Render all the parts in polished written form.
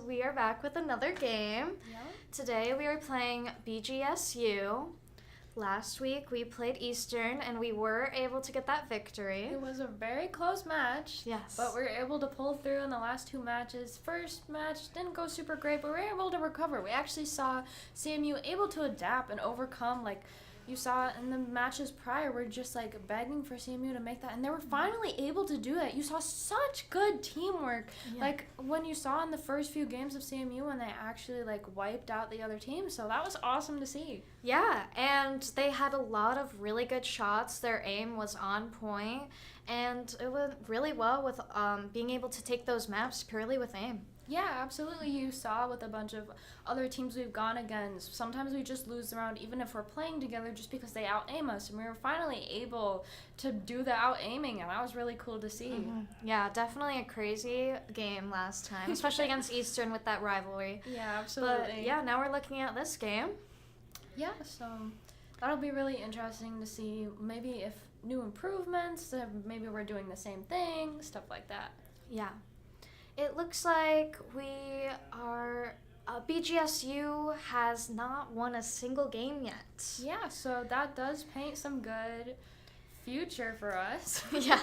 We are back with another game. Yeah. Today we are playing BGSU. Last week we played Eastern and we were able to get that victory. It was a very close match. Yes. But we were able to pull through in the last two matches. First match didn't go super great, but we were able to recover. We actually saw CMU able to adapt and overcome, like you saw in the matches prior, we're just like begging for CMU to make that, and they were finally able to do that. You saw such good teamwork. Yeah. Like when you saw in the first few games of CMU when they actually like wiped out the other team, so that was awesome to see. Yeah, and they had a lot of really good shots. Their aim was on point, and it went really well with being able to take those maps purely with aim. Yeah, absolutely. You saw with a bunch of other teams we've gone against, sometimes we just lose the round even if we're playing together just because they out-aim us, and we were finally able to do the out-aiming, and that was really cool to see. Mm-hmm. Yeah, definitely a crazy game last time, especially against Eastern with that rivalry. Yeah, absolutely. But yeah, now we're looking at this game. Yeah, so that'll be really interesting to see maybe if new improvements, maybe we're doing the same thing, stuff like that. Yeah. It looks like we are... BGSU has not won a single game yet. Yeah, so that does paint some good future for us. Yeah.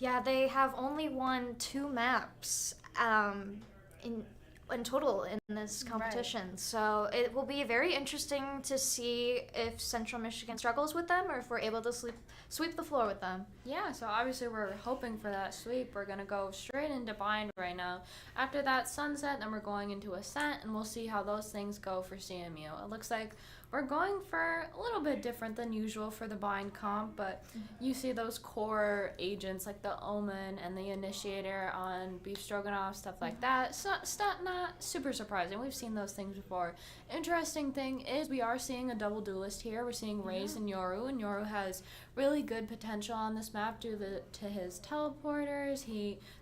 Yeah, they have only won 2 maps in total in this competition. Right. So it will be very interesting to see if Central Michigan struggles with them or if we're able to sweep the floor with them. Yeah, so obviously we're hoping for that sweep. We're going to go straight into bind right now. After that sunset, then we're going into ascent, and we'll see how those things go for CMU. It looks like we're going for a little bit different than usual for the bind comp, but you see those core agents like the Omen and the Initiator on BeefStroganoff, stuff like that. So not super surprising. We've seen those things before. Interesting thing is we are seeing a double duelist here. We're seeing Raze and Yoru has really good potential on this map due to his teleporters.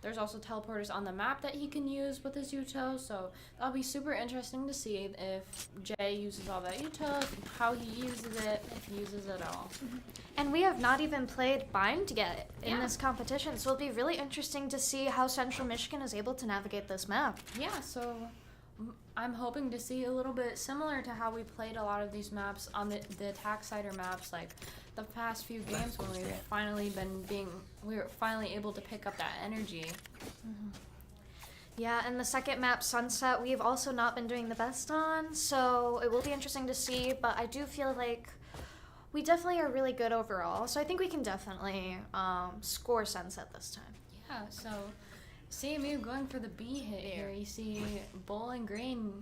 There's also teleporters on the map that he can use with his util, so that'll be super interesting to see if Jay uses all that util, how he uses it, if he uses it at all. And we have not even played bind yet in this competition, so it'll be really interesting to see how Central Michigan is able to navigate this map. Yeah, so I'm hoping to see a little bit similar to how we played a lot of these maps on the attack cider maps, like the past few games when we were finally able to pick up that energy. Yeah, and the second map, Sunset, we've also not been doing the best on, so it will be interesting to see, but I do feel like we definitely are really good overall, so I think we can definitely score Sunset this time. Yeah, so CMU going for the B hit here. You see Bull and Green,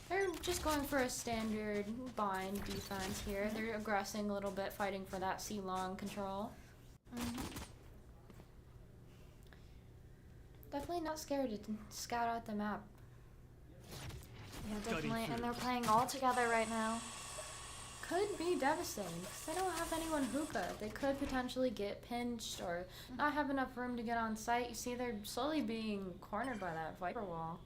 they're just going for a standard bind defense here. They're aggressing a little bit, fighting for that C long control. Definitely not scared to scout out the map. Yeah, definitely. And they're playing all together right now. Could be devastating because they don't have anyone hookah. They could potentially get pinched or not have enough room to get on site. You see, they're slowly being cornered by that Viper wall.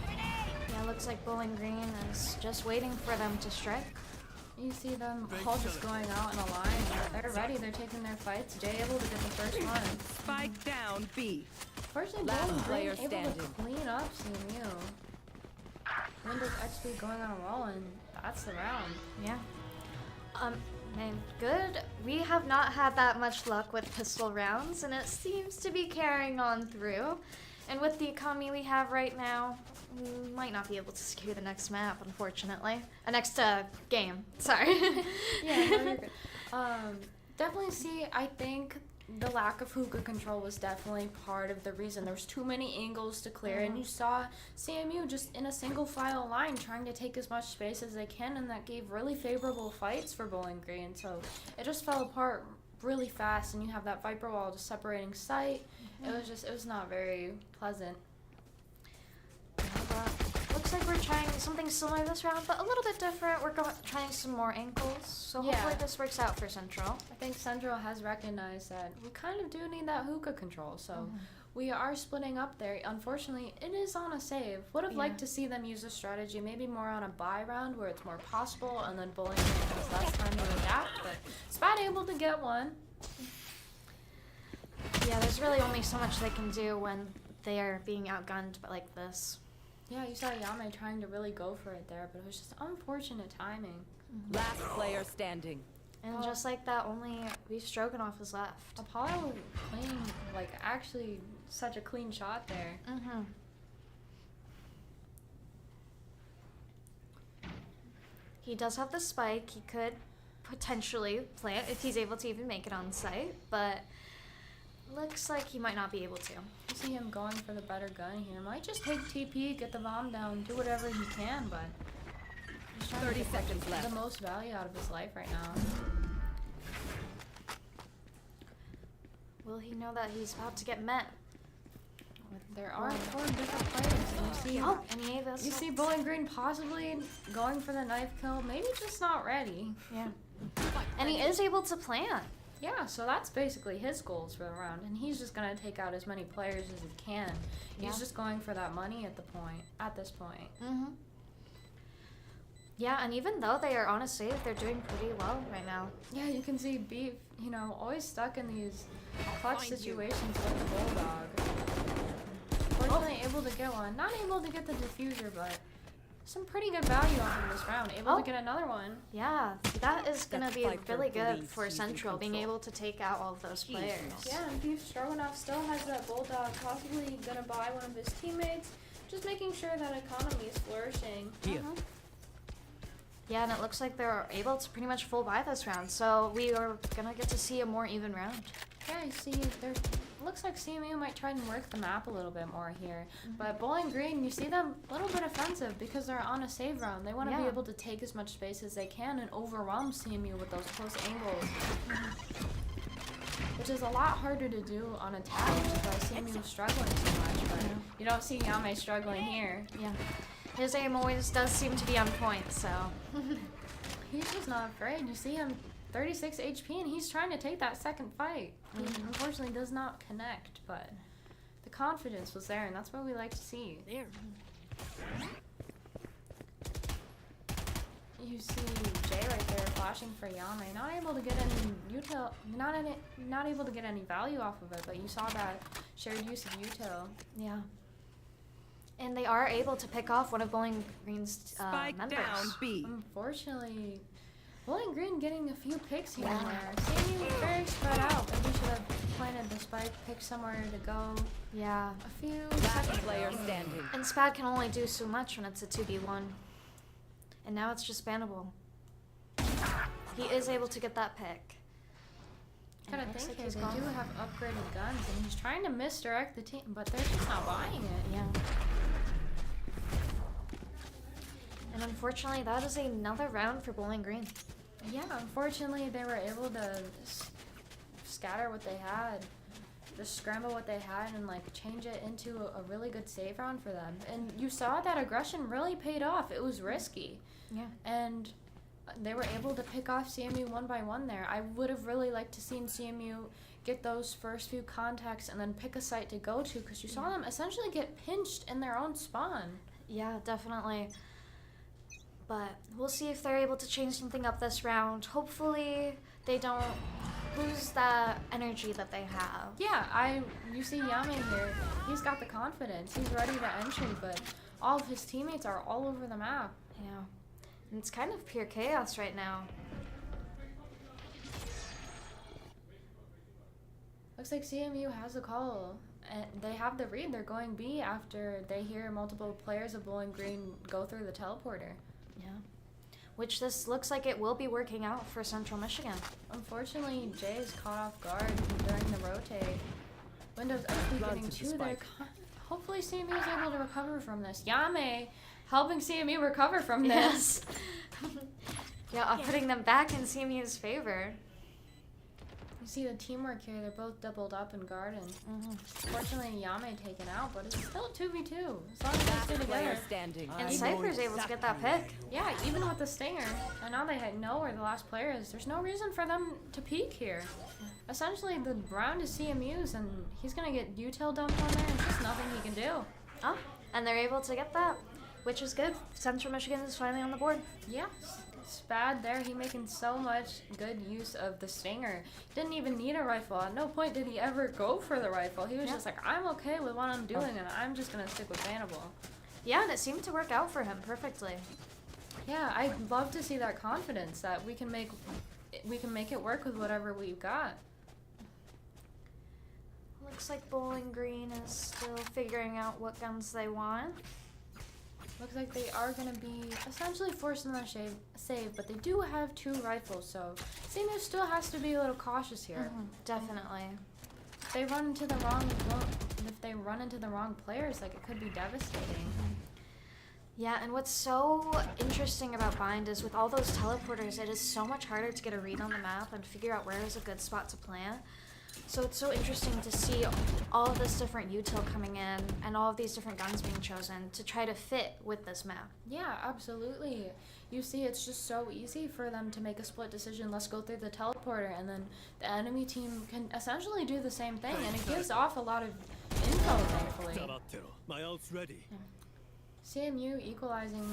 Yeah, it looks like Bowling Green is just waiting for them to strike. You see them all just going out in a line. They're ready. They're taking their fights. Jay able to get the first one. Spike down B. Fortunately, Bowling Green able to clean up CMU. Windows XP going on a roll, and that's the round. Yeah. Man, good. We have not had that much luck with pistol rounds, and it seems to be carrying on through. And with the economy we have right now, we might not be able to secure the next map, unfortunately. Next game. Sorry. Yeah, no, you're good. Definitely see, I think the lack of hookah control was definitely part of the reason. There was too many angles to clear, and you saw CMU just in a single file line trying to take as much space as they can, and that gave really favorable fights for Bowling Green. So it just fell apart really fast, and you have that Viper wall just separating sight. It was not very pleasant. Looks like we're trying something similar this round, but a little bit different. We're trying some more ankles, so hopefully this works out for Central. I think Central has recognized that we kind of do need that hookah control, so we are splitting up there. Unfortunately, it is on a save. Would have liked to see them use a strategy, maybe more on a buy round where it's more possible, and then Bowling Green has less time to adapt, but Spat able to get one. Yeah, there's really only so much they can do when they are being outgunned like this. Yeah, you saw yAime trying to really go for it there, but it was just unfortunate timing. Last player standing. And just like that, only BeefStroganoff is left. Apollo clean, like actually such a clean shot there. He does have the spike. He could potentially plant if he's able to even make it on site, but looks like he might not be able to. You see him going for the better gun here. Might just take TP, get the bomb down, do whatever he can, but he's trying 30 to get seconds left. The most value out of his life right now. Will he know that he's about to get met? There are 4 different players, and you see Bowling Green possibly going for the knife kill, maybe just not ready. Yeah. And he is able to plant. Yeah, so that's basically his goals for the round, and he's just gonna take out as many players as he can. He's just going for that money at this point. Yeah, and even though they are on a save, they're doing pretty well right now. Yeah, you can see Beef, always stuck in these clutch situations with the Bulldog. Fortunately, able to get one. Not able to get the diffuser, but some pretty good value off of this round. Able to get another one. Yeah, that is going to be really good for Central, being able to take out all of those players. Yeah, and BeefStroganoff still has that Bulldog, possibly going to buy one of his teammates. Just making sure that economy is flourishing. Yeah, and it looks like they're able to pretty much full buy this round, so we are going to get to see a more even round. Yeah, you see, looks like CMU might try and work the map a little bit more here. But Bowling Green, you see them a little bit offensive because they're on a save round. They want to be able to take as much space as they can and overwhelm CMU with those close angles. Which is a lot harder to do on attack, which is why CMU is struggling so much. But you don't see yAime struggling here. Yeah. His aim always does seem to be on point, so. He's just not afraid. You see him 36 HP, and he's trying to take that second fight. He unfortunately does not connect, but the confidence was there, and that's what we like to see. There. You see Jay right there flashing for yAime, not able to get any util, not able to get any value off of it, but you saw that shared use of util. Yeah. And they are able to pick off one of Bowling Green's members. Down B. Unfortunately, Bowling Green getting a few picks here and there. CMU very spread out, but we should have planted the spike, picked somewhere to go. Yeah. A few Last seconds player ago. standing. And Spad can only do so much when it's a 2v1. And now it's just Bannable. He is able to get that pick. Gotta looks think like here, he's they do gone. have upgraded guns, and he's trying to misdirect the team, but they're just not buying it. Yeah. And unfortunately, that is another round for Bowling Green. Yeah, unfortunately, they were able to scatter what they had, just scramble what they had, and like change it into a really good save round for them. And you saw that aggression really paid off. It was risky, Yeah. and they were able to pick off CMU one by one there. I would have really liked to seen CMU get those first few contacts and then pick a site to go to, because you saw them essentially get pinched in their own spawn. Yeah, definitely. But we'll see if they're able to change something up this round. Hopefully they don't lose that energy that they have. Yeah, you see yAime here. He's got the confidence. He's ready to entry, but all of his teammates are all over the map. Yeah. And it's kind of pure chaos right now. Looks like CMU has a call. And they have the read. They're going B after they hear multiple players of Bowling Green go through the teleporter. Yeah. Which this looks like it will be working out for Central Michigan. Unfortunately, Jay is caught off guard during the rotate. Windows XP getting two there. Hopefully CMU is able to recover from this. yAime helping CMU recover from this. Yeah, putting them back in CMU's favor. You see the teamwork here. They're both doubled up in garden. Fortunately, yAime taken out, but it's still 2v2. As long as they stay together. Player standing. And Cypher's able to get that pick. Yeah, even with the stinger. And now they know where the last player is. There's no reason for them to peek here. Essentially, the round is CMU's, and he's going to get util dumped on there, and there's just nothing he can do. Oh, and they're able to get that, which is good. Central Michigan is finally on the board. Yeah, Spad there, he making so much good use of the stinger. Didn't even need a rifle. At no point did he ever go for the rifle. He was just like, I'm okay with what I'm doing, and I'm just going to stick with Bannable. Yeah, and it seemed to work out for him perfectly. Yeah, I'd love to see that confidence that we can make it work with whatever we've got. Looks like Bowling Green is still figuring out what guns they want. Looks like they are going to be essentially forcing that save, but they do have two rifles, so CMU still has to be a little cautious here. Definitely. If they run into the wrong players, like, it could be devastating. Yeah, and what's so interesting about Bind is with all those teleporters, it is so much harder to get a read on the map and figure out where is a good spot to plant. So it's so interesting to see all of this different util coming in and all of these different guns being chosen to try to fit with this map. Yeah, absolutely. You see, it's just so easy for them to make a split decision. Let's go through the teleporter, and then the enemy team can essentially do the same thing, and it gives off a lot of info, thankfully. My ult's ready. CMU equalizing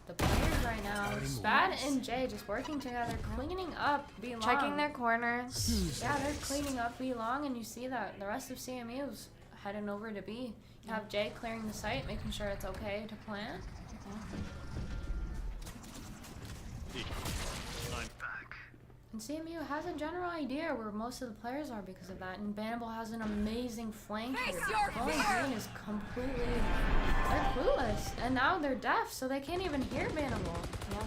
the players right now. Spad and Jay just working together, cleaning up B-Long. Checking their corners. Yeah, they're cleaning up B-Long, and you see that the rest of CMU's heading over to B. You have Jay clearing the site, making sure it's okay to plant. I'm back. And CMU has a general idea where most of the players are because of that, and Bannable has an amazing flank here. Bowling Green is completely... They're clueless, and now they're deaf, so they can't even hear Bannable. Yeah.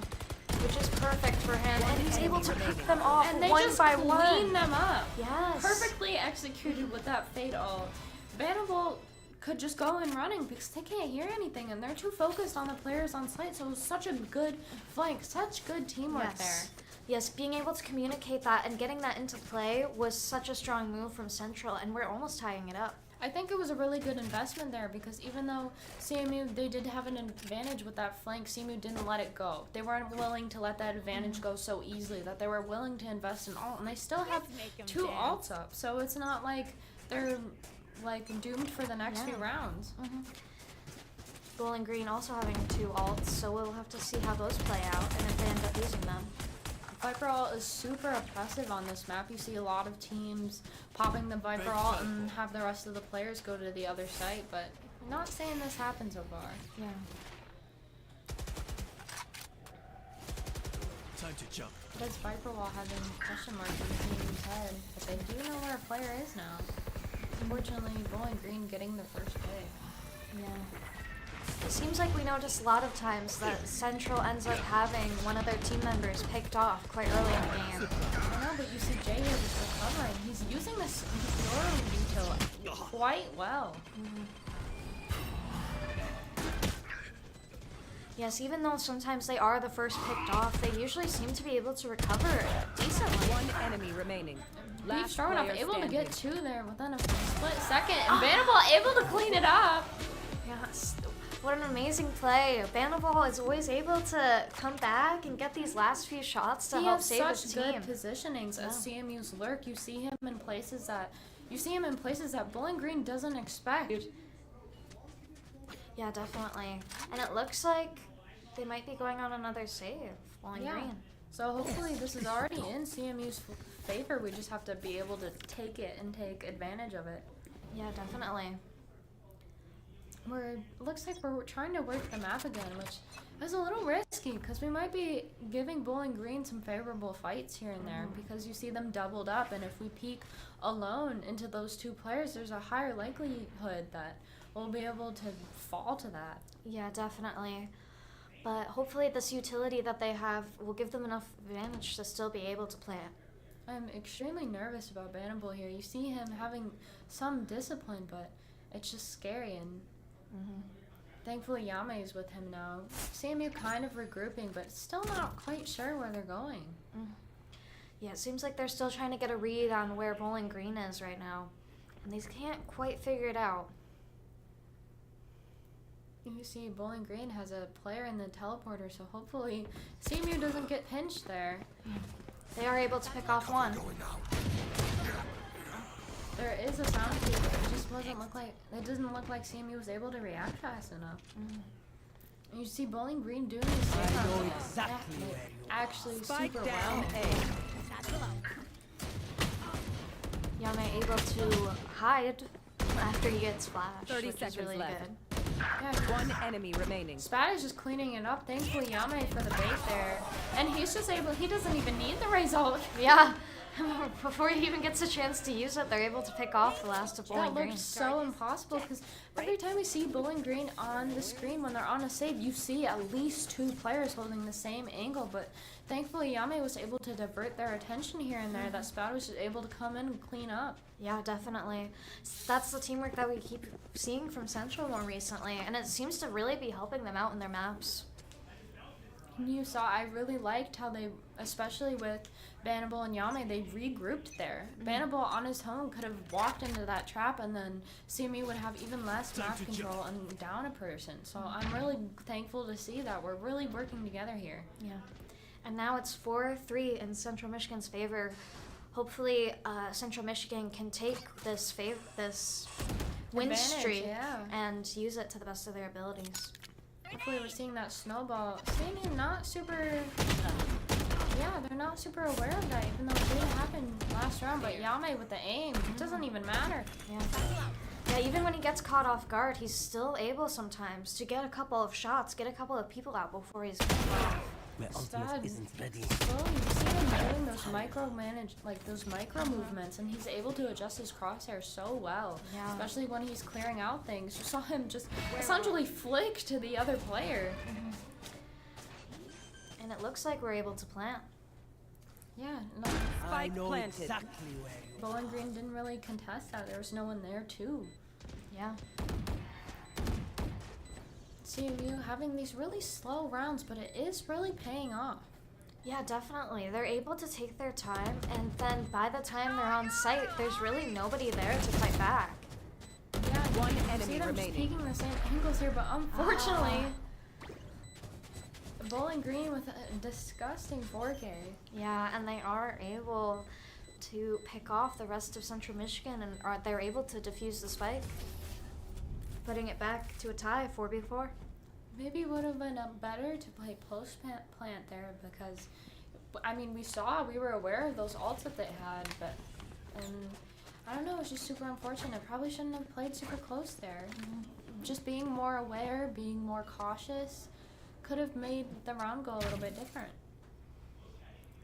Which is perfect for him, and he's able to pick them off And they one just by clean one. them up. Yes. Perfectly executed with that fade ult. Bannable could just go in running because they can't hear anything, and they're too focused on the players on site, so it was such a good flank, such good teamwork there. Yes, being able to communicate that and getting that into play was such a strong move from Central, and we're almost tying it up. I think it was a really good investment there because even though CMU, they did have an advantage with that flank, CMU didn't let it go. They weren't willing to let that advantage go so easily, that they were willing to invest in ult, and they still have two ults up, so it's not like they're like doomed for the next few rounds. Bowling Green also having two ults, so we'll have to see how those play out and if they end up using them. Viper ult is super oppressive on this map. You see a lot of teams popping the Viper ult and have the rest of the players go to the other site, but I'm not saying this happened so far. Yeah. Time to jump. That's Viper wall having question marks in the team's head, but they do know where a player is now. Unfortunately, Bowling Green getting the first pick. Yeah. It seems like we notice a lot of times that Central ends up having one of their team members picked off quite early in the game. I know but you see Jay here just recovering. He's using this Euro util quite well. Yes, even though sometimes they are the first picked off, they usually seem to be able to recover decently. One enemy remaining. Last BeefStroganoff player able to standing. get 2 there within a split second, and Bannable able to clean it up. Yes, what an amazing play. Bannable is always able to come back and get these last few shots to He help has save such his good team. positionings as CMU's lurk. You see him in places that Bowling Green doesn't expect. Yeah, definitely. And it looks like they might be going on another save, Bowling Green. So hopefully this is already in CMU's favor. We just have to be able to take it and take advantage of it. Yeah, definitely. Looks like we're trying to work the map again, which is a little risky because we might be giving Bowling Green some favorable fights here and there because you see them doubled up, and if we peek alone into those 2 players, there's a higher likelihood that we'll be able to fall to that. Yeah, definitely. But hopefully this utility that they have will give them enough advantage to still be able to play it. I'm extremely nervous about Bannable here. You see him having some discipline, but it's just scary, and thankfully yAime is with him now. CMU kind of regrouping, but still not quite sure where they're going. Yeah, it seems like they're still trying to get a read on where Bowling Green is right now. And they can't quite figure it out. You see Bowling Green has a player in the teleporter, so hopefully CMU doesn't get pinched there. They are able to pick off one. There is a sound cue, but it doesn't look like CMU was able to react fast enough. And you see Bowling Green doing the same. I know exactly where you are. Actually Spike super down well. A. yAime able to hide after he gets flashed, 30 which is seconds really left. good. Yeah, One enemy remaining. Spat is just cleaning it up. Thankfully yAime for the bait there. And he's just he doesn't even need the result. Yeah, before he even gets a chance to use it, they're able to pick off the last of Bowling That Green. looked so impossible because every time we see Bowling Green on the screen when they're on a save, you see at least 2 players holding the same angle, but thankfully yAime was able to divert their attention here and there. That Spat was just able to come in and clean up. Yeah, definitely. That's the teamwork that we keep seeing from Central more recently, and it seems to really be helping them out in their maps. And you saw, I really liked how they, especially with Bannable and yAime, they regrouped there. Bannable on his own could have walked into that trap, and then CMU would have even less map control and down a person. So I'm really thankful to see that we're really working together here. Yeah. And now it's 4-3 in Central Michigan's favor. Hopefully, Central Michigan can take this win Advantage, streak yeah. and use it to the best of their abilities. Hopefully we're seeing that snowball. CMU not super, they're not super aware of that, even though it did happen last round. But yAime with the aim, it doesn't even matter. Yeah. Yeah, even when he gets caught off guard, he's still able sometimes to get a couple of shots, get a couple of people out before he's off. My ultimate Stud. isn't ready. Slowly, you see him doing those micro movements, and he's able to adjust his crosshair so well. Yeah. Especially when he's clearing out things. You saw him just essentially flick to the other player. And it looks like we're able to plant. Yeah, no, I Spike know planted. exactly where you are. Bowling Green didn't really contest that. There was no one there too. Yeah. CMU having these really slow rounds, but it is really paying off. Yeah, definitely. They're able to take their time, and then by the time they're on site, there's really nobody there to fight back. Yeah, One you enemy see them just remaining. peeking the same angles here, but unfortunately, Bowling Green with a disgusting 4K. Yeah, and they are able to pick off the rest of Central Michigan, and they're able to defuse the spike, putting it back to a tie, 4v4. Maybe it would have been better to play post-plant there because, I mean, we were aware of those ults that they had, but, I don't know, it's just super unfortunate. Probably shouldn't have played super close there. Just being more aware, being more cautious, could have made the round go a little bit different.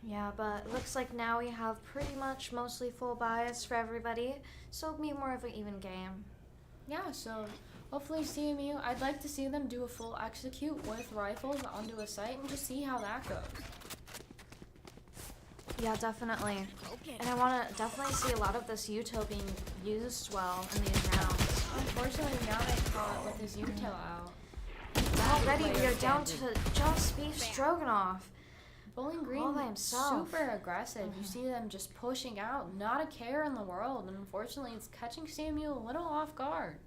Yeah, but it looks like now we have pretty much mostly full bias for everybody, so it'll be more of an even game. Yeah, so hopefully CMU, I'd like to see them do a full execute with rifles onto a site and just see how that goes. Yeah, definitely. And I want to definitely see a lot of this util being used well in these rounds. Unfortunately, yAime caught with his util out. Already we are down to just BeefStroganoff. Bowling Green All by himself. super aggressive. You see them just pushing out, not a care in the world, and unfortunately it's catching CMU a little off guard.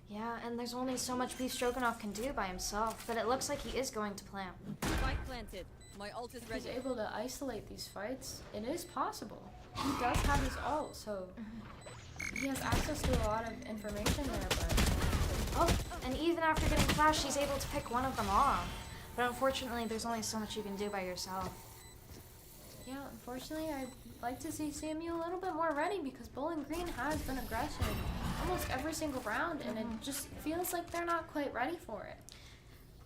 Yeah, and there's only so much BeefStroganoff can do by himself, but it looks like he is going to plant. Spike planted. My ult is If he's ready. able to isolate these fights, it is possible. He does have his ult, so he has access to a lot of information there, but Oh, and even after getting flashed, he's able to pick one of them off. But unfortunately, there's only so much you can do by yourself. yeah, unfortunately I'd like to see CMU a little bit more ready because Bowling Green has been aggressive almost every single round, and it just feels like they're not quite ready for it.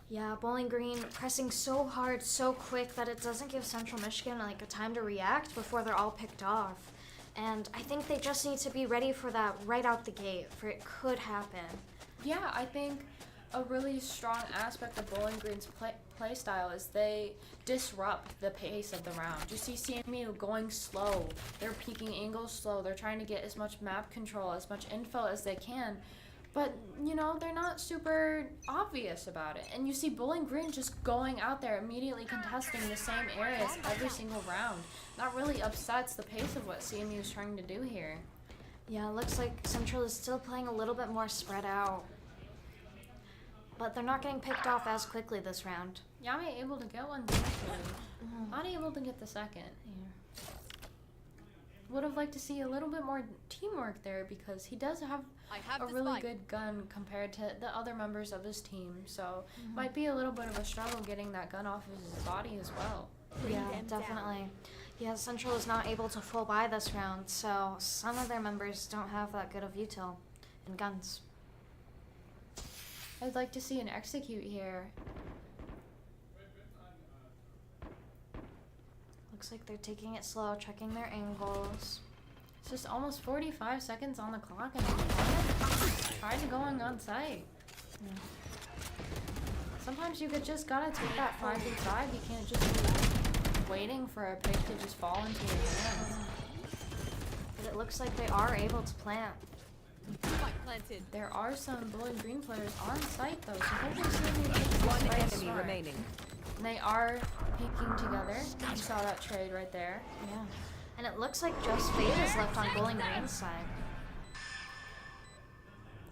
Yeah, Bowling Green pressing so hard, so quick that it doesn't give Central Michigan like a time to react before they're all picked off. And I think they just need to be ready for that right out the gate, for it could happen. Yeah, I think a really strong aspect of Bowling Green's play style is they disrupt the pace of the round. You see CMU going slow. They're peeking angles slow. They're trying to get as much map control, as much info as they can. But, you know, they're not super obvious about it. And you see Bowling Green just going out there immediately contesting the same areas every single round. That really upsets the pace of what CMU is trying to do here. Yeah, it looks like Central is still playing a little bit more spread out. But they're not getting picked off as quickly this round. yAime able to get one initially. Not able to get the second. Yeah. Would have liked to see a little bit more teamwork there because he does have a really good gun compared to the other members of his team. So might be a little bit of a struggle getting that gun off of his body as well. Yeah, definitely. Yeah, Central is not able to full buy this round, so some of their members don't have that good of util and guns. I'd like to see an execute here. Looks like they're taking it slow, checking their angles. It's just almost 45 seconds on the clock and I'm trying to going on site. Yeah. Sometimes you just gotta take that 5v5. You can't just be waiting for a pick to just fall into your hands. But it looks like they are able to plant. Spike planted. There are some Bowling Green players on site though, so hopefully CMU gets this One fight enemy smart. remaining. And they are peeking together. You saw that trade right there. Yeah. And it looks like just Fade is left on Bowling Green's side.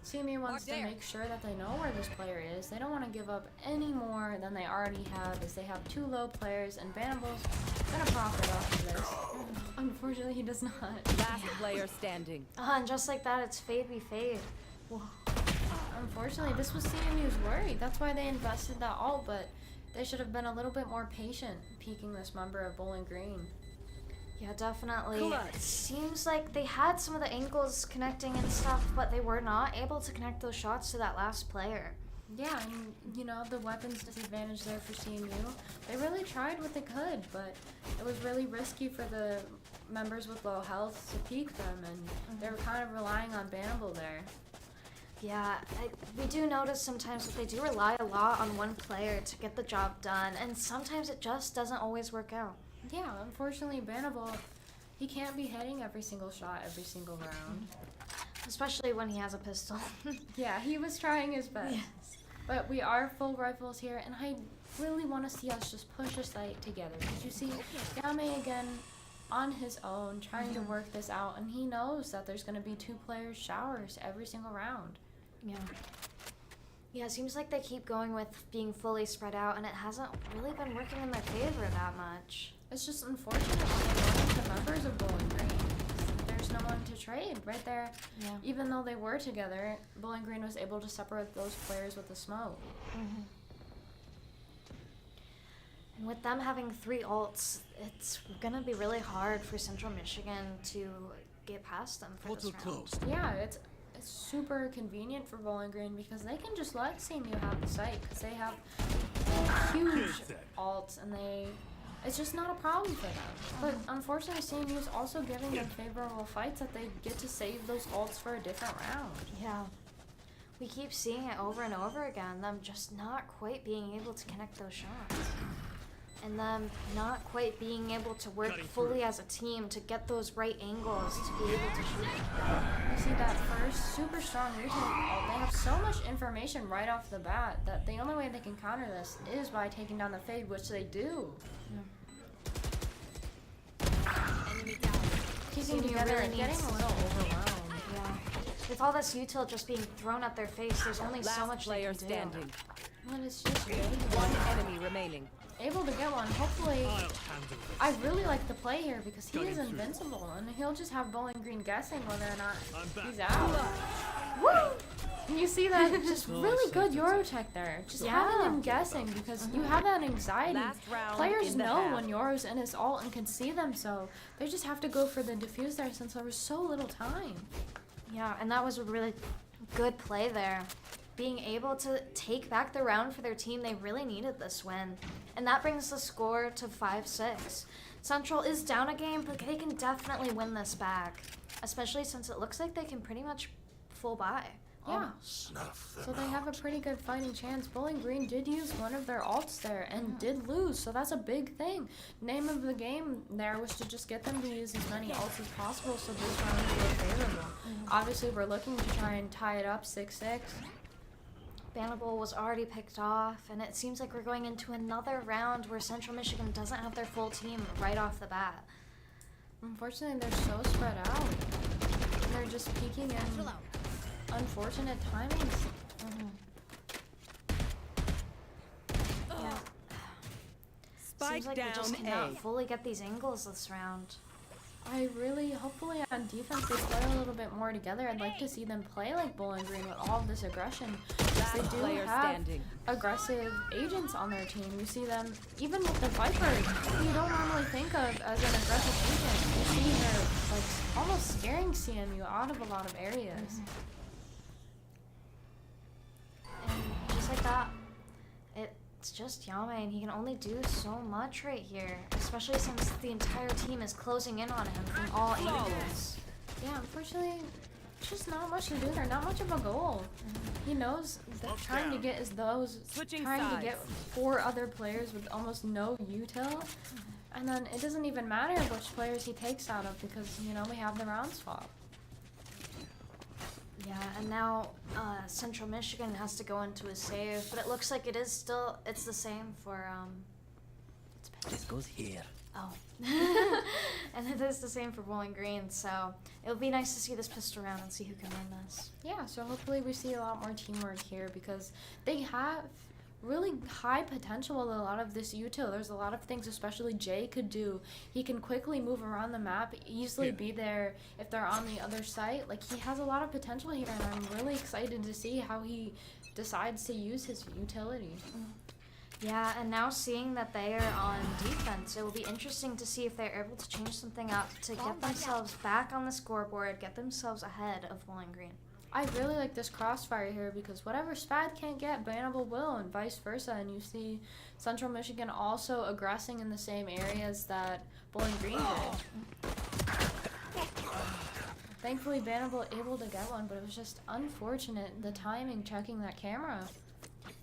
CMU wants to make sure that they know where this player is. They don't want to give up any more than they already have, as they have 2 low players, and Bannable's gonna profit off of this. Unfortunately, he does not. Last player standing. And just like that, it's Fade v Fade. Whoa. Unfortunately, this was CMU's worry. That's why they invested that ult, but they should have been a little bit more patient peeking this member of Bowling Green. Yeah, definitely. Clutch. It seems like they had some of the angles connecting and stuff, but they were not able to connect those shots to that last player. Yeah, and you know, the weapons disadvantage there for CMU. They really tried what they could, but it was really risky for the members with low health to peek them, and they were kind of relying on Bannable there. Yeah, we do notice sometimes that they do rely a lot on one player to get the job done, and sometimes it just doesn't always work out. Yeah, unfortunately, Bannable, he can't be hitting every single shot every single round. Especially when he has a pistol. Yeah, he was trying his best. Yes. But we are full rifles here, and I really want to see us just push a site together. Because you see yAime again on his own, trying to work this out, and he knows that there's going to be 2 players showers every single round. Yeah. Yeah, it seems like they keep going with being fully spread out, and it hasn't really been working in their favor that much. It's just unfortunate when they're the members of Bowling Green. There's no one to trade right there. Yeah. Even though they were together, Bowling Green was able to separate those players with the smoke. Mm-hmm. And with them having 3 ults, it's gonna be really hard for Central Michigan to get past them for this round. Yeah, it's super convenient for Bowling Green because they can just let CMU have the site because they have huge ults and it's just not a problem for them. But unfortunately, CMU is also giving them favorable fights that they get to save those ults for a different round. Yeah. We keep seeing it over and over again, them just not quite being able to connect those shots. and them not quite being able to work fully as a team to get those right angles to be able to shoot. You see that first super strong retake. They have so much information right off the bat that the only way they can counter this is by taking down the fade, which they do. Enemy down. Keeping CMU together really and getting needs- a little overwhelmed. Yeah. With all this util just being thrown at their face, there's only so Last much they player can do. standing. And it's just really One enemy remaining. able to get one. Hopefully, I really like the play here because he is invincible and he'll just have Bowling Green guessing whether or not he's out. Woo! And you see that just really good Eurotech there. Just having him guessing because you have that anxiety. Last round Players in the know half. when Euro's in his ult and can see them, so they just have to go for the defuse there since there was so little time. Yeah, and that was a really good play there. Being able to take back the round for their team, they really needed this win. And that brings the score to 5-6. Central is down a game, but they can definitely win this back. Especially since it looks like they can pretty much full buy. Yeah. Snuff them So they have a pretty good fighting chance. Bowling Green did use one of their ults there and did lose, so that's a big thing. Name of the game there was to just get them to use as many ults as possible so this round would be favorable. Obviously, we're looking to try and tie it up 6-6. Bannable was already picked off, and it seems like we're going into another round where Central Michigan doesn't have their full team right off the bat. Unfortunately, they're so spread out. They're just peeking in unfortunate timings. Yeah. Spike Seems like we just down cannot A. fully get these angles this round. Hopefully on defense they play a little bit more together. I'd like to see them play like Bowling Green with all of this aggression. Last They do player have standing. aggressive agents on their team. You see them, even with the Viper, who you don't normally think of as an aggressive agent. You see her like almost scaring CMU out of a lot of areas. And just like that, it's just yAime, and he can only do so much right here, especially since the entire team is closing in on him from all angles. Yeah, unfortunately, just not much to do there. Not much of a goal. He knows that trying to get Switching trying to sides. get 4 other players with almost no util, and then it doesn't even matter which players he takes out of because we have the round swap. Yeah, and now Central Michigan has to go into a save, but it looks like it's the same for This goes here. oh, and it is the same for Bowling Green. So it would be nice to see this pistol round and see who can win this. Yeah, so hopefully we see a lot more teamwork here because they have really high potential with a lot of this util. There's a lot of things especially Jay could do. He can quickly move around the map, easily be there if they're on the other site. Like, he has a lot of potential here, and I'm really excited to see how he decides to use his utility. Yeah, and now seeing that they are on defense, it will be interesting to see if they're able to change something up to get themselves back on the scoreboard, get themselves ahead of Bowling Green. I really like this crossfire here because whatever Spad can't get, Bannable will, and vice versa. And you see Central Michigan also aggressing in the same areas that Bowling Green did. Thankfully, Bannable able to get one, but it was just unfortunate, the timing checking that camera.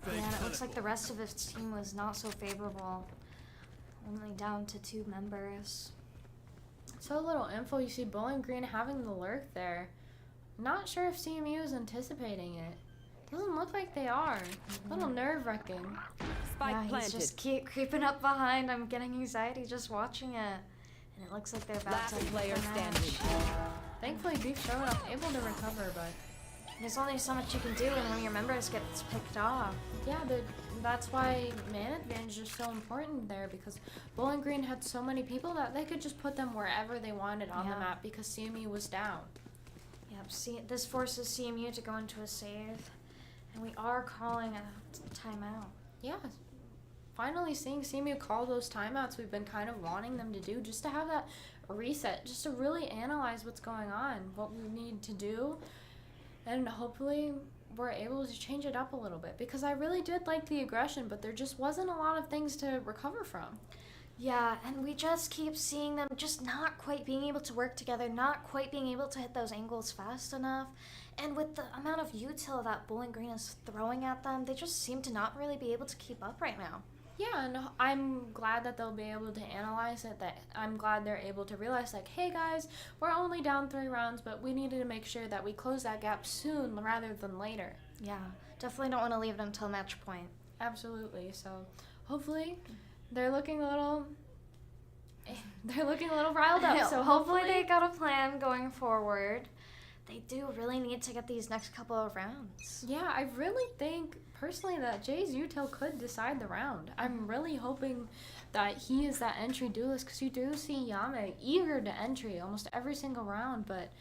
Yeah, and it looks like the rest of his team was not so favorable. Only down to 2 members. So little info, you see Bowling Green having the lurk there. Not sure if CMU is anticipating it. Doesn't look like they are. A little nerve-wracking. Spike Yeah, he's planted. just creeping up behind. I'm getting anxiety just watching it. And it looks like they're about Last to player the match. standing. Thankfully, BeefStroganoff able to recover, but There's only so much you can do when one of your members gets picked off. yeah, that's why man advantage is so important there because Bowling Green had so many people that they could just put them wherever they wanted on the Yeah. map because CMU was down. Yep, this forces CMU to go into a save. And we are calling a timeout. Yeah, finally seeing CMU call those timeouts we've been kind of wanting them to do just to have that reset, just to really analyze what's going on, what we need to do, and hopefully we're able to change it up a little bit because I really did like the aggression, but there just wasn't a lot of things to recover from. Yeah, and we just keep seeing them just not quite being able to work together, not quite being able to hit those angles fast enough. And with the amount of util that Bowling Green is throwing at them, they just seem to not really be able to keep up right now. Yeah, and I'm glad that they'll be able to analyze it. That I'm glad they're able to realize, like, hey guys, we're only down 3 rounds, but we needed to make sure that we close that gap soon rather than later. Yeah, definitely don't want to leave it until match point. Absolutely. So hopefully they're looking a little riled up. So hopefully they got a plan going forward. They do really need to get these next couple of rounds. Yeah, I really think personally that Jay's util could decide the round. I'm really hoping that he is that entry duelist, because you do see yAime eager to entry almost every single round, but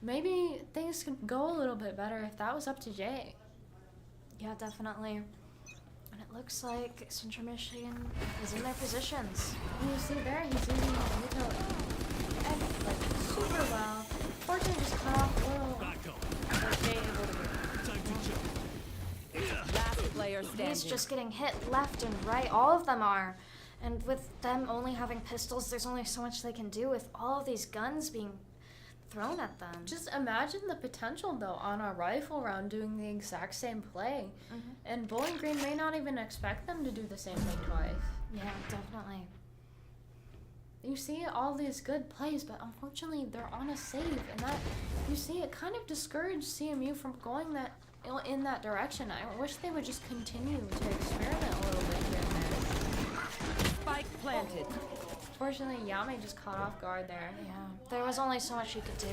maybe things could go a little bit better if that was up to Jay. Yeah, definitely. And it looks like Central Michigan is in their positions. You see there, he's using his util like super well. Fortunately, just cut off a little. But Jay able to Last player standing. He's just getting hit left and right. All of them are. And with them only having pistols, there's only so much they can do with all of these guns being thrown at them. Just imagine the potential, though, on a rifle round doing the exact same play. And Bowling Green may not even expect them to do the same thing twice. Yeah, definitely. You see all these good plays, but unfortunately they're on a save, and that you see it kind of discouraged CMU from going in that direction. I wish they would just continue to experiment a little bit here and there. Spike planted. Fortunately, yAime just caught off guard there. Yeah, there was only so much he could do.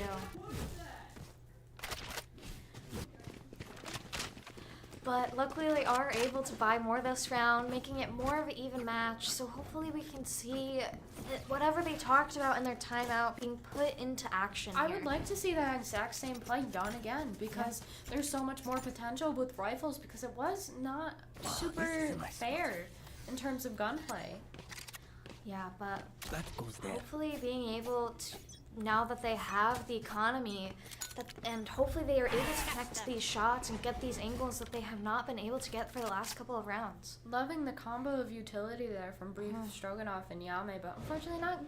But luckily they are able to buy more this round, making it more of an even match. So hopefully we can see whatever they talked about in their timeout being put into action I here. would like to see that exact same play done again, because there's so much more potential with rifles, because it was not super fair in terms of gunplay. Yeah, but That goes there. hopefully being able to, now that they have the economy, and hopefully they are able to connect these shots and get these angles that they have not been able to get for the last couple of rounds. Loving the combo of utility there from BeefStroganoff and yAime, but unfortunately not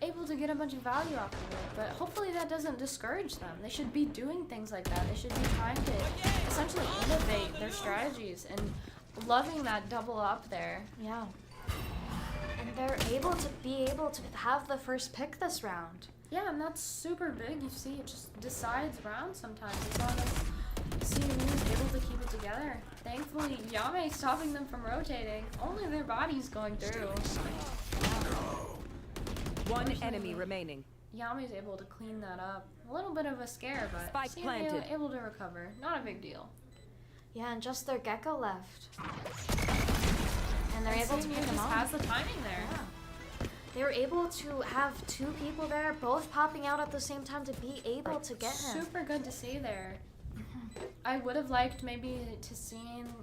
able to get a bunch of value off of it. But hopefully that doesn't discourage them. They should be doing things like that. They should be trying to essentially innovate their strategies, and loving that double up there. Yeah. And they're able to have the first pick this round. Yeah, and that's super big. You see, it just decides rounds sometimes, as long as CMU is able to keep it together. Thankfully, yAime is stopping them from rotating. Only their body's going through. One enemy remaining. yAime is able to clean that up. A little bit of a scare, but Spike CMU planted. able to recover. Not a big deal. Yeah, and just their Gecko left. And they're And able to CMU pick them just off. has the timing there. Yeah. They were able to have 2 people there, both popping out at the same time to be able to get him. Super good to see there. I would have liked maybe to seen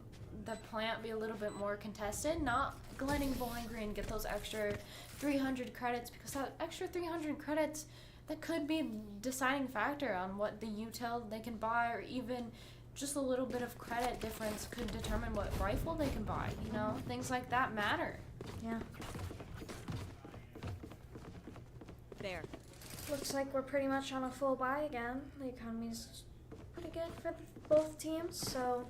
the plant be a little bit more contested, not letting Bowling Green get those extra 300 credits, because that extra 300 credits, that could be deciding factor on what the util they can buy, or even just a little bit of credit difference could determine what rifle they can buy. You know, things like that matter. Yeah. There. Looks like we're pretty much on a full buy again. The economy's pretty good for both teams, so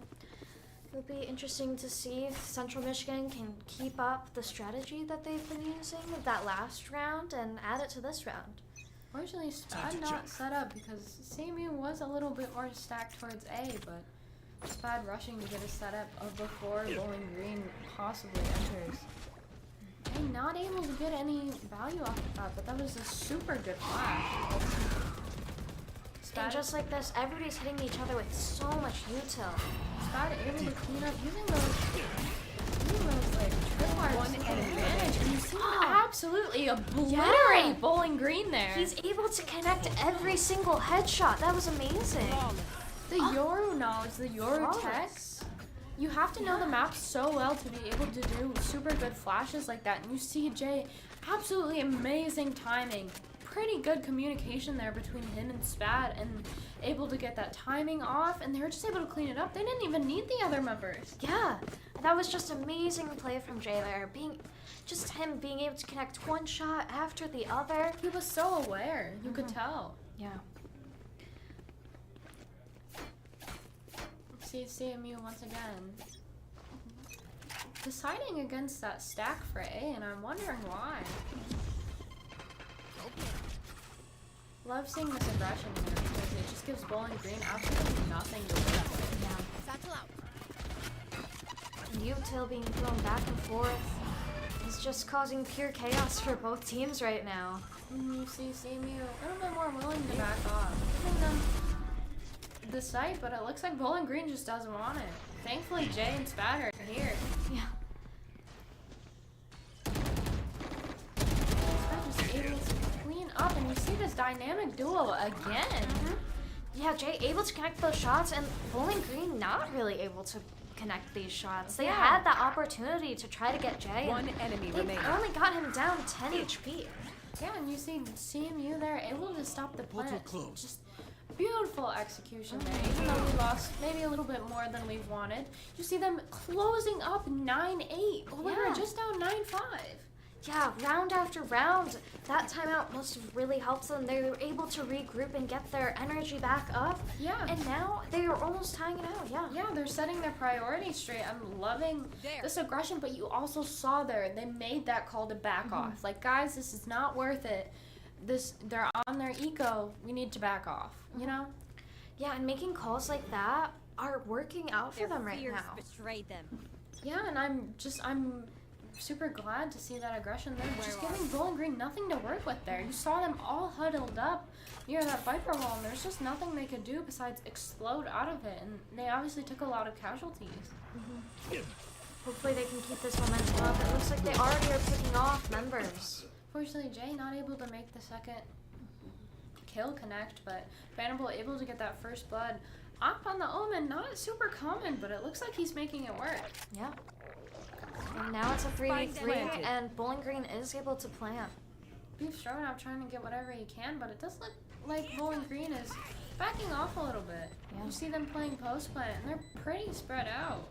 it'll be interesting to see if Central Michigan can keep up the strategy that they've been using with that last round and add it to this round. Fortunately, Spad not set up, because CMU was a little bit more stacked towards A, but Spad rushing to get a setup of before Bowling Green possibly enters. And not able to get any value off of that, but that was a super good flash. And just like this, everybody's hitting each other with so much util. Spad able to clean up using those like tripwires One enemy advantage, and you see him absolutely obliterate Yeah. Bowling Green there. He's able to connect every single headshot. That was amazing. The Yoru knowledge, the Yoru tech. Flawless. You have to know the map so well to be able to do super good flashes like that. And you see Jay, absolutely amazing timing. Pretty good communication there between him and Spad, and able to get that timing off, and they were just able to clean it up. They didn't even need the other members. Yeah, that was just amazing play from Jay there. Just him being able to connect one shot after the other. He was so aware, you could tell. Yeah. See CMU once again. deciding against that stack for A, and I'm wondering why. Love seeing this aggression here because it just gives Bowling Green absolutely nothing to work with. Yeah. And Util being thrown back and forth is just causing pure chaos for both teams right now. You see CMU a little bit more willing to back off. Giving them the site, but it looks like Bowling Green just doesn't want it. Thankfully, Jay and Spatter are here. Yeah. Just able to clean up, and you see this dynamic duo again. Yeah, Jay able to connect those shots, and Bowling Green not really able to connect these shots. They had the opportunity to try to get Jay. One enemy They remaining. only got him down 10 HP. Yeah, and you see CMU there able to stop the plant. close. Just beautiful execution there. Even though we lost maybe a little bit more than we wanted, you see them closing up 9-8. We were Yeah. just down 9-5. Yeah, round after round, that timeout must have really helped them. They were able to regroup and get their energy back up. Yeah. And now they are almost tying it out, yeah. Yeah, they're setting their priorities straight. I'm loving this aggression, but you also saw there, they made that call to back off. Like, guys, this is not worth it. They're on their eco. We need to back off, you know? Yeah, and making calls like that are working out for them right now. Betrayed them. Yeah, and I'm super glad to see that aggression there. Just giving Bowling Green nothing to work with there. You saw them all huddled up near that Viper wall, and there's just nothing they could do besides explode out of it. And they obviously took a lot of casualties. Hopefully they can keep this momentum up. It looks like they already are picking off members. Fortunately, Jay not able to make the second kill connect, but Bannable able to get that first blood. Op on the Omen, not super common, but it looks like he's making it work. Yeah. And now it's a 3v3, planted. and Bowling Green is able to plant. BeefStroganoff trying to get whatever he can, but it does look like Bowling Green is backing off a little bit. Yeah. You see them playing post plant, and they're pretty spread out.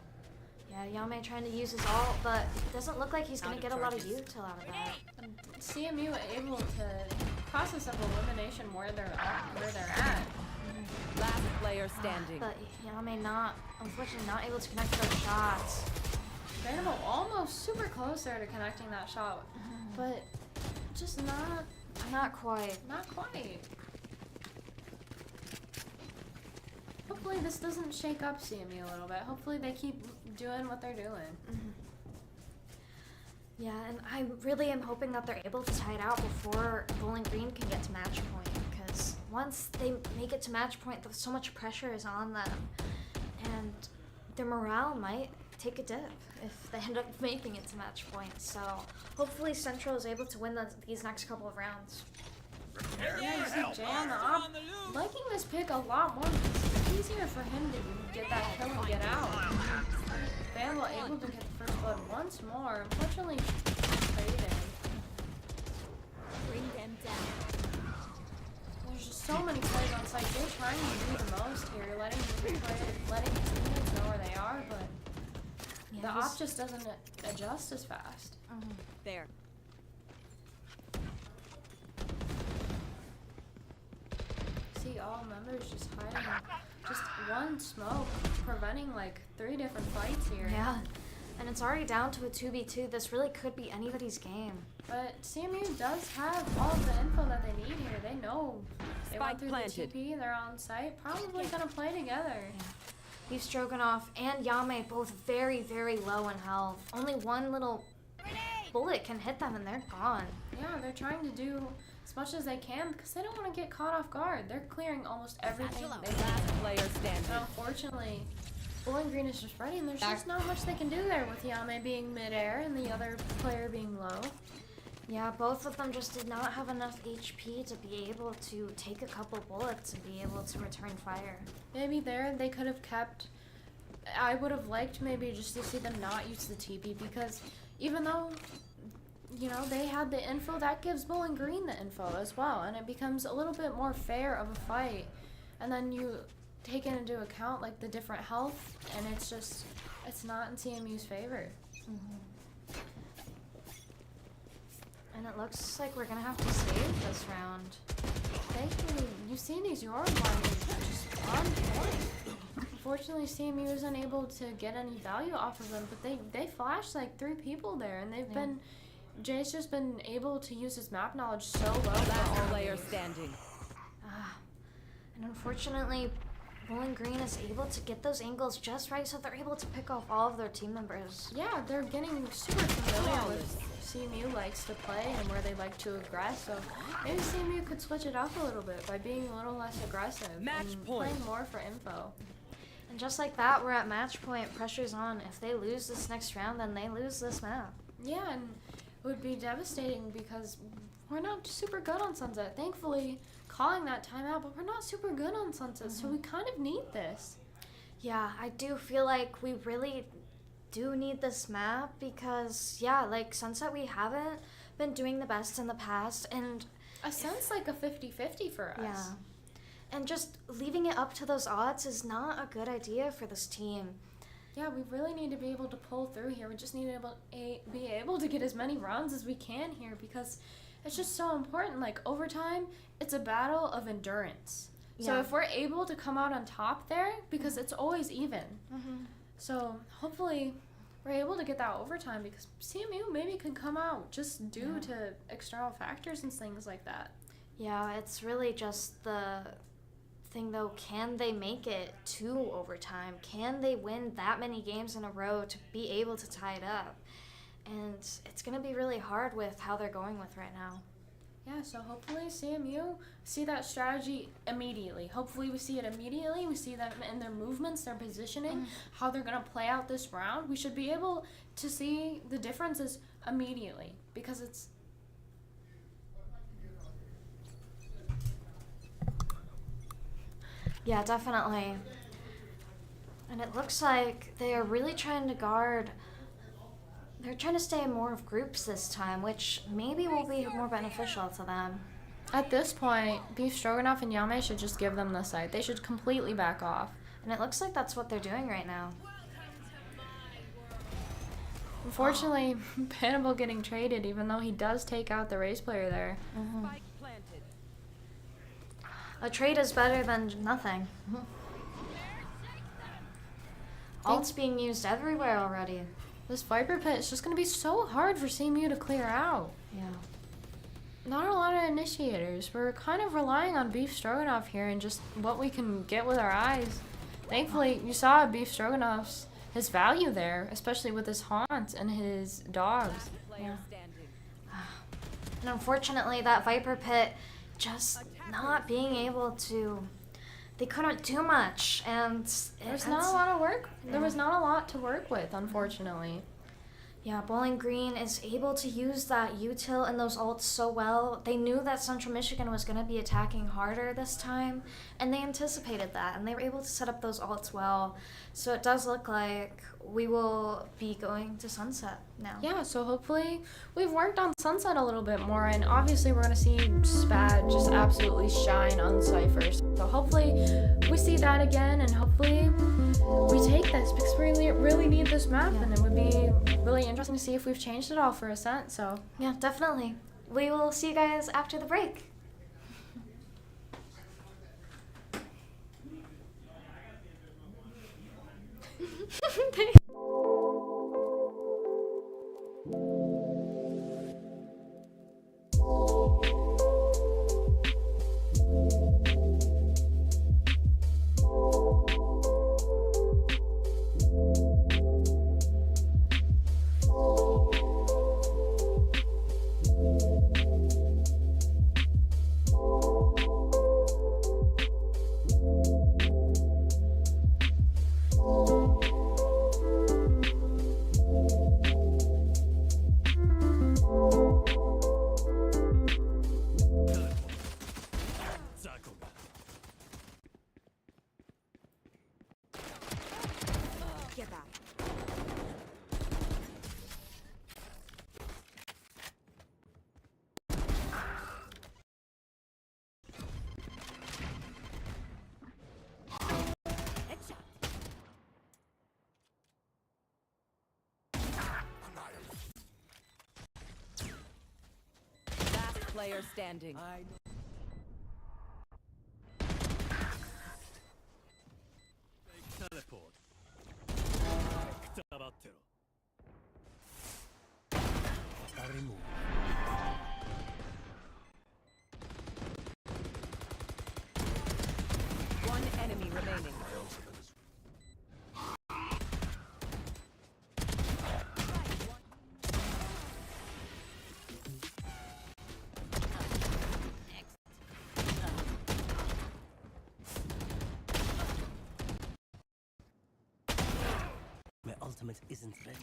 Yeah, yAime trying to use his ult, but it doesn't look like he's going to get a lot of util out of that. And CMU able to process of elimination where they're at. Last player standing. But yAime unfortunately not able to connect those shots. Bannable almost super close there to connecting that shot, but just Not quite. not quite. Hopefully this doesn't shake up CMU a little bit. Hopefully they keep doing what they're doing. Yeah, and I really am hoping that they're able to tie it out before Bowling Green can get to match point, because once they make it to match point, so much pressure is on them, and their morale might take a dip if they end up making it to match point. So hopefully Central is able to win these next couple of rounds. Yeah, you see Jay on the op liking this pick a lot more because it's easier for him to get that kill and get out. Bannable able to get the first blood once more. Unfortunately, Aiden. Bring them down. There's just so many players on site. Jay trying to do the most here, letting his teammates know where they are, but the op just doesn't adjust as fast. There. See all members just hiding. Just one smoke, preventing like 3 different fights here. Yeah, and it's already down to a 2v2. This really could be anybody's game. But CMU does have all of the info that they need here. They know they Spike went through planted. the TP, they're on site, probably gonna play together. BeefStroganoff and yAime both very, very low in health. Only one little bullet can hit them and they're gone. Yeah, they're trying to do as much as they can because they don't want to get caught off guard. They're clearing almost everything they can. Last player standing. And unfortunately, Bowling Green is just ready, and there's just not much they can do there with yAime being midair and the other player being low. Yeah, both of them just did not have enough HP to be able to take a couple bullets and be able to return fire. Maybe there they could have kept. I would have liked maybe just to see them not use the TP because even though, you know, they had the info, that gives Bowling Green the info as well, and it becomes a little bit more fair of a fight. And then you take into account like the different health, and it's not in CMU's favor. And it looks like we're gonna have to save this round. Thankfully, you've seen these Yoruba just on point. Unfortunately, CMU isn't able to get any value off of them, but they flashed like 3 people there, and they've been. Jay's just been able to use his map knowledge so well. Last player standing. And unfortunately, Bowling Green is able to get those angles just right, so they're able to pick off all of their team members. Yeah, they're getting super familiar with CMU likes to play and where they like to aggress. So maybe CMU could switch it up a little bit by being a little less aggressive and playing more for info. And just like that, we're at match point. Pressure's on. If they lose this next round, then they lose this map. Yeah, and it would be devastating because we're not super good on Sunset. Thankfully, calling that timeout, but we're not super good on Sunset, so we kind of need this. Yeah, I do feel like we really do need this map because, yeah, like Sunset, we haven't been doing the best in the past, and A sense like a 50-50 for us. yeah, and just leaving it up to those odds is not a good idea for this team. Yeah, we really need to be able to pull through here. We just need to be able to get as many rounds as we can here because it's just so important. Like, overtime, it's a battle of endurance. So Yeah. if we're able to come out on top there, because it's always even. So hopefully we're able to get that overtime because CMU maybe could come out just due to external factors and things like that. Yeah, it's really just the thing though, can they make it to overtime? Can they win that many games in a row to be able to tie it up? And it's going to be really hard with how they're going with right now. Yeah, so hopefully CMU see that strategy immediately. Hopefully we see it immediately. We see them in their movements, their positioning, how they're going to play out this round. We should be able to see the differences immediately because it's... Yeah, definitely. And it looks like they are really trying to guard. They're trying to stay in more of groups this time, which maybe will be more beneficial to them. At this point, BeefStroganoff and yAime should just give them the site. They should completely back off. And it looks like that's what they're doing right now. Unfortunately, Bannable getting traded, even though he does take out the race player there. Spike planted. A trade is better than nothing. Ult's being used everywhere already. This Viper Pit is just going to be so hard for CMU to clear out. Yeah. Not a lot of initiators. We're kind of relying on BeefStroganoff here and just what we can get with our eyes. Thankfully, you saw BeefStroganoff's his value there, especially with his haunt and his dogs. Player standing. And unfortunately, that Viper Pit just not being able to... They couldn't do much, and... There's not a lot of work. There was not a lot to work with, unfortunately. Yeah, Bowling Green is able to use that util and those ults so well. They knew that Central Michigan was going to be attacking harder this time, and they anticipated that, and they were able to set up those ults well. So it does look like we will be going to Sunset now. Yeah, so hopefully we've worked on Sunset a little bit more, and obviously we're going to see Spad just absolutely shine on Cyphers. So hopefully we see that again, and hopefully we take this because we really need this map, and it would be really interesting to see if we've changed it all for Ascent. So Yeah, definitely. We will see you guys after the break. Get back. Last player standing. ultimate isn't ready.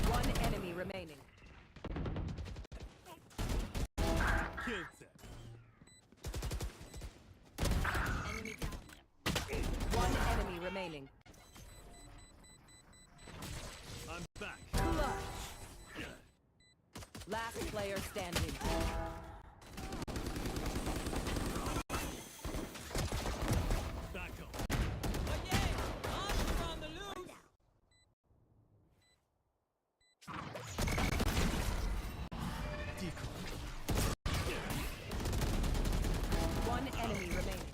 One enemy remaining. Kill set. One enemy remaining. I'm back. Last player standing. Back up. One enemy remaining.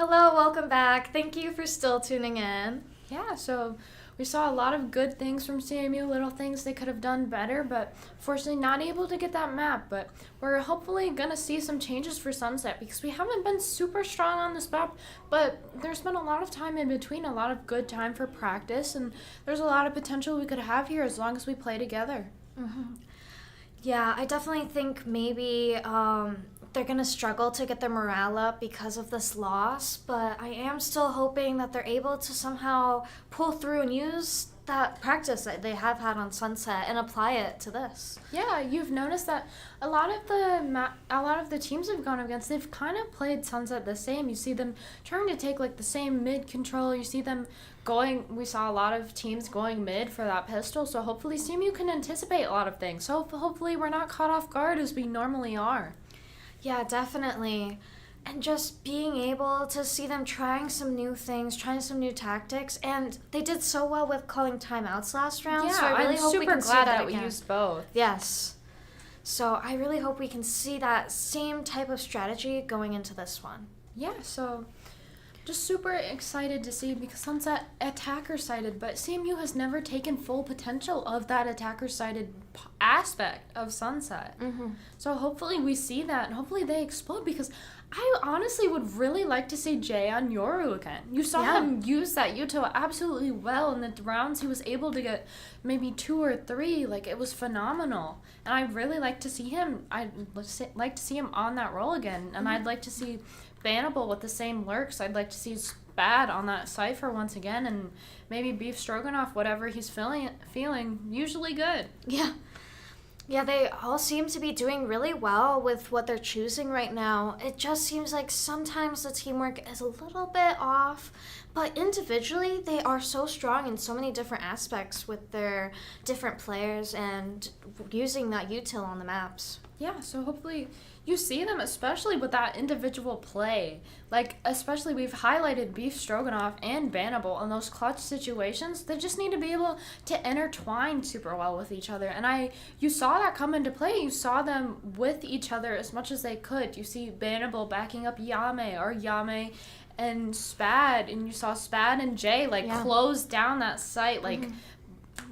Hello, welcome back. Thank you for still tuning in. Yeah, so we saw a lot of good things from CMU, little things they could have done better, but fortunately not able to get that map. But we're hopefully going to see some changes for Sunset because we haven't been super strong on this map, but there's been a lot of time in between, a lot of good time for practice, and there's a lot of potential we could have here as long as we play together. Yeah, I definitely think maybe they're going to struggle to get their morale up because of this loss, but I am still hoping that they're able to somehow pull through and use that practice that they have had on Sunset and apply it to this. Yeah, you've noticed that a lot of the teams we've gone against, they've kind of played Sunset the same. You see them trying to take like the same mid control. You see them we saw a lot of teams going mid for that pistol, so hopefully CMU can anticipate a lot of things. So hopefully we're not caught off guard as we normally are. Yeah, definitely. And just being able to see them trying some new things, trying some new tactics, and they did so well with calling timeouts last round. Yeah, so I really I'm hope we super can see glad that that we again. used both. Yes. So I really hope we can see that same type of strategy going into this one. Yeah, so just super excited to see because Sunset attacker-sided, but CMU has never taken full potential of that attacker-sided aspect of Sunset. So hopefully we see that and hopefully they explode because I honestly would really like to see Jay on Yoru again. You saw him use that util absolutely well in the rounds. He was able to get maybe 2 or 3. Like, it was phenomenal. And I'd really like to see him. I'd like to see him on that role again. And I'd like to see Bannable with the same lurks. I'd like to see Spad on that Cypher once again. And maybe BeefStroganoff, whatever he's feeling usually good. Yeah. Yeah, they all seem to be doing really well with what they're choosing right now. It just seems like sometimes the teamwork is a little bit off, but individually they are so strong in so many different aspects with their different players and using that util on the maps. Yeah, so hopefully you see them, especially with that individual play. Like, especially we've highlighted BeefStroganoff and Bannable in those clutch situations. They just need to be able to intertwine super well with each other. And you saw that come into play. You saw them with each other as much as they could. You see Bannable backing up yAime, or yAime and Spad, and you saw Spad and Jay close down that site. Like,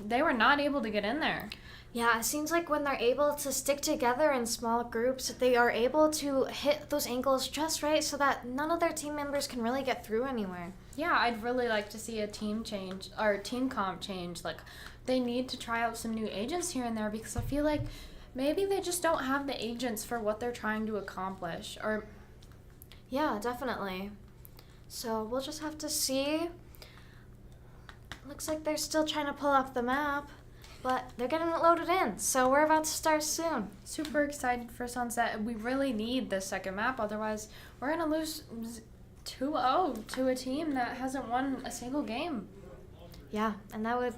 they were not able to get in there. Yeah, it seems like when they're able to stick together in small groups, they are able to hit those angles just right so that none of their team members can really get through anywhere. Yeah, I'd really like to see a team change, or team comp change. Like, they need to try out some new agents here and there because I feel like maybe they just don't have the agents for what they're trying to accomplish. Or yeah, definitely. So we'll just have to see. Looks like they're still trying to pull up the map. But they're getting it loaded in, so we're about to start soon. Super excited for Sunset. We really need this second map, otherwise we're going to lose 2-0 to a team that hasn't won a single game. Yeah, and that would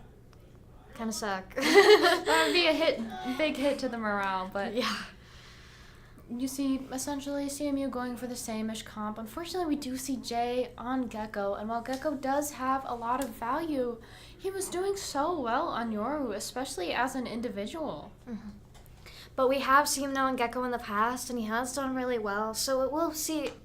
kind of suck. That would be a big hit to the morale, but yeah. You see, essentially, CMU going for the same-ish comp. Unfortunately, we do see Jay on Gecko, and while Gecko does have a lot of value, he was doing so well on Yoru, especially as an individual. But we have seen him now on Gecko in the past, and he has done really well, so it will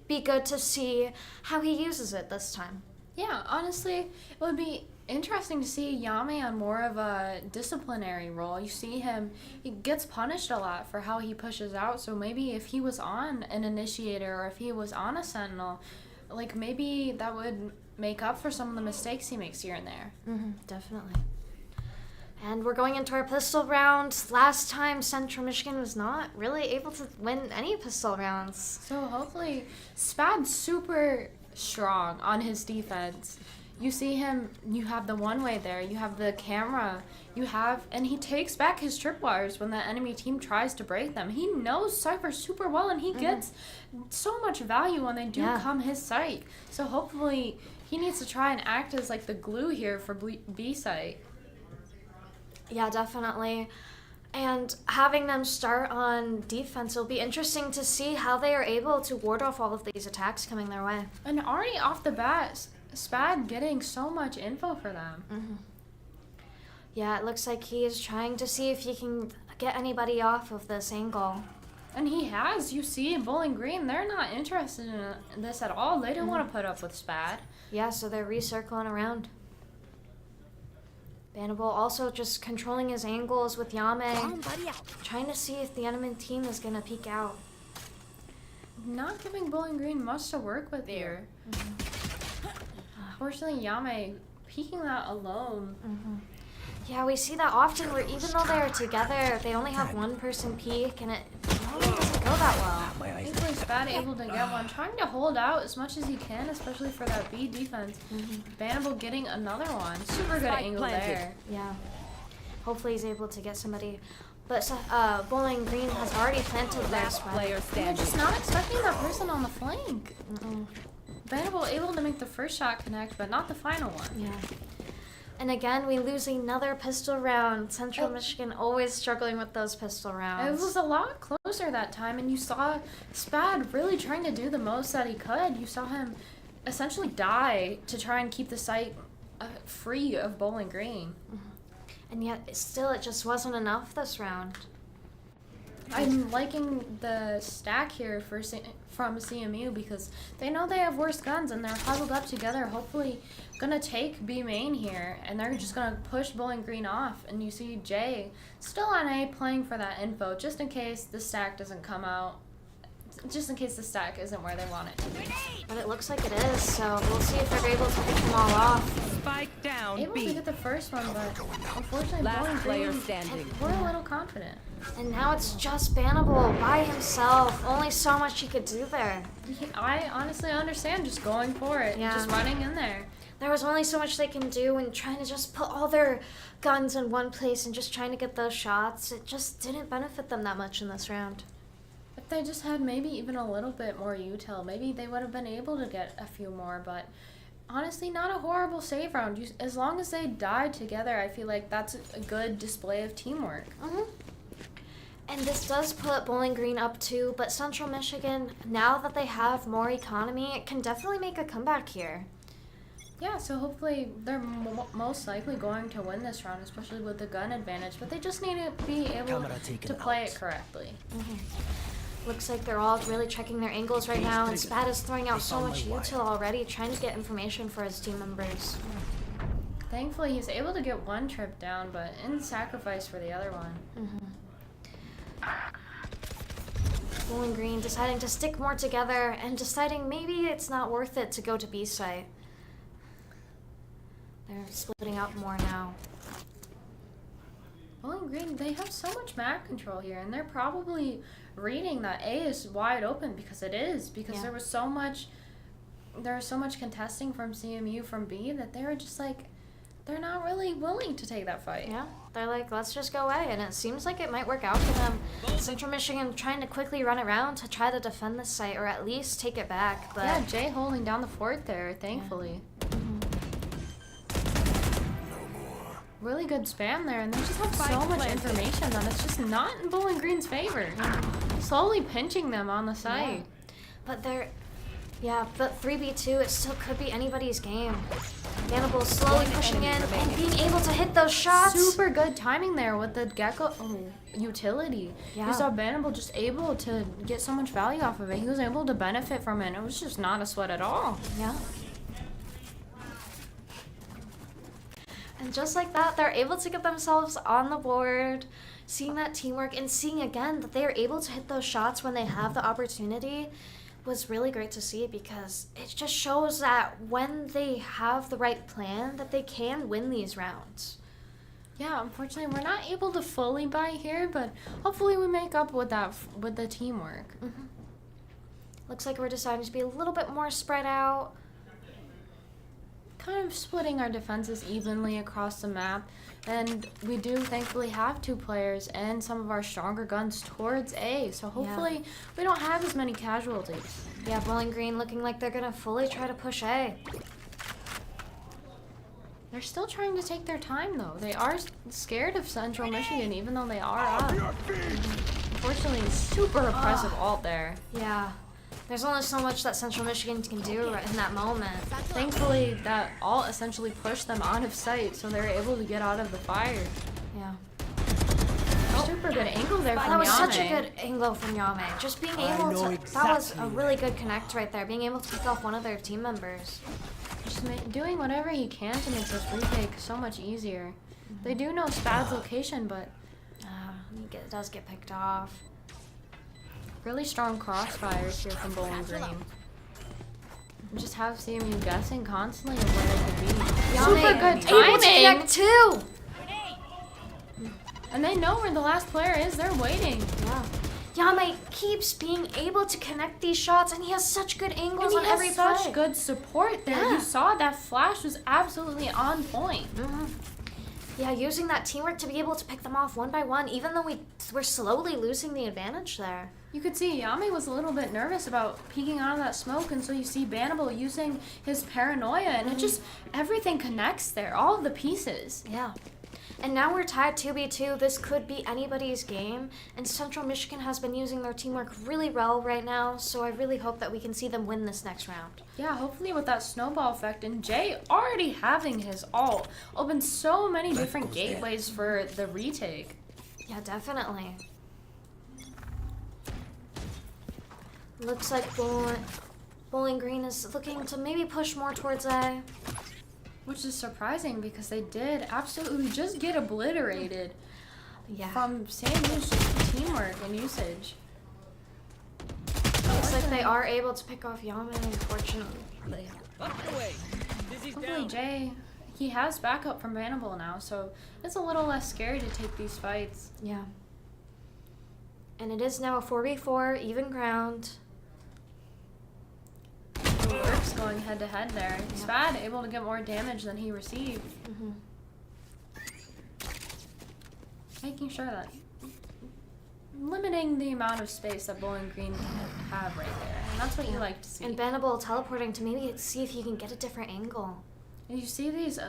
be good to see how he uses it this time. Yeah, honestly, it would be interesting to see yAime on more of a disciplinary role. You see him, he gets punished a lot for how he pushes out, so maybe if he was on an initiator or if he was on a sentinel, like maybe that would make up for some of the mistakes he makes here and there. Definitely. And we're going into our pistol round. Last time Central Michigan was not really able to win any pistol rounds. So hopefully Spad's super strong on his defense. You see him, you have the one-way there, you have the camera, and he takes back his tripwires when the enemy team tries to break them. He knows Cypher super well, and he gets so much value when they do come his site. So hopefully he needs to try and act as like the glue here for B site. Yeah, definitely. And having them start on defense will be interesting to see how they are able to ward off all of these attacks coming their way. And already off the bat, Spad getting so much info for them. Yeah, it looks like he is trying to see if he can get anybody off of this angle. And he has. You see, Bowling Green, they're not interested in this at all. They don't want to put up with Spad. Yeah, so they're recircling around. Bannable also just controlling his angles with yAime, trying to see if the enemy team is going to peek out. Not giving Bowling Green much to work with here. Unfortunately, yAime peeking that alone. Yeah, we see that often where even though they're together, they only have one person peek, and it normally doesn't go that well. Thankfully, Spad able to get one, trying to hold out as much as he can, especially for that B defense. Bannable getting another one. Super good angle there. Yeah. Hopefully he's able to get somebody. But Bowling Green has already planted their spot. Player They're standing. just not expecting that person on the flank. Bannable able to make the first shot connect, but not the final one. Yeah. And again, we lose another pistol round. Central Michigan always struggling with those pistol It rounds. was a lot closer that time, and you saw Spad really trying to do the most that he could. You saw him essentially die to try and keep the site free of Bowling Green. And yet, still, it just wasn't enough this round. I'm liking the stack here from CMU because they know they have worse guns and they're huddled up together, hopefully gonna take B main here, and they're just gonna push Bowling Green off. And you see Jay still on A playing for that info just in case the stack doesn't come out, just in case the stack isn't where they want it to be. But it looks like it is, so we'll see if they're able to pick them all off. Spike down. Able to B. get the first one, but unfortunately Last Bowling player Green standing. were a little confident. And now it's just Bannable by himself. Only so much he could do there. I honestly understand just going for it, Yeah. just running in there. There was only so much they can do, and trying to just put all their guns in one place and just trying to get those shots, it just didn't benefit them that much in this round. If they just had maybe even a little bit more util, maybe they would have been able to get a few more, but honestly, not a horrible save round. As long as they died together, I feel like that's a good display of teamwork. And this does put Bowling Green up too, but Central Michigan, now that they have more economy, it can definitely make a comeback here. Yeah, so hopefully they're most likely going to win this round, especially with the gun advantage, but they just need to be able to play it correctly. Looks like they're all really checking their angles right now, and Spad is throwing out so much util already, trying to get information for his team members. Thankfully, he's able to get one trip down, but in sacrifice for the other one. Bowling Green deciding to stick more together and deciding maybe it's not worth it to go to B site. They're splitting up more now. Bowling Green, they have so much map control here, and they're probably reading that A is wide open because it is, because there was so much contesting from CMU from B that they were just like, they're not really willing to take that fight. Yeah, they're like, let's just go away, and it seems like it might work out for them. Central Michigan trying to quickly run around to try to defend this site, or at least take it back, but... Yeah, Jay holding down the fort there, thankfully. Really good spam there, and they just have so much information that it's just not in Bowling Green's favor. Slowly pinching them on the site. But they're... Yeah, but 3v2, it still could be anybody's game. Bannable slowly pushing in and being able to hit those shots. Super good timing there with the Gecko utility. Yeah. You saw Bannable just able to get so much value off of it. He was able to benefit from it. It was just not a sweat at all. Yeah. And just like that, they're able to get themselves on the board, seeing that teamwork and seeing again that they are able to hit those shots when they have the opportunity was really great to see, because it just shows that when they have the right plan that they can win these rounds. Yeah, unfortunately we're not able to fully buy here, but hopefully we make up with that with the teamwork. Looks like we're deciding to be a little bit more spread out. Kind of splitting our defenses evenly across the map, and we do thankfully have two players and some of our stronger guns towards A, so hopefully we don't have as many casualties. Yeah, Bowling Green looking like they're gonna fully try to push A. They're still trying to take their time though. They are scared of Central Michigan even though they are up. Unfortunately, super oppressive ult there. Yeah. There's only so much that Central Michigan can do right in that moment. Thankfully, that ult essentially pushed them out of sight, so they were able to get out of the fire. Yeah. Oh, super good angle there from That was yAime. such a good angle from yAime. Just being able know to. That was a exactly. really good connect right there. Being able to pick off one of their team members. Just doing whatever he can to make this retake so much easier. They do know Spad's location, but It does get picked off. really strong crossfires here from Bowling Green. And just have CMU guessing constantly of where they could be. Super good Able to timing! connect too. And they know where the last player is. They're waiting. Yeah. yAime keeps being able to connect these shots, and he has such good And angles he on has every such play. good support there. Yeah. You saw that flash was absolutely on point. Yeah, using that teamwork to be able to pick them off one by one, even though we're slowly losing the advantage there. You could see yAime was a little bit nervous about peeking out of that smoke, and so you see Bannable using his paranoia, and it just, everything connects there, all of the pieces. Yeah. And now we're tied 2v2. This could be anybody's game. And Central Michigan has been using their teamwork really well right now, so I really hope that we can see them win this next round. Yeah, hopefully with that snowball effect, and Jay already having his ult, opens so many different gateways for the retake. Yeah, definitely. Looks like Bowling Green is looking to maybe push more towards A. Which is surprising because they did absolutely just get obliterated Yeah. from CMU's teamwork and usage. Looks like they are able to pick off yAime, unfortunately. Hopefully Jay, he has backup from Bannable now, so it's a little less scary to take these fights. Yeah. And it is now a 4v4, even ground. Works going head to head there. Spad able to get more damage than he received. Making sure that limiting the amount of space that Bowling Green can have right there, and that's what you like to see. And Bannable teleporting to maybe see if you can get a different angle. And you see these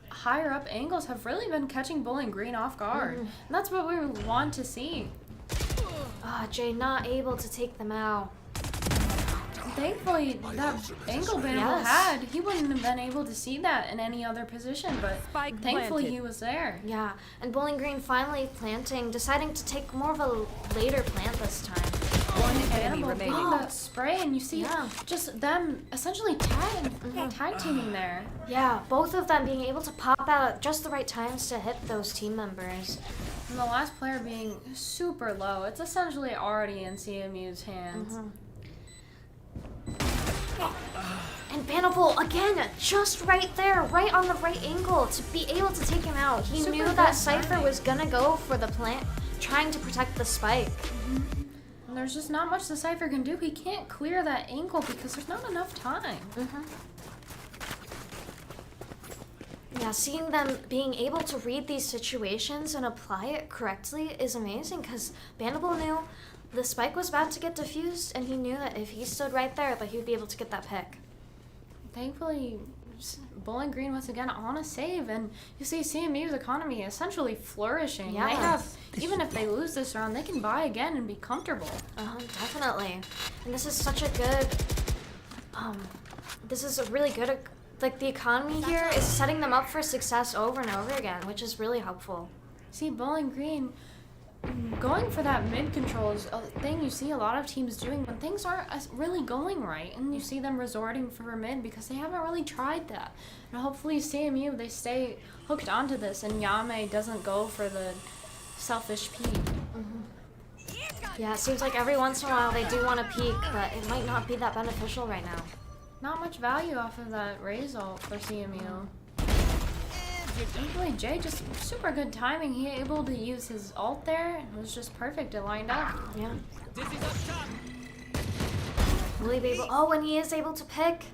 higher up angles have really been catching Bowling Green off guard, and that's what we want to see. Jay not able to take them out. Thankfully, that angle Bannable Yes. had, he wouldn't have been able to see that in any other position, but Spike thankfully planted. he was there. Yeah, and Bowling Green finally planting, deciding to take more of a later plant this time. One enemy Bannable remaining. getting that spray, and you see Yeah. just them essentially tag teaming there. Yeah, both of them being able to pop out at just the right times to hit those team members. And the last player being super low. It's essentially already in CMU's hands. And Bannable, again, just right there, right on the right angle to be able to take him out. He Super knew good that Cypher timing. was gonna go for the plant, trying to protect the spike. And there's just not much the Cypher can do. He can't clear that angle because there's not enough time. Yeah, seeing them being able to read these situations and apply it correctly is amazing because Bannable knew the spike was about to get diffused, and he knew that if he stood right there, that he would be able to get that pick. Thankfully, Bowling Green once again on a save, and you see CMU's economy essentially flourishing. Yeah. They have, even if they lose this round, they can buy again and be comfortable. Definitely. And this is such a good, this is a really good, like the economy here is setting them up for success over and over again, which is really helpful. See, Bowling Green going for that mid control is a thing you see a lot of teams doing when things aren't really going right, and you see them resorting for mid because they haven't really tried that. And hopefully CMU, they stay hooked onto this, and yAime doesn't go for the selfish peek. Yeah, it seems like every once in a while they do want to peek, but it might not be that beneficial right now. Not much value off of that raise ult for CMU. Thankfully, Jay just super good timing. He able to use his ult there. It was just perfect. It lined up. Yeah. Will he be able? Oh, and he is able to pick.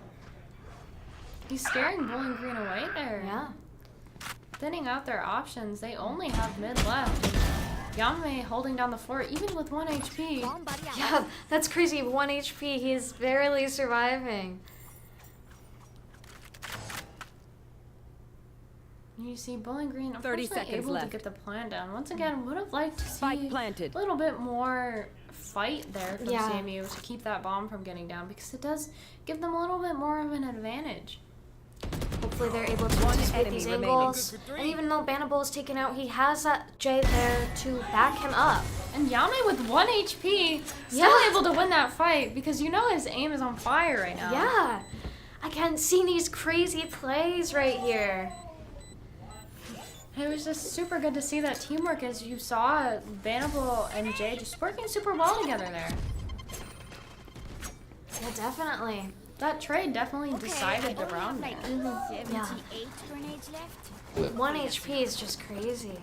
He's scaring Bowling Green away there. Yeah. Thinning out their options. They only have mid left. yAime holding down the fort even with 1 HP. Yeah, that's crazy. 1 HP. He's barely surviving. You see Bowling Green 30 unfortunately seconds able left. to get the plan down. Once again, would have liked to Spike see planted. a little bit more fight there from Yeah. CMU to keep that bomb from getting down, because it does give them a little bit more of an advantage. Hopefully they're able to anticipate these enemy angles. And even though Bannable is taken out, he has that Jay there to back him up. And yAime with 1 HP, still Yeah. able to win that fight because you know his aim is on fire right now. Yeah. Again, seeing these crazy plays right here. It was just super good to see that teamwork as you saw Bannable and Jay just working super well together there. Yeah, definitely. That trade definitely decided the round there. Yeah. 1 HP is just crazy.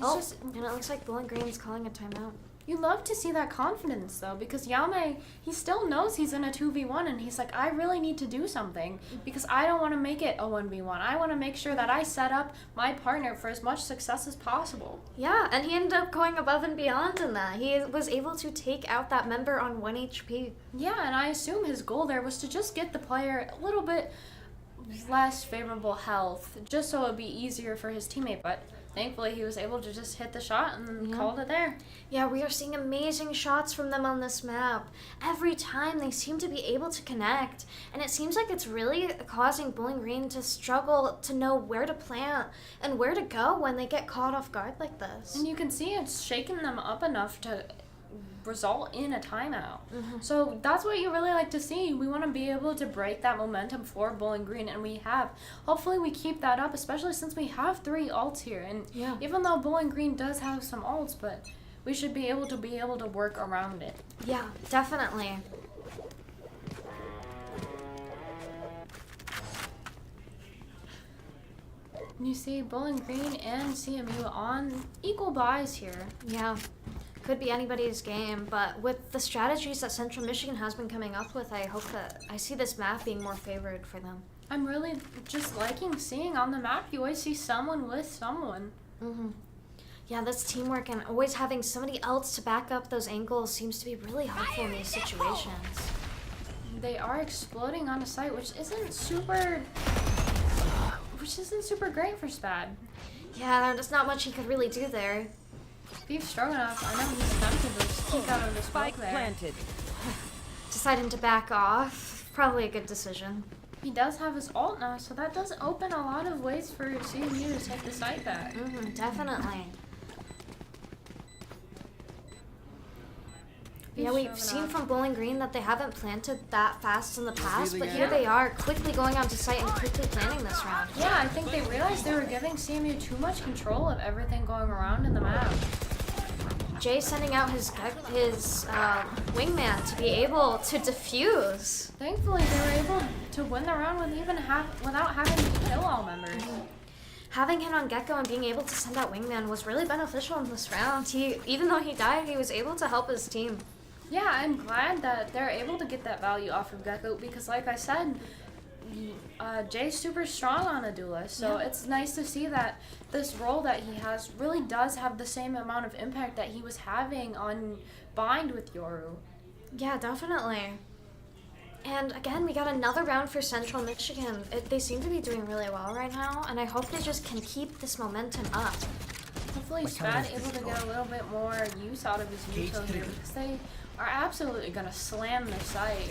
It's And it looks like Bowling Green is calling a timeout. You love to see that confidence though, because yAime, he still knows he's in a 2v1 and he's like, I really need to do something because I don't want to make it a 1v1. I want to make sure that I set up my partner for as much success as possible. Yeah, and he ended up going above and beyond in that. He was able to take out that member on 1 HP. Yeah, and I assume his goal there was to just get the player a little bit less favorable health, just so it would be easier for his teammate, but thankfully he was able to just hit the shot and called it there. Yeah, we are seeing amazing shots from them on this map. Every time they seem to be able to connect, and it seems like it's really causing Bowling Green to struggle to know where to plant and where to go when they get caught off guard like this. And you can see it's shaking them up enough to result in a timeout. So that's what you really like to see. We want to be able to break that momentum for Bowling Green, and we have. Hopefully we keep that up, especially since we have 3 ults here. And Yeah. even though Bowling Green does have some ults, but we should be able to work around it. Yeah, definitely. You see Bowling Green and CMU on equal buys here. Yeah. Could be anybody's game, but with the strategies that Central Michigan has been coming up with, I hope that I see this map being more favored for them. I'm really just liking seeing on the map, you always see someone with someone. Yeah, this teamwork and always having somebody else to back up those angles seems to be really helpful in these situations. They are exploding on a site, which isn't super great for Spad. Yeah, there's not much he could really do there. BeefStroganoff, I know he's tempted to just kick out of the Spike smoke there. planted. Deciding to back off, probably a good decision. He does have his ult now, so that does open a lot of ways for CMU to take the site back. Definitely. Yeah, we've seen from Bowling Green that they haven't planted that fast in the past, but here they are quickly going onto site and quickly planning this round. Yeah, I think they realized they were giving CMU too much control of everything going around in the map. Jay sending out his wingman to be able to defuse. Thankfully, they were able to win the round without having to kill all members. Having him on Gecko and being able to send out wingman was really beneficial in this round. Even though he died, he was able to help his team. Yeah, I'm glad that they're able to get that value off of Gecko because, like I said, Jay's super strong on a duelist, so it's nice to see that this role that he has really does have the same amount of impact that he was having on Bind with Yoru. Yeah, definitely. And again, we got another round for Central Michigan. They seem to be doing really well right now, and I hope they just can keep this momentum up. Hopefully Spad able to get a little bit more use out of his util here because they are absolutely going to slam the site.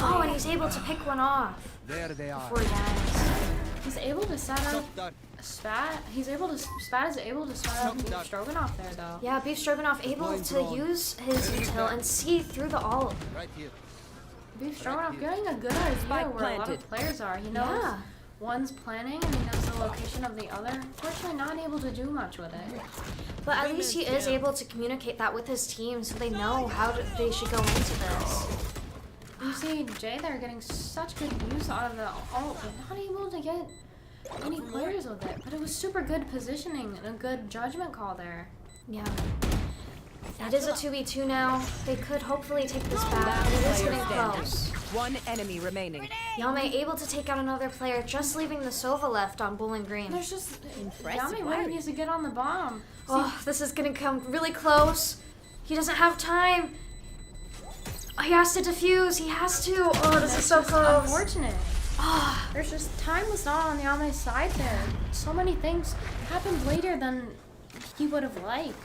Oh, and he's able to pick one off. There they are. Before he dies. He's able to set up Spad. Spad is able to set up BeefStroganoff there though. Yeah, BeefStroganoff able to use his util and see through the ult. Right here. BeefStroganoff getting a good idea where a lot of players are. He knows one's planning and he knows the location of the other. Unfortunately, not able to do much with it. But at least he is able to communicate that with his team so they know how they should go into this. You see Jay there getting such good use out of the ult, but not able to get any players with it. But it was super good positioning and a good judgment call there. Yeah. It is a 2v2 now. They could hopefully take this back, but it is getting close. One enemy remaining. yAime able to take out another player, just leaving the Sova left on Bowling Green. There's just yAime really needs to get on the bomb. Oh, this is gonna come really close. He doesn't have time. Oh, he has to defuse. He has to. Oh, this is so close. Unfortunate. Oh, There's just time was not on yAime's side there. So many things happened later than he would have liked.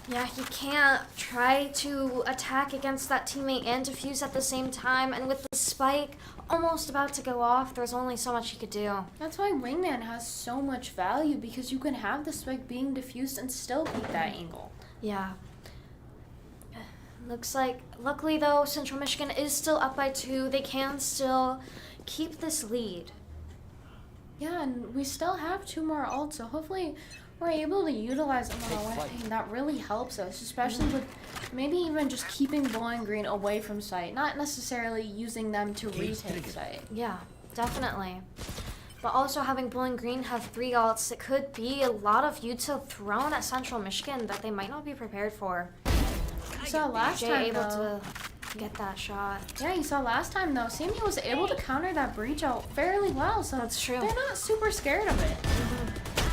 Yeah, he can't try to attack against that teammate and defuse at the same time, and with the spike almost about to go off, there's only so much he could do. That's why Wingman has so much value, because you can have the spike being diffused and still beat that angle. Yeah. Looks like, luckily though, Central Michigan is still up by 2. They can still keep this lead. Yeah, and we still have 2 more ults, so hopefully we're able to utilize them on the lane. That really helps us, especially with maybe even just keeping Bowling Green away from site, not necessarily using them to retake site. Yeah, definitely. But also having Bowling Green have 3 ults, it could be a lot of util thrown at Central Michigan that they might not be prepared for. You saw last Jay time able though. to get that shot. Yeah, you saw last time though. CMU was able to counter that breach out fairly well, so That's true. they're not super scared of it.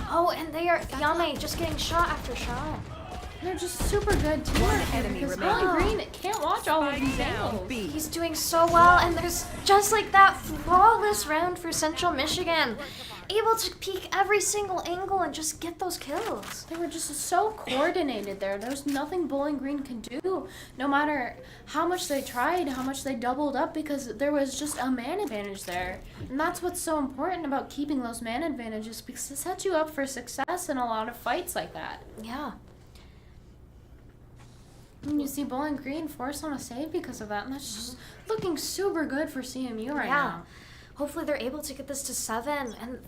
Oh, and they are yAime just getting shot after shot. They're just super good teamwork here enemy because remaining. Bowling Green can't watch all of these Spike down angles. B. He's doing so well, and there's just like that flawless round for Central Michigan. Able to peek every single angle and just get those kills. They were just so coordinated there. There's nothing Bowling Green can do, no matter how much they tried, how much they doubled up, because there was just a man advantage there. And that's what's so important about keeping those man advantages, because it sets you up for success in a lot of fights like that. Yeah. And you see Bowling Green forced on a save because of that, and that's just looking super good for CMU right Yeah. now. Hopefully they're able to get this to 7 and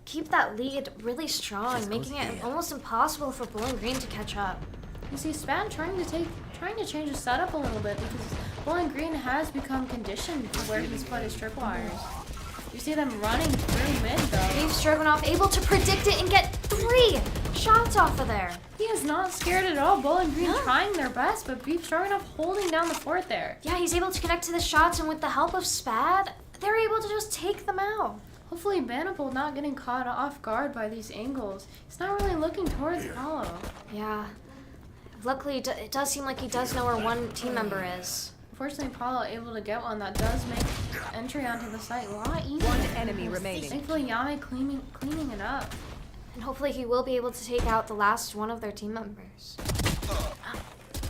keep that lead really strong, making it almost impossible for Bowling Green to catch up. You see Span trying to change the setup a little bit, because Bowling Green has become conditioned to where he's put his tripwires. You see them running through mid though. BeefStroganoff able to predict it and get 3 shots off of there. He is not scared at all. Bowling Green No. trying their best, but BeefStroganoff holding down the fort there. Yeah, he's able to connect to the shots, and with the help of Spad, they're able to just take them out. Hopefully Bannable not getting caught off guard by these angles. He's not really looking towards Palle. Yeah. Luckily, it does seem like he does know where one team member is. Unfortunately, Palle able to get one. That does make entry onto the site a lot easier. One enemy remaining. Thankfully, yAime cleaning it up. And hopefully he will be able to take out the last one of their team members.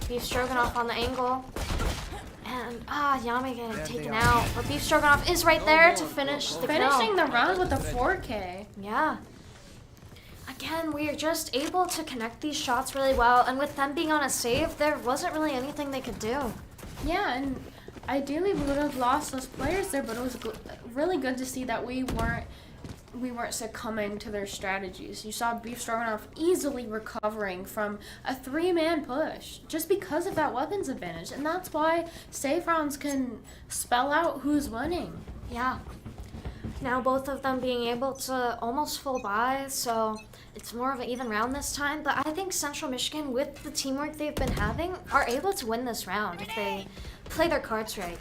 BeefStroganoff on the angle. And, yAime getting taken out. But BeefStroganoff is right there to finish the Finishing kill. the round with a 4K. Yeah. Again, we are just able to connect these shots really well. And with them being on a save, there wasn't really anything they could do. Yeah, and ideally we would have lost those players there, but it was really good to see that we weren't succumbing to their strategies. You saw BeefStroganoff easily recovering from a 3-man push just because of that weapons advantage, and that's why safe rounds can spell out who's winning. Yeah. Now both of them being able to almost full buy, so it's more of an even round this time. But I think Central Michigan, with the teamwork they've been having, are able to win this round if they play their cards right.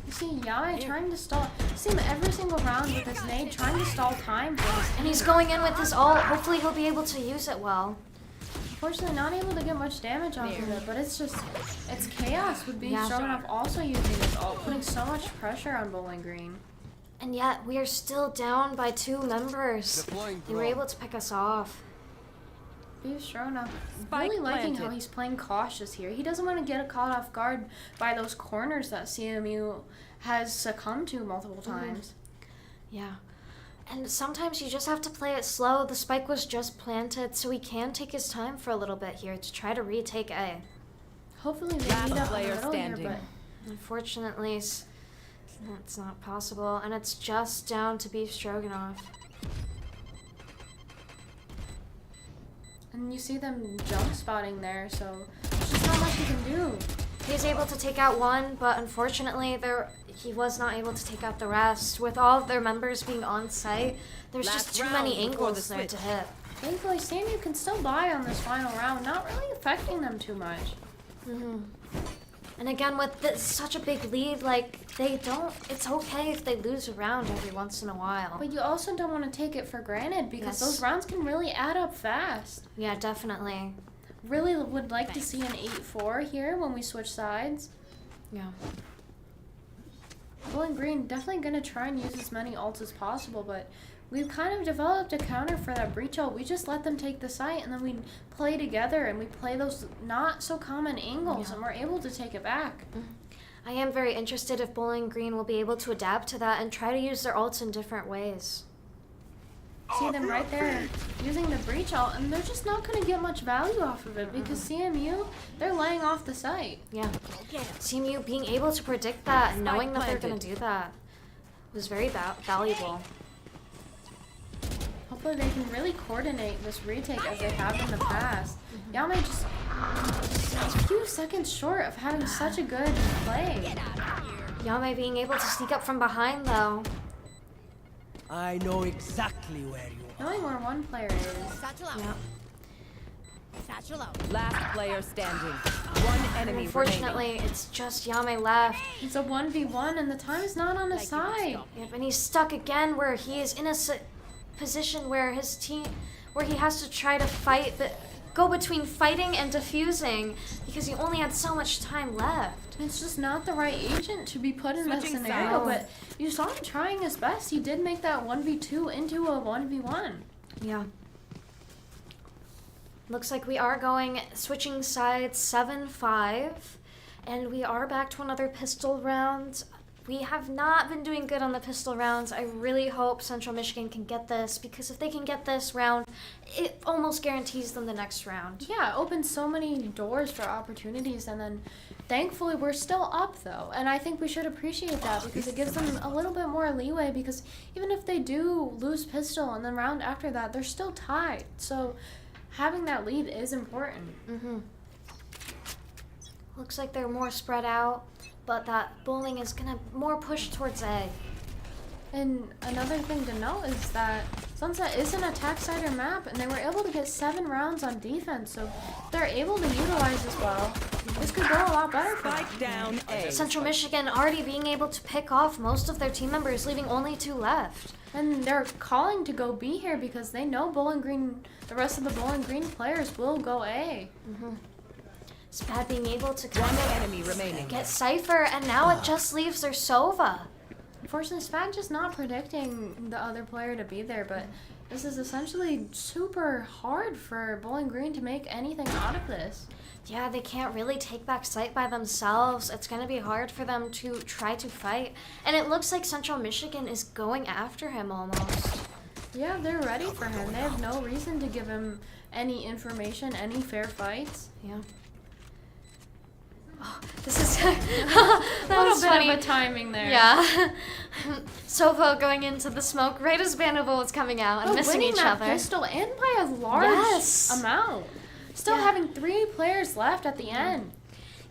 You see yAime trying to stall. You see him every single round with his nade trying to stall time for his And he's going in with his ult. Hopefully he'll be able to use it well. Unfortunately, not able to get much damage off of it, but it's chaos with BeefStroganoff also using his ult, putting so much pressure on Bowling Green. And yet we are still down by 2 members. Deploying They were able to pick us off. BeefStroganoff Spike really liking how planted. he's playing cautious here. He doesn't want to get caught off guard by those corners that CMU has succumbed to multiple times. Yeah. And sometimes you just have to play it slow. The spike was just planted, so he can take his time for a little bit here to try to retake A. Hopefully they Last meet up in player the middle here, standing. but Unfortunately, that's not possible, and it's just down to BeefStroganoff. and you see them jump spotting there, so there's just not much you can do. He's able to take out one, but unfortunately he was not able to take out the rest. With all of their members being on site, there's Last just too round many before angles the there to switch. hit. Thankfully, CMU can still buy on this final round, not really affecting them too much. Hmm. And again, with such a big lead, like, it's okay if they lose a round every once in a while. But you also don't want to take it for granted, because Yes. those rounds can really add up fast. Yeah, definitely. Really would like to see an 8-4 here when we switch sides. Yeah. Bowling Green definitely going to try and use as many ults as possible, but we've kind of developed a counter for that breach ult. We just let them take the site, and then we play together, and we play those not so common angles, and we're able to take it back. I am very interested if Bowling Green will be able to adapt to that and try to use their ults in different ways. See them right there using the breach ult, and they're just not going to get much value off of it because CMU, they're laying off the site. Yeah. CMU being able to predict that and knowing that they're going to do that was very valuable. Hopefully they can really coordinate this retake as they have in the past. yAime just a few seconds short of having such a good play. yAime being able to sneak up from behind though. I know exactly where you are. Knowing where one player is. Last player standing. One enemy Unfortunately, remaining. it's just yAime left. It's a 1v1 and the time is not on his side. Yep, and he's stuck again where he is in a position where his team, where he has to try to fight, but go between fighting and defusing because he only had so much time left. It's just not the right agent to be put in that scenario, but you saw him trying his best. He did make that 1v2 into a 1v1. Yeah. Looks like we are switching sides 7-5, and we are back to another pistol round. We have not been doing good on the pistol rounds. I really hope Central Michigan can get this, because if they can get this round, it almost guarantees them the next round. Yeah, it opens so many doors for opportunities, and then thankfully we're still up though, and I think we should appreciate that because it gives them a little bit more leeway, because even if they do lose pistol and then round after that, they're still tied. So having that lead is important. Looks like they're more spread out, but that bowling is gonna more push towards A. And another thing to note is that Sunset is an attack sider map, and they were able to get 7 rounds on defense, so if they're able to utilize as well, this could go a lot better for them. Spike down A. Central Michigan already being able to pick off most of their team members, leaving only 2 left. And they're calling to go B here because they know Bowling Green, the rest of the Bowling Green players will go A. Spad being able to kind One of enemy remaining. get Cypher, and now it just leaves their Sova. Unfortunately, Spad just not predicting the other player to be there, but this is essentially super hard for Bowling Green to make anything out of this. Yeah, they can't really take back sight by themselves. It's going to be hard for them to try to fight. And it looks like Central Michigan is going after him almost. Yeah, they're ready for him. They have no reason to give him any information, any fair fights. Yeah. Oh, this is A that little was bit funny. of a timing there. Yeah. Sova going into the smoke right as Bannable was coming out and missing winning each that other. pistol and by a large amount. Still having 3 players left at the end.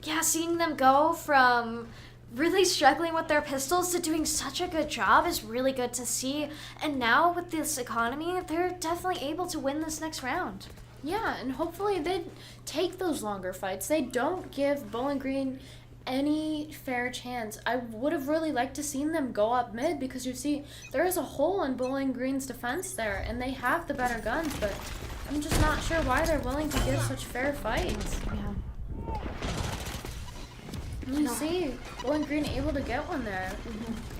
Yeah, seeing them go from really struggling with their pistols to doing such a good job is really good to see. And now with this economy, they're definitely able to win this next round. Yeah, and hopefully they take those longer fights. They don't give Bowling Green any fair chance. I would have really liked to seen them go up mid, because you see there is a hole in Bowling Green's defense there, and they have the better guns, but I'm just not sure why they're willing to give such fair fights. Yeah. And you see Bowling Green able to get one there.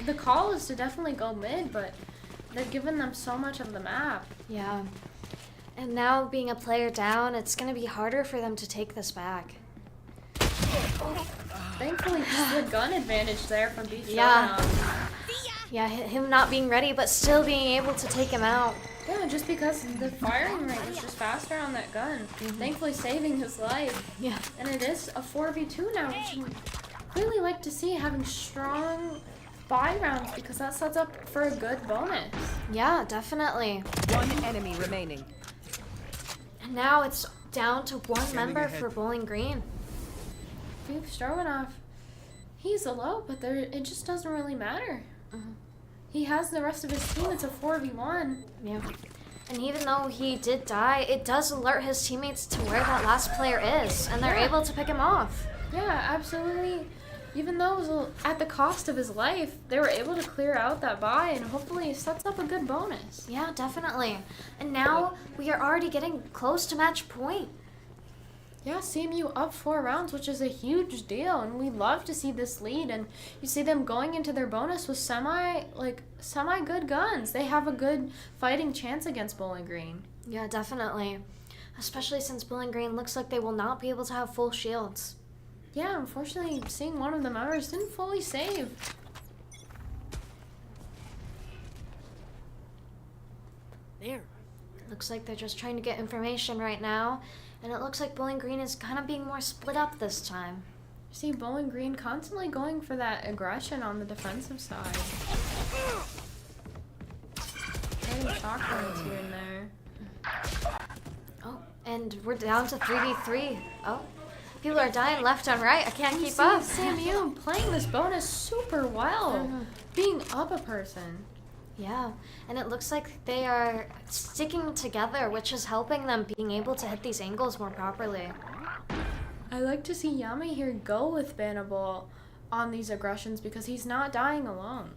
The call is to definitely go mid, but they've given them so much of the map. Yeah. And now being a player down, it's going to be harder for them to take this back. Thankfully, just the gun advantage there from BeefStroganoff. Yeah. Yeah, him not being ready, but still being able to take him out. Yeah, just because the firing rate was just faster on that gun. Thankfully saving his life. Yeah. And it is a 4v2 now, which I really like to see, having strong buy rounds, because that sets up for a good bonus. Yeah, definitely. One enemy remaining. And now it's down to 1 member for Bowling Green. BeefStroganoff, he's a low, but it just doesn't really matter. He has the rest of his team. It's a 4v1. Yeah. And even though he did die, it does alert his teammates to where that last player is, and they're able to pick him off. Yeah, absolutely. Even though it was at the cost of his life, they were able to clear out that buy, and hopefully it sets up a good bonus. Yeah, definitely. And now we are already getting close to match point. Yeah, CMU up 4 rounds, which is a huge deal, and we love to see this lead. And you see them going into their bonus with semi good guns. They have a good fighting chance against Bowling Green. Yeah, definitely. Especially since Bowling Green looks like they will not be able to have full shields. Yeah, unfortunately, seeing one of the members didn't fully save. There. Looks like they're just trying to get information right now. And it looks like Bowling Green is kind of being more split up this time. See Bowling Green constantly going for that aggression on the defensive side. Getting shock points here and there. Oh, and we're down to 3v3. Oh, people are dying left and right. I can't keep up. CMU playing this bonus super well. Being up a person. Yeah, and it looks like they are sticking together, which is helping them being able to hit these angles more properly. I like to see yAime here go with Bannable on these aggressions because he's not dying alone.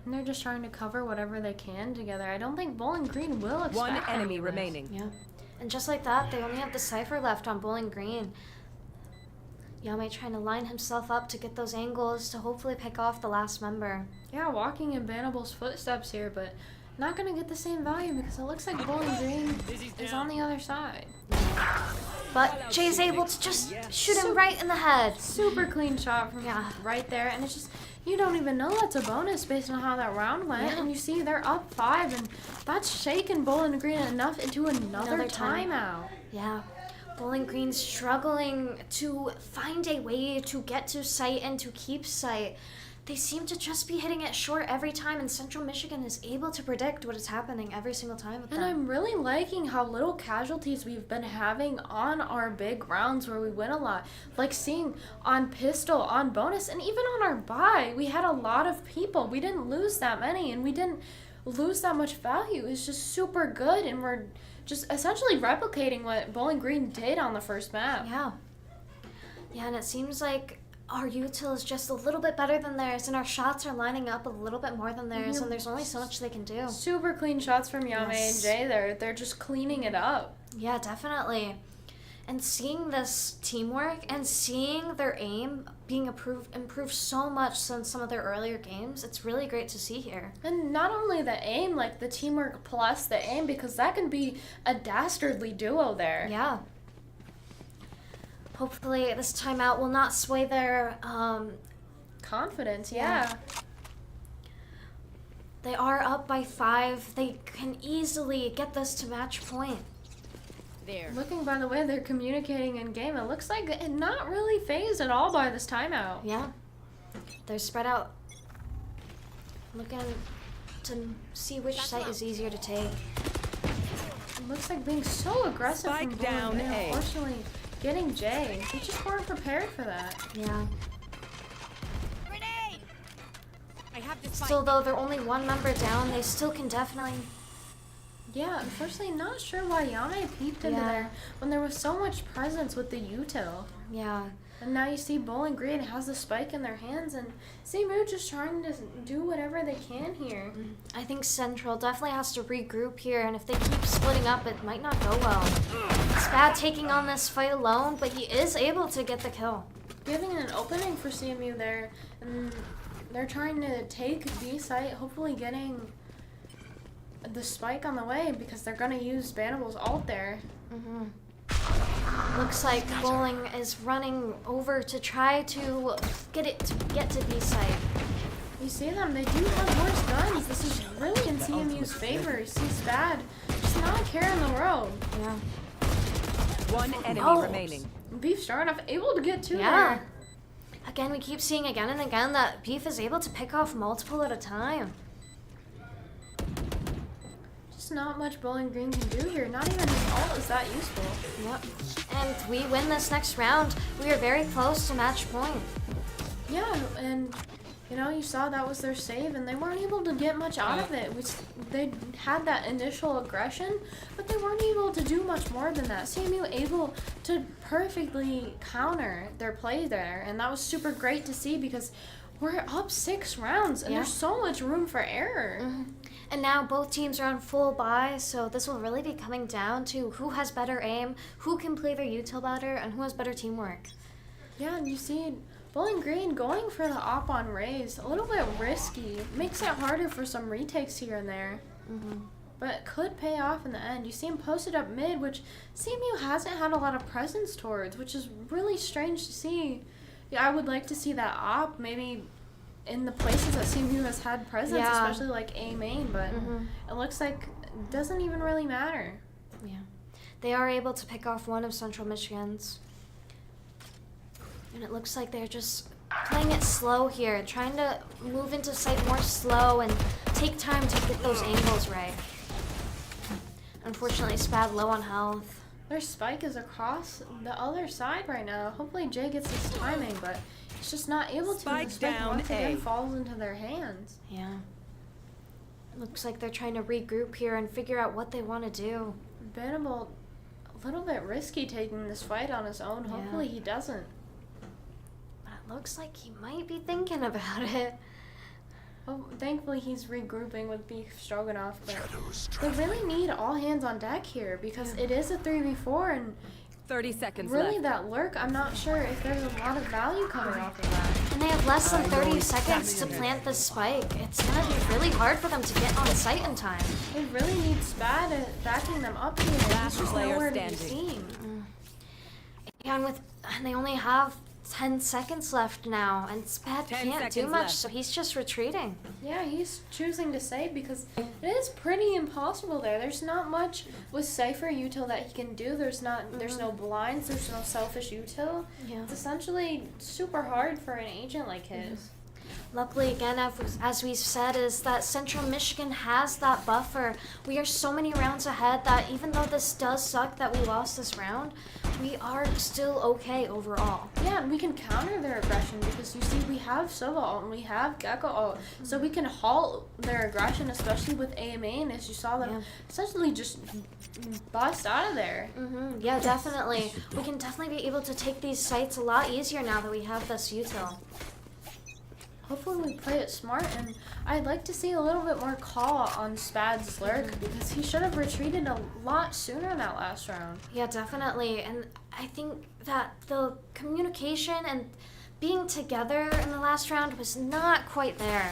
And they're just trying to cover whatever they can together. I don't think Bowling Green will expect One any enemy of this. remaining. Yeah, and just like that, they only have the Cypher left on Bowling Green. yAime trying to line himself up to get those angles to hopefully pick off the last member. Yeah, walking in Bannable's footsteps here, but not going to get the same value because it looks like Bowling Green is on the other side. But Jay's able to just shoot him right in the head. Super clean shot from Yeah. right there, and it's just, you don't even know that's a bonus based on how that round went, Yeah. and you see they're up 5, and that's shaken Bowling Green enough into another Another time. timeout. Yeah. Bowling Green struggling to find a way to get to sight and to keep sight. They seem to just be hitting it short every time, and Central Michigan is able to predict what is happening every single time with And them. I'm really liking how little casualties we've been having on our big rounds where we win a lot. Like seeing on pistol, on bonus, and even on our buy, we had a lot of people. We didn't lose that many, and we didn't lose that much value. It's just super good, and we're just essentially replicating what Bowling Green did on the first map. Yeah. Yeah, and it seems like our util is just a little bit better than theirs, and our shots are lining up a little bit more than theirs, and there's only so much they can do. Super clean shots from yAime Yes. and Jay there. They're just cleaning it up. Yeah, definitely. And seeing this teamwork and seeing their aim being improved so much since some of their earlier games, it's really great to see here. And not only the aim, like the teamwork plus the aim, because that can be a dastardly duo there. Yeah. Hopefully this timeout will not sway their Confidence, Yeah. yeah. They are up by 5. They can easily get this to match point. There. Looking by the way they're communicating in game, it looks like it not really phased at all by this timeout. Yeah. They're spread out, looking to see which site is easier to take. It looks like being so aggressive Spike from down Bowling Green. A. Unfortunately, getting Jay. They just weren't prepared for that. Yeah. I have this Still, though, they're only one member down. They still can definitely. Yeah, unfortunately, not sure why yAime peeked into Yeah. there when there was so much presence with the util. Yeah. And now you see Bowling Green has the spike in their hands, and CMU just trying to do whatever they can here. I think Central definitely has to regroup here, and if they keep splitting up, it might not go well. It's bad taking on this fight alone, but he is able to get the kill. Giving an opening for CMU there, and they're trying to take B site, hopefully getting the spike on the way because they're going to use Bannable's ult there. Looks like Bowling is running over to try to get to B site. You see them, they do have worse guns. This is really in CMU's favor. You see Spad, just not a care in the world. Yeah. One enemy Oh. remaining. BeefStroganoff able to get two Yeah. there. Again, we keep seeing again and again that Beef is able to pick off multiple at a time. Just not much Bowling Green can do here. Not even his ult is that useful. Yep. And we win this next round. We are very close to match point. Yeah, and you know, you saw that was their save, and they weren't able to get much out of it. They had that initial aggression, but they weren't able to do much more than that. CMU able to perfectly counter their play there, and that was super great to see because we're up 6 rounds, and Yeah. there's so much room for error. And now both teams are on full buy, so this will really be coming down to who has better aim, who can play their util better, and who has better teamwork. Yeah, and you see Bowling Green going for the op on Raze, a little bit risky. Makes it harder for some retakes here and there. But it could pay off in the end. You see him posted up mid, which CMU hasn't had a lot of presence towards, which is really strange to see. Yeah, I would like to see that op maybe in the places that CMU has had presence, Yeah. especially like A main, but it looks like it doesn't even really matter. Yeah. They are able to pick off one of Central Michigan's. And it looks like they're just playing it slow here, trying to move into site more slow and take time to get those angles right. Unfortunately, Spad low on health. Their spike is across the other side right now. Hopefully Jay gets his timing, but he's just not able to. Spike The spike down once again A. falls into their hands. Yeah. It looks like they're trying to regroup here and figure out what they want to do. Bannable, a little bit risky taking this fight on his own. Yeah. Hopefully he doesn't. But it looks like he might be thinking about it. Well, thankfully he's regrouping with BeefStroganoff, but they really need all hands on deck here because it is a 3v4 and 30 seconds really left. that lurk, I'm not sure if there's a lot of value coming off of that. And they have less than 30 seconds to plant the spike. It's going to be really hard for them to get on site in time. They really need Spad backing them up here. Last He's just player nowhere to be standing. seen. Yeah, and they only have 10 seconds left now, and Spad 10 can't do seconds much, left. so he's just retreating. Yeah, he's choosing to save because it is pretty impossible there. There's not much with Cypher util that he can do. There's no blinds, there's no selfish util. Yeah. It's essentially super hard for an agent like his. Luckily, again, as we've said, is that Central Michigan has that buffer. We are so many rounds ahead that even though this does suck that we lost this round, we are still okay overall. Yeah, and we can counter their aggression because you see we have Sova ult and we have Gecko ult, so we can halt their aggression, especially with yAime, as you saw them essentially just bust out of there. Yeah, definitely. We can definitely be able to take these sites a lot easier now that we have this util. Hopefully we play it smart, and I'd like to see a little bit more call on Spad's lurk because he should have retreated a lot sooner in that last round. Yeah, definitely. And I think that the communication and being together in the last round was not quite there.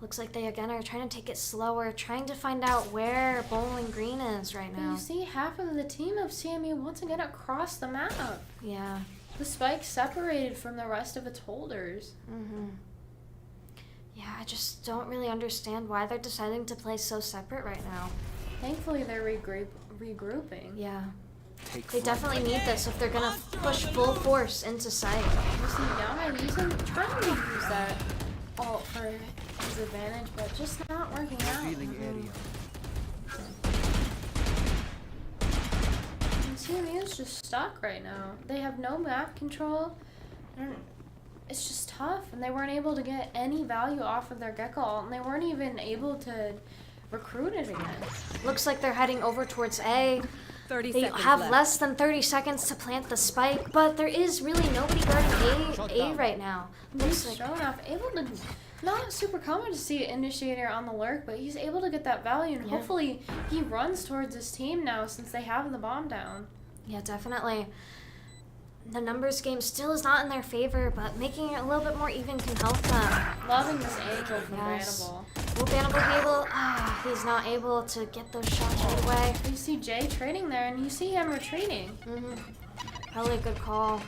Looks like they again are trying to take it slower, trying to find out where Bowling Green is right But now. you see half of the team of CMU once again across the map. Yeah. The spike separated from the rest of its holders. Yeah, I just don't really understand why they're deciding to play so separate right now. Thankfully they're regrouping. Yeah. They definitely need this if they're gonna push full force into sight. You see yAime trying to use that ult for his advantage, but just not working out. And CMU is just stuck right now. They have no map control. And it's just tough, and they weren't able to get any value off of their Gecko ult, and they weren't even able to recruit it again. Looks like they're heading over towards A. 30 They seconds have left. less than 30 seconds to plant the spike, but there is really nobody guarding A right now. Looks like BeefStroganoff able to, not super common to see an initiator on the lurk, but he's able to get that value, and hopefully he runs towards his team now since they have the bomb down. yeah, definitely. The numbers game still is not in their favor, but making it a little bit more even can help them. Loving this angle from Yes. Bannable. Will Bannable be able? He's not able to get those shots right away. You see Jay trading there, and you see him retreating. Probably a good call.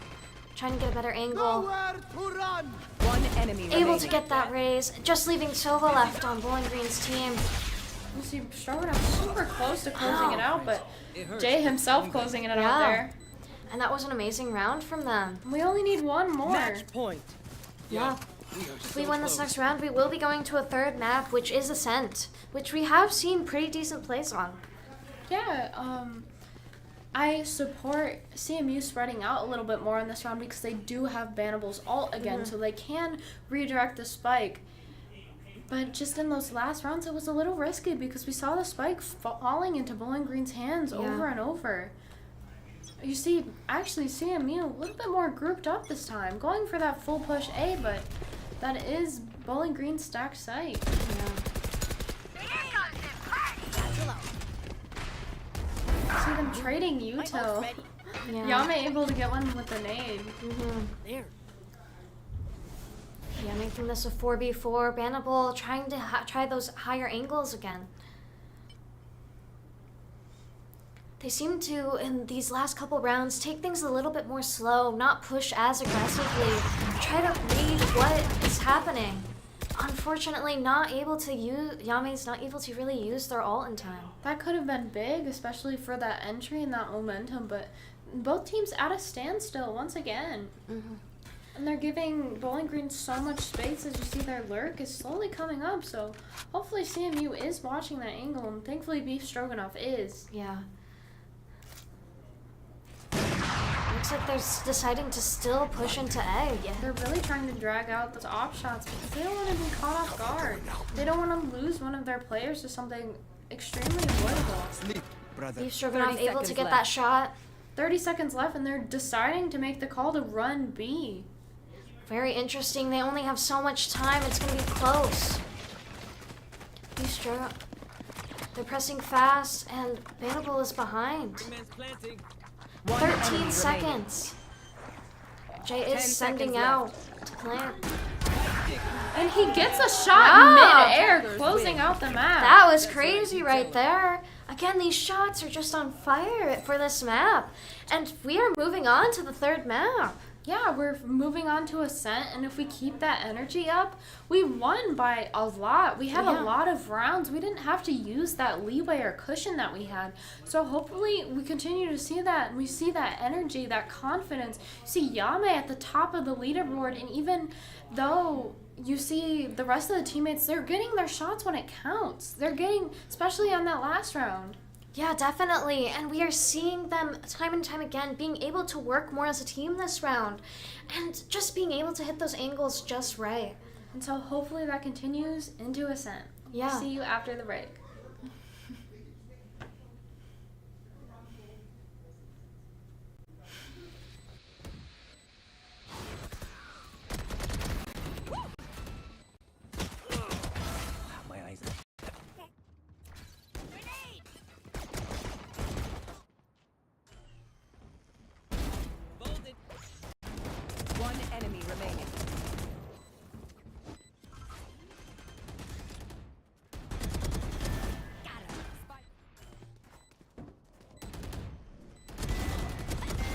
Trying to get a better angle. One enemy Able remaining. to get that raise. Just leaving Sova left on Bowling Green's team. You see Stroganoff super close to closing it out, but Jay himself closing it out Yeah. there. And that was an amazing round from them. We only need one more. Match point. Yeah. If we win this next round, we will be going to a third map, which is Ascent, which we have seen pretty decent plays on. Yeah, I support CMU spreading out a little bit more in this round because they do have Bannable's ult again, so they can redirect the spike. But just in those last rounds, it was a little risky because we saw the spike falling into Bowling Green's hands over and over. You see, actually, CMU a little bit more grouped up this time, going for that full push A, but that is Bowling Green stacked site. See them trading Yuto. Yeah. yAime able to get one with the nade. There. Yeah, making this a 4v4. Bannable trying to try those higher angles again. They seem to, in these last couple rounds, take things a little bit more slow, not push as aggressively, try to read what is happening. Unfortunately, yAime's not able to really use their ult in time. That could have been big, especially for that entry and that momentum, but both teams at a standstill once again. And they're giving Bowling Green so much space. As you see, their lurk is slowly coming up, so hopefully CMU is watching that angle, and thankfully BeefStroganoff is. Yeah. Looks like they're deciding to still push into A. Yeah. They're really trying to drag out those op shots because they don't want to be caught off guard. They don't want to lose one of their players to something extremely avoidable. Sleep, brother. BeefStroganoff 30 able to seconds get left. that shot. 30 seconds left, and they're deciding to make the call to run B. Very interesting. They only have so much time. It's going to be close. BeefStroganoff. They're pressing fast, and Bannable is behind. Man's planting. 13 seconds. Jay 10 is sending seconds out to plant. And he gets a shot Wow. mid-air, Attackers closing win. out the map. That was crazy right there. Again, these shots are just on fire for this map. And we are moving on to the third map. Yeah, we're moving on to Ascent, and if we keep that energy up, we won by a lot. We had Yeah. a lot of rounds. We didn't have to use that leeway or cushion that we had. So hopefully we continue to see that, and we see that energy, that confidence. See yAime at the top of the leaderboard, and even though you see the rest of the teammates, they're getting their shots when it counts. They're getting, especially on that last round. Yeah, definitely. And we are seeing them time and time again being able to work more as a team this round. And just being able to hit those angles just right. And so hopefully that continues into Ascent. Yeah. See you after the break. My eyes. One enemy remaining.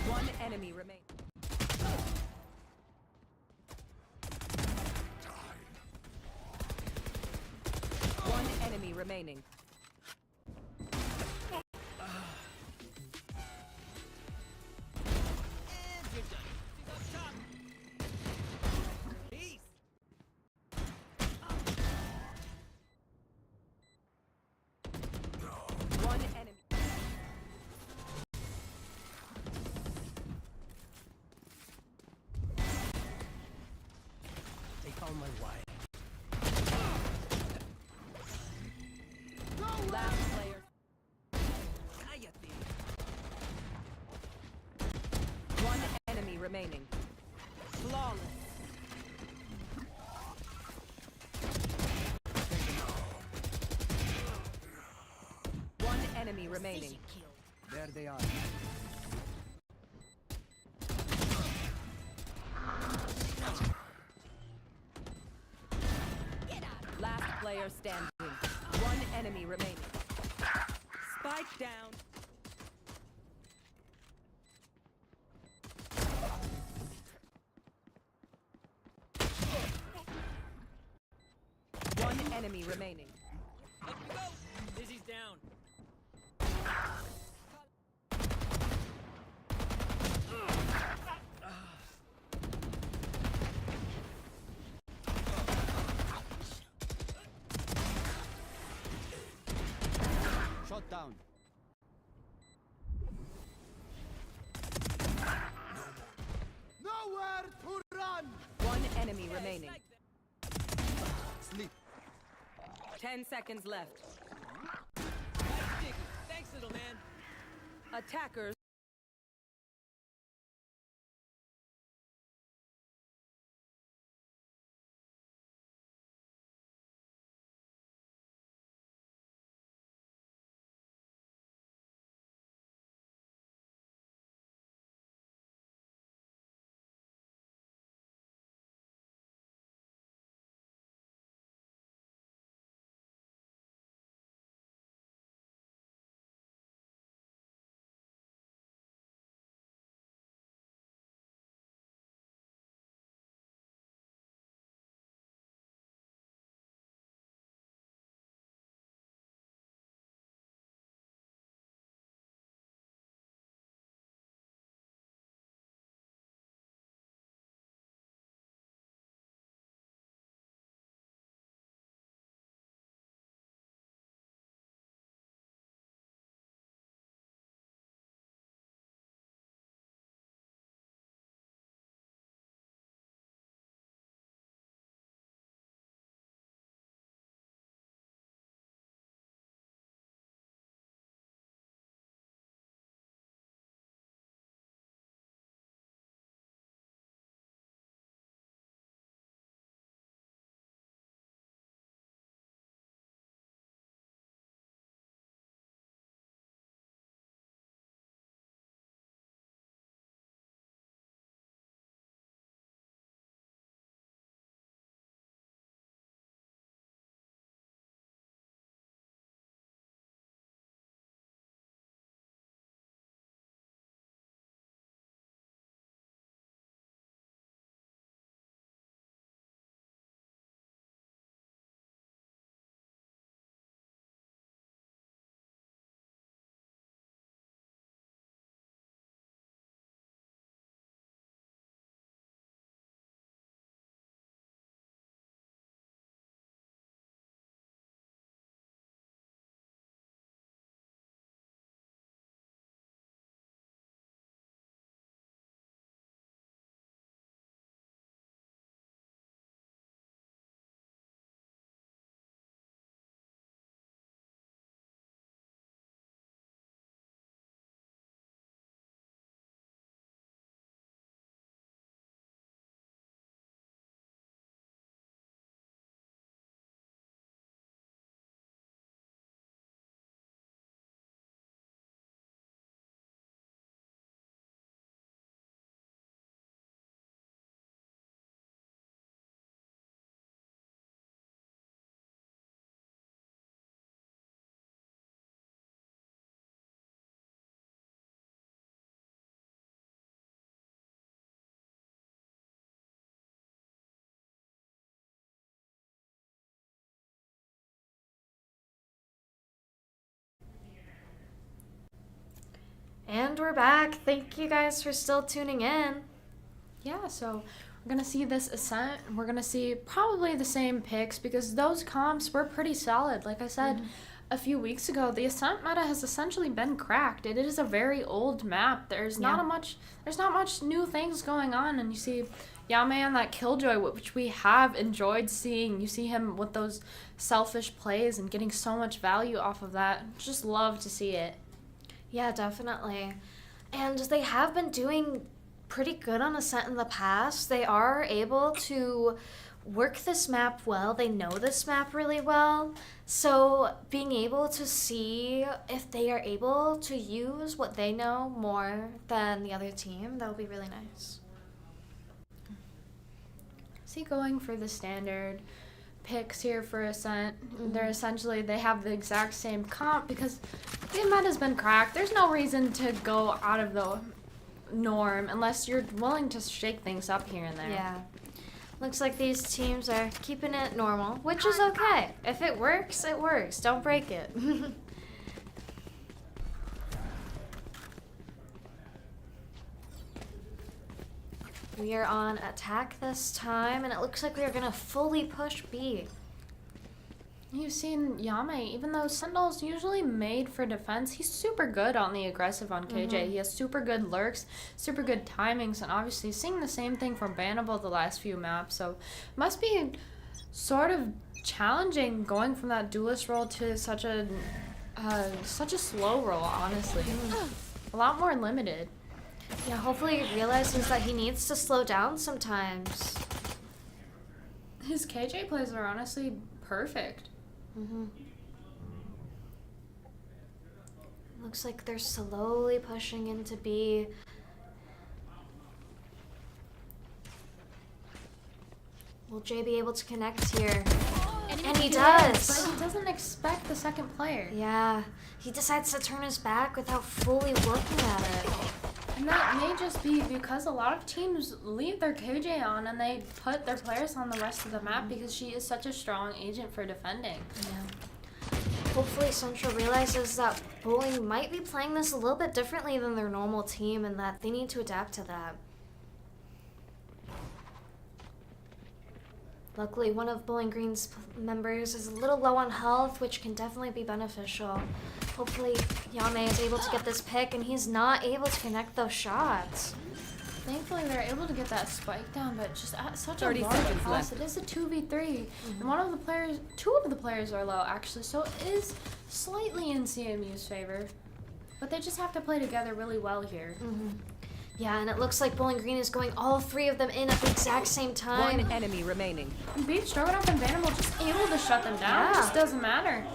One enemy remaining. One enemy remaining. One enemy. They found my wife. Last player. One enemy remaining. Flawless. One enemy remaining. There they are. Last player standing. One enemy remaining. Spike down. One enemy remaining. Dizzy's down. Shot down. Nowhere to run. One enemy remaining. Sleep. 10 seconds left. Thanks, little man. Attackers And we're back. Thank you guys for still tuning in. Yeah, so we're going to see this Ascent. We're going to see probably the same picks because those comps were pretty solid. Like I said a few weeks ago, the Ascent meta has essentially been cracked. It is a very old map. There's not much new things going on, and you see yAime on that Killjoy, which we have enjoyed seeing. You see him with those selfish plays and getting so much value off of that. Just love to see it. Yeah, definitely. And they have been doing pretty good on Ascent in the past. They are able to work this map well. They know this map really well. So being able to see if they are able to use what they know more than the other team, that would be really nice. See, going for the standard picks here for Ascent. They have the exact same comp because the meta has been cracked. There's no reason to go out of the norm unless you're willing to shake things up here and there. Yeah. Looks like these teams are keeping it normal, which is okay. If it works, it works. Don't break it. We are on attack this time, and it looks like we are going to fully push B. You've seen yAime, even though Sentinel's usually made for defense, he's super good on the aggressive on KJ. He has super good lurks, super good timings, and obviously seeing the same thing from Bannable the last few maps. So must be sort of challenging going from that duelist role to such a slow role, honestly. A lot more limited. Yeah, hopefully he realizes that he needs to slow down sometimes. His KJ plays are honestly perfect. Looks like they're slowly pushing into B. Will Jay be able to connect here? And he does! But he doesn't expect the second player. Yeah, he decides to turn his back without fully looking at it. And that may just be because a lot of teams leave their KJ on and they put their players on the rest of the map because she is such a strong agent for defending. Yeah. Hopefully Central realizes that Bowling might be playing this a little bit differently than their normal team and that they need to adapt to that. Luckily, one of Bowling Green's members is a little low on health, which can definitely be beneficial. Hopefully, yAime is able to get this pick, and he's not able to connect those shots. Thankfully, they're able to get that spike down, but just at such a 30 large seconds cost. left. It is a 2v3, and two of the players are low, actually, so it is slightly in CMU's favor. But they just have to play together really well here. Yeah, and it looks like Bowling Green is going all three of them in at the exact same time. One enemy remaining. And BeefStroganoff and Bannable just able to shut them down. Yeah. It just doesn't matter.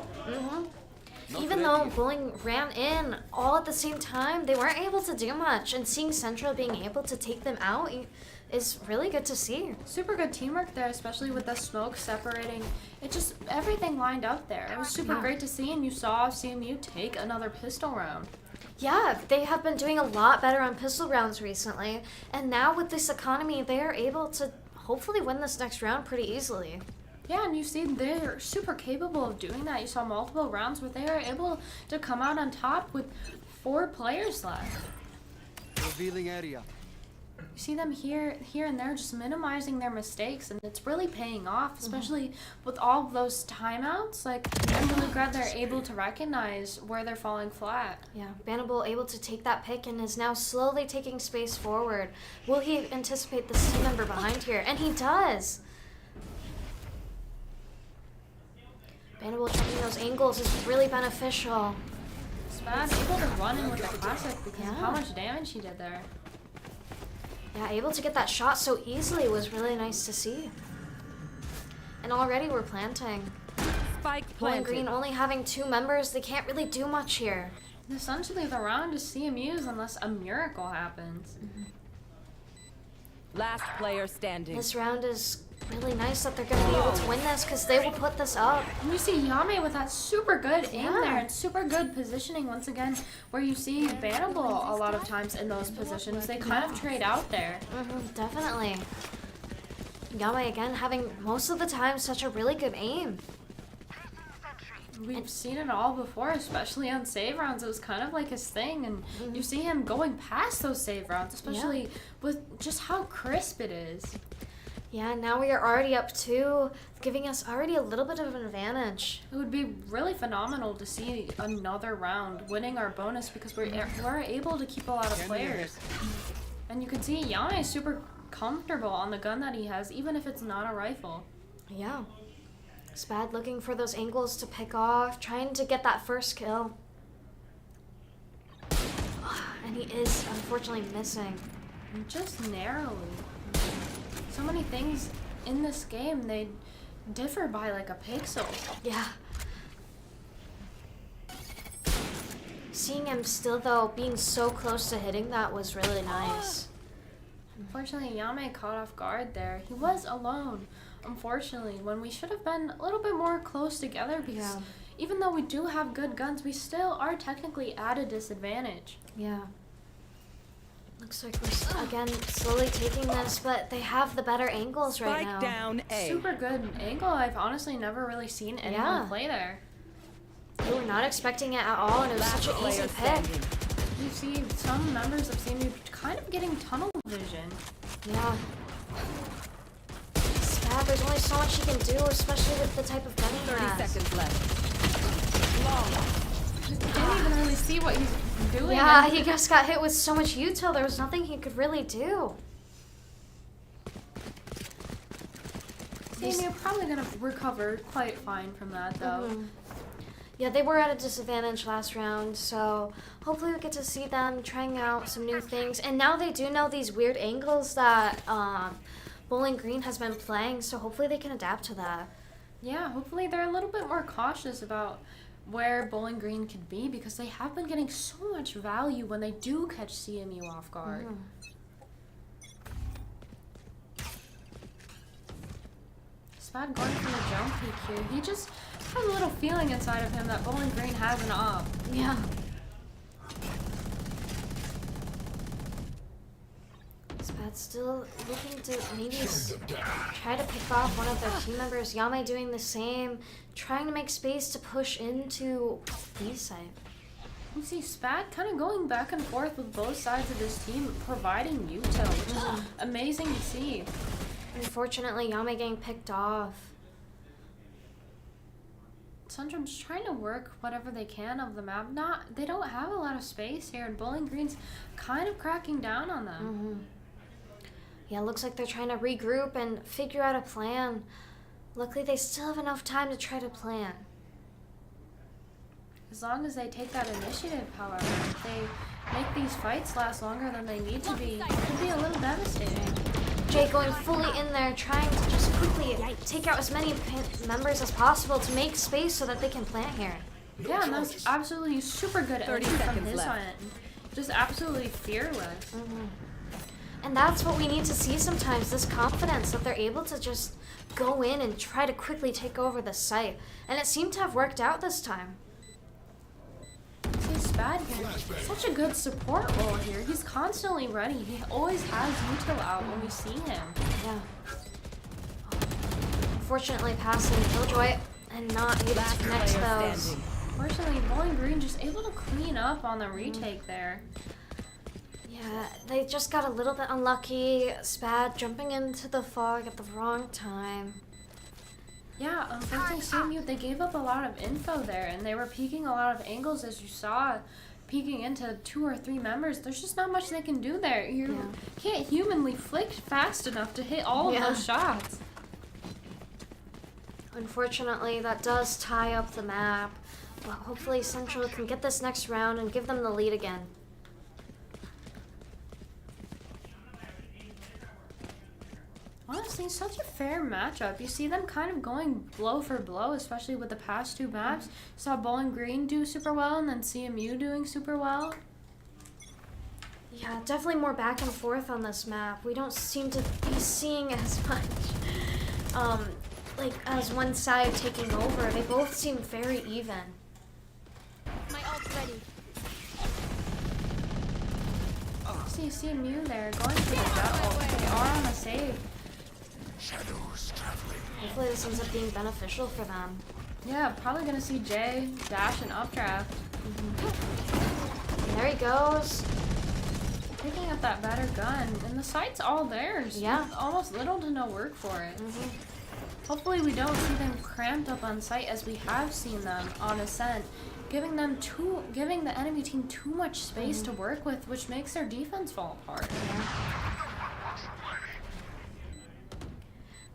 Even though Bowling ran in all at the same time, they weren't able to do much. And seeing Central being able to take them out is really good to see. Super good teamwork there, especially with the smoke separating. It just, everything lined up there. It was super great to see, and you saw CMU take another pistol round. Yeah, they have been doing a lot better on pistol rounds recently. And now with this economy, they are able to hopefully win this next round pretty easily. Yeah, and you see they're super capable of doing that. You saw multiple rounds where they are able to come out on top with 4 players left. Revealing area. You see them here and there just minimizing their mistakes, and it's really paying off, especially with all of those timeouts. Like, I'm really glad they're able to recognize where they're falling flat. Yeah, Bannable able to take that pick and is now slowly taking space forward. Will he anticipate the team member behind here? And he does! Bannable checking those angles is really beneficial. Spad able to run in with the classic because of Yeah. how much damage he did there. Yeah, able to get that shot so easily was really nice to see. And already we're planting. Spike Bowling planted. Green only having 2 members, they can't really do much here. Essentially, the round is CMU's unless a miracle happens. Last player standing. This round is really nice that they're going to be able to win this because they will put this up. And you see yAime with that super good aim Yeah. there and super good positioning once again, where you see Bannable a lot of times in those positions. They kind of trade out there. Definitely. yAime again having most of the time such a really good aim. We've seen it all before, especially on save rounds. It was kind of like his thing, and you see him going past those save rounds, especially with just how crisp it is. Yeah, now we are already up 2, giving us already a little bit of an advantage. It would be really phenomenal to see another round winning our bonus because we're able to keep a lot of players. And you can see yAime is super comfortable on the gun that he has, even if it's not a rifle. Yeah. Spad looking for those angles to pick off, trying to get that first kill. And he is unfortunately missing. Just narrowly. So many things in this game, they differ by like a pixel. Yeah. Seeing him still though, being so close to hitting that was really nice. Unfortunately, yAime caught off guard there. He was alone, unfortunately, when we should have been a little bit more close together because even though we do have good guns, we still are technically at a disadvantage. Yeah. Looks like we're again slowly taking this, but they have the better angles right now. Spike down A. Super good angle. I've honestly never really seen anyone play there. We were not expecting it at all, and it was such an easy pick. You see some members of CMU kind of getting tunnel vision. Yeah. Spad, there's only so much he can do, especially with the type of gun he 30 has. seconds left. Didn't even really see what he's doing. Yeah, he just got hit with so much util. There was nothing he could really do. CMU probably gonna recover quite fine from that though. Yeah, they were at a disadvantage last round, so hopefully we get to see them trying out some new things. And now they do know these weird angles that Bowling Green has been playing, so hopefully they can adapt to that. Yeah, hopefully they're a little bit more cautious about where Bowling Green could be because they have been getting so much value when they do catch CMU off guard. Spad going for the jump peek here. He just has a little feeling inside of him that Bowling Green has an op. Yeah. Spad still looking to maybe try to pick off one of their team members. yAime doing the same, trying to make space to push into B side. You see Spad kind of going back and forth with both sides of this team, providing util, which is amazing to see. Unfortunately, yAime getting picked off. Suntrum's trying to work whatever they can of the map. They don't have a lot of space here, and Bowling Green's kind of cracking down on them. Yeah, looks like they're trying to regroup and figure out a plan. Luckily, they still have enough time to try to plan. As long as they take that initiative, however, if they make these fights last longer than they need to be, it could be a little devastating. Jay going fully in there, trying to just quickly take out as many members as possible to make space so that they can plant here. Yeah, and that's absolutely super good 30 from seconds his left. end. Just absolutely fearless. And that's what we need to see sometimes, this confidence that they're able to just go in and try to quickly take over the site. And it seemed to have worked out this time. See Spad here, such a good support role here. He's constantly ready. He always has util out when we see him. Yeah. Unfortunately, passing Killjoy and not able to connect those. Fortunately, Bowling Green just able to clean up on the retake there. Yeah, they just got a little bit unlucky. Spad jumping into the fog at the wrong time. Yeah, unfortunately, CMU, they gave up a lot of info there, and they were peeking a lot of angles, as you saw, peeking into 2 or 3 members. There's just not much they can do there. You can't humanly flick fast enough to hit all of those shots. Unfortunately, that does tie up the map. But hopefully Central can get this next round and give them the lead again. Honestly, such a fair matchup. You see them kind of going blow for blow, especially with the past 2 maps. Saw Bowling Green do super well, and then CMU doing super well. Yeah, definitely more back and forth on this map. We don't seem to be seeing as much, like, as one side taking over. They both seem very even. My ult's ready. See CMU there going for the jet ult. They are on a save. Hopefully this ends up being beneficial for them. Yeah, probably gonna see Jay dash and updraft. There he goes. Picking up that better gun, and the site's all theirs. Yeah. With almost little to no work for it. Hopefully we don't see them cramped up on site as we have seen them on Ascent, giving the enemy team too much space to work with, which makes their defense fall apart.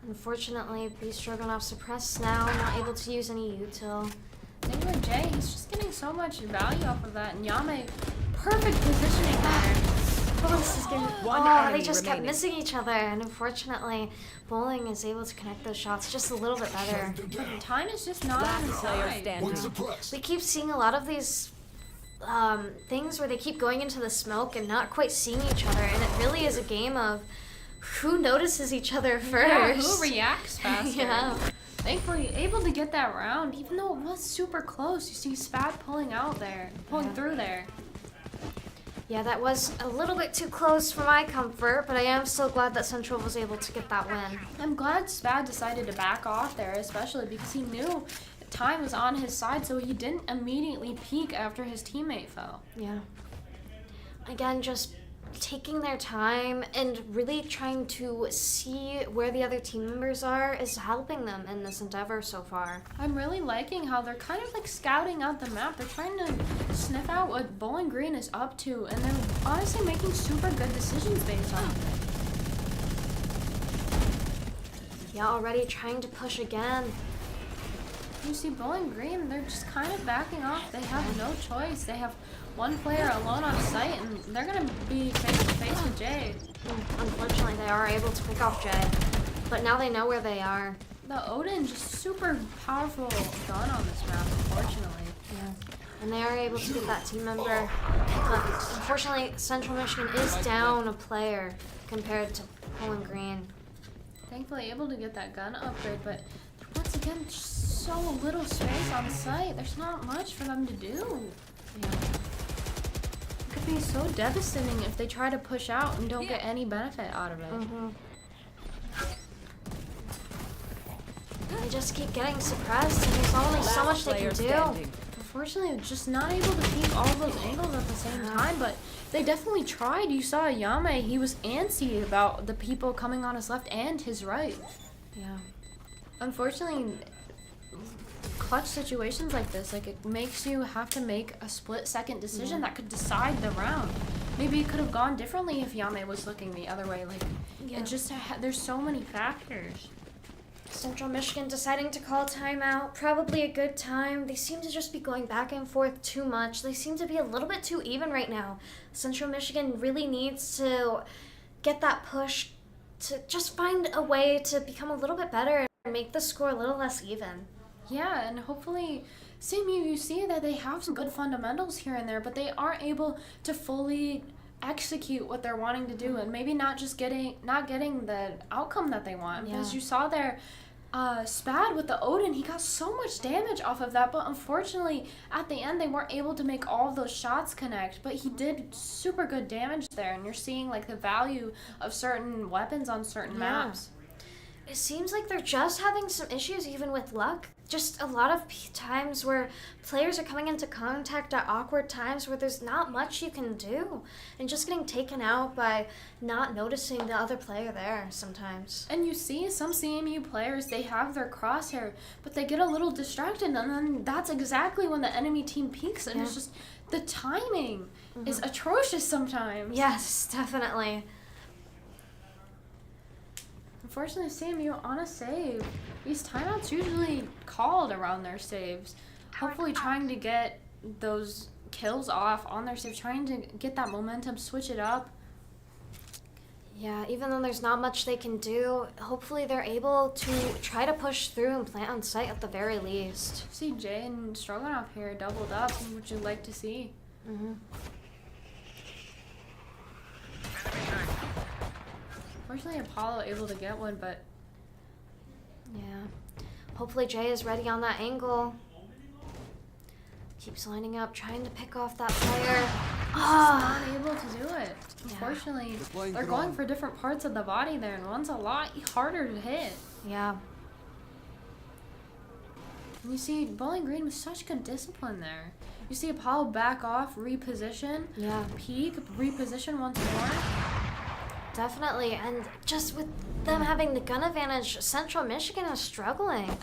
Unfortunately, BeefStroganoff suppressed now, not able to use any util. Same with Jay, he's just getting so much value off of that, and yAime, perfect positioning there. Borst is getting, One they enemy just kept remaining. missing each other, and unfortunately, Bowling is able to connect those shots just a little bit better. But time is just not on his Last player side. standing. We keep seeing a lot of these things where they keep going into the smoke and not quite seeing each other, and it really is a game of who notices each other first. Yeah, who reacts faster? Yeah. Thankfully, able to get that round, even though it was super close. You see Spat pulling through there. Yeah, that was a little bit too close for my comfort, but I am still glad that Central was able to get that win. I'm glad Spad decided to back off there, especially because he knew time was on his side, so he didn't immediately peek after his teammate fell. Yeah. Again, just taking their time and really trying to see where the other team members are is helping them in this endeavor so far. I'm really liking how they're kind of like scouting out the map. They're trying to sniff out what Bowling Green is up to, and they're honestly making super good decisions based on it. Yeah, already trying to push again. You see Bowling Green, they're just kind of backing off. They have no choice. They have one player alone on site, and they're going to be face to face with Jay. Unfortunately, they are able to pick off Jay, but now they know where they are. The Aiden, just super powerful gun on this map, unfortunately. Yeah. And they are able to get that team member. But unfortunately, Central Michigan is down a player compared to Bowling Green. Thankfully able to get that gun upgrade, but once again, just so little space on site. There's not much for them to do. Yeah. It could be so devastating if they try to push out and don't get any benefit out of it. They just keep getting suppressed, and there's only so much they can Player do. standing. Unfortunately, just not able to keep all those angles at the same time, but they definitely tried. You saw yAime, he was antsy about the people coming on his left and his right. Yeah. Unfortunately, clutch situations like this, like it makes you have to make a split-second decision that could decide the round. Maybe it could have gone differently if yAime was looking the other way. Like, Yeah. it just there's so many factors. Central Michigan deciding to call timeout, probably a good time. They seem to just be going back and forth too much. They seem to be a little bit too even right now. Central Michigan really needs to get that push to just find a way to become a little bit better and make the score a little less even. Yeah, and hopefully, CMU, you see that they have some good fundamentals here and there, but they aren't able to fully execute what they're wanting to do, and maybe not getting the outcome that they want. Yeah. Because you saw there, Spad with the Odin, he got so much damage off of that, but unfortunately, at the end, they weren't able to make all of those shots connect, but he did super good damage there, and you're seeing like the value of certain weapons on certain maps. It seems like they're just having some issues even with luck. Just a lot of times where players are coming into contact at awkward times where there's not much you can do. And just getting taken out by not noticing the other player there sometimes. And you see some CMU players, they have their crosshair, but they get a little distracted, and then that's exactly when the enemy team peaks, and it's just, the timing is atrocious sometimes. Yes, definitely. Unfortunately, CMU on a save. These timeouts usually called around their saves. Hopefully trying to get those kills off on their save, trying to get that momentum, switch it up. Yeah, even though there's not much they can do, hopefully they're able to try to push through and plant on site at the very least. See Jay and Stroganoff here doubled up, which you'd like to see. Fortunately, Apollo able to get one, but Yeah. Hopefully Jay is ready on that angle. Keeps lining up, trying to pick off that player. not able to do it. Unfortunately, they're going wrong. for different parts of the body there, and one's a lot harder to hit. Yeah. And you see Bowling Green with such good discipline there. You see Palle back off, reposition, Yeah. peek, reposition once more. Definitely, and just with them having the gun advantage, Central Michigan is struggling.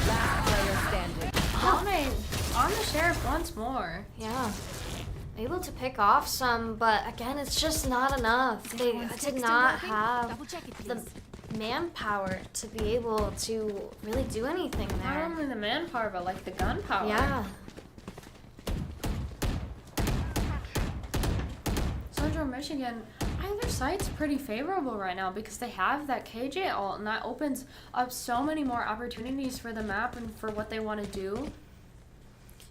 Last player standing. yAime on the sheriff once more. Yeah. Able to pick off some, but again, it's just not enough. They did not have the manpower to be able to really do anything Not there. only the manpower, but like the gunpowder. Yeah. Central Michigan, either side's pretty favorable right now because they have that KJ ult, and that opens up so many more opportunities for the map and for what they want to do.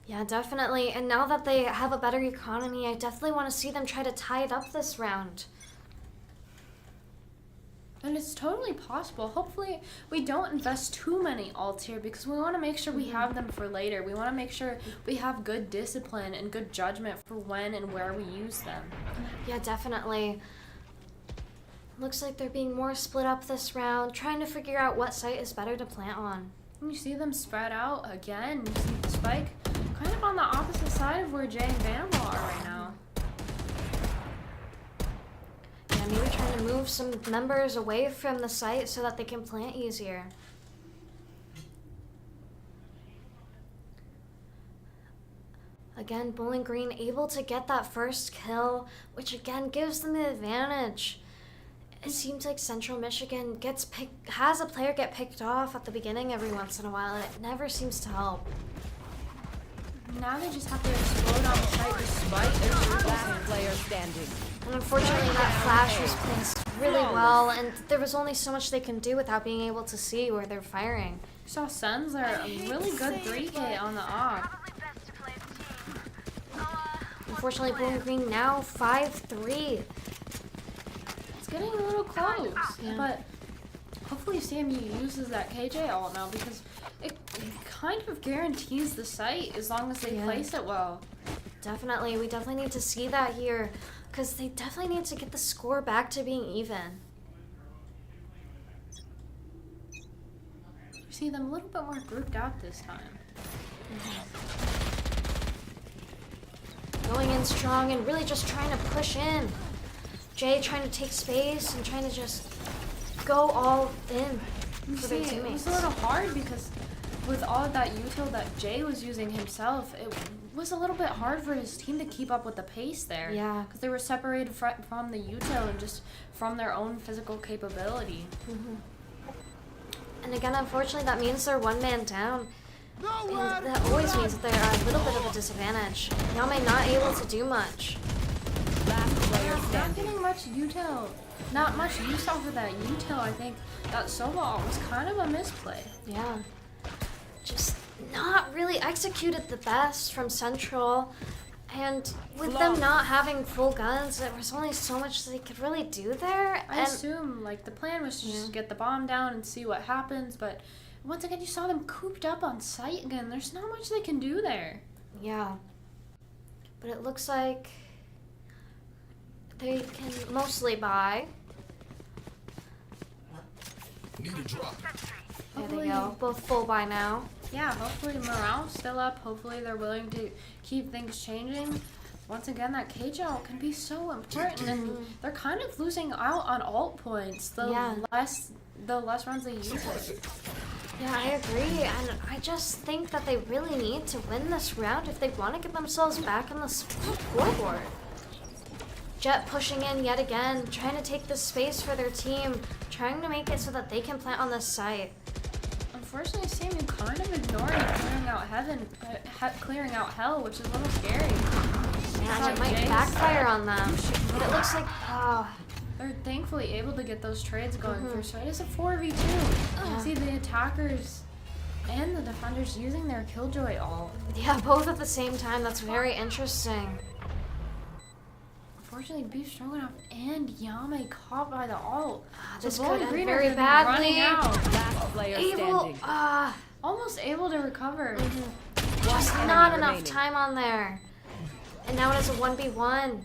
Yeah, definitely. And now that they have a better economy, I definitely want to see them try to tie it up this round. And it's totally possible. Hopefully, we don't invest too many ults here because we want to make sure we have them for later. We want to make sure we have good discipline and good judgment for when and where we use them. Yeah, definitely. Looks like they're being more split up this round, trying to figure out what site is better to plant on. And you see them spread out again. You see the spike kind of on the opposite side of where Jay and Bannable are right now. Yeah, maybe trying to move some members away from the site so that they can plant easier. Again, Bowling Green able to get that first kill, which again gives them the advantage. It seems like Central Michigan has a player get picked off at the beginning every once in a while, and it never seems to help. Now they just have to explode on the site despite their Last player standing. And unfortunately, that flash was placed really well, and there was only so much they can do without being able to see where they're firing. You saw Sens there, a really good 3K on the op. Unfortunately, Bowling Green now 5-3. It's getting a little close, Yeah. but hopefully CMU uses that KJ ult now because it kind of guarantees the site as long as they place it well. Definitely, we definitely need to see that here, because they definitely need to get the score back to being even. You see them a little bit more grouped out this time. Going in strong and really just trying to push in. Jay trying to take space and trying to just go all in You for see, their it teammates. was a little hard because with all of that util that Jay was using himself, it was a little bit hard for his team to keep up with the pace there. Yeah. Because they were separated from the util and just from their own physical capability. And again, unfortunately, that means they're one man down. And that always means that they're at a little bit of a disadvantage. yAime not able to do much. Last player Not standing. getting much util. Not much use off of that util. I think that solo ult was kind of a misplay. Yeah. Just not really executed the best from Central. And with them not having full guns, there was only so much they could really do there. I And assume like the plan was to just get the bomb down and see what happens, but once again you saw them cooped up on site again. There's not much they can do there. yeah. But it looks like they can mostly buy. There they go. Both full buy now. Yeah, hopefully morale's still up. Hopefully they're willing to keep things changing. Once again, that cage ult can be so important, and they're kind of losing out on ult points the less runs they use it. Yeah, I agree, and I just think that they really need to win this round if they want to get themselves back on the scoreboard. Jet pushing in yet again, trying to take the space for their team, trying to make it so that they can plant on this site. Unfortunately, CMU kind of ignoring clearing out hell, which is a little scary. And it might backfire on them, but it looks like, They're thankfully able to get those trades going through, so it is a 4v2. See the attackers and the defenders using their Killjoy ult. yeah, both at the same time. That's very interesting. Unfortunately, BeefStroganoff and yAime caught by the ult. This So could Bowling end Green are very gonna be running badly. out. Last player Able, standing. Almost able to recover. just enemy not enough remaining. time on there. And now it is a 1v1.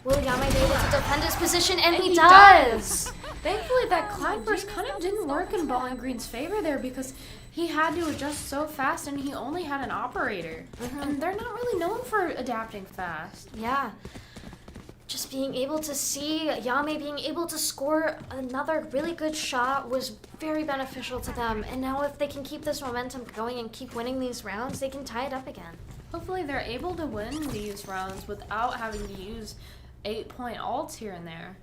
Will yAime be able to defend his position? And he does! Thankfully, that cloud burst kind of didn't work in Bowling Green's favor there because he had to adjust so fast and he only had an operator. And they're not really known for adapting fast. Yeah. Just being able to see yAime being able to score another really good shot was very beneficial to them. And now if they can keep this momentum going and keep winning these rounds, they can tie it up again. Hopefully they're able to win these rounds without having to use 8-point ults here and there.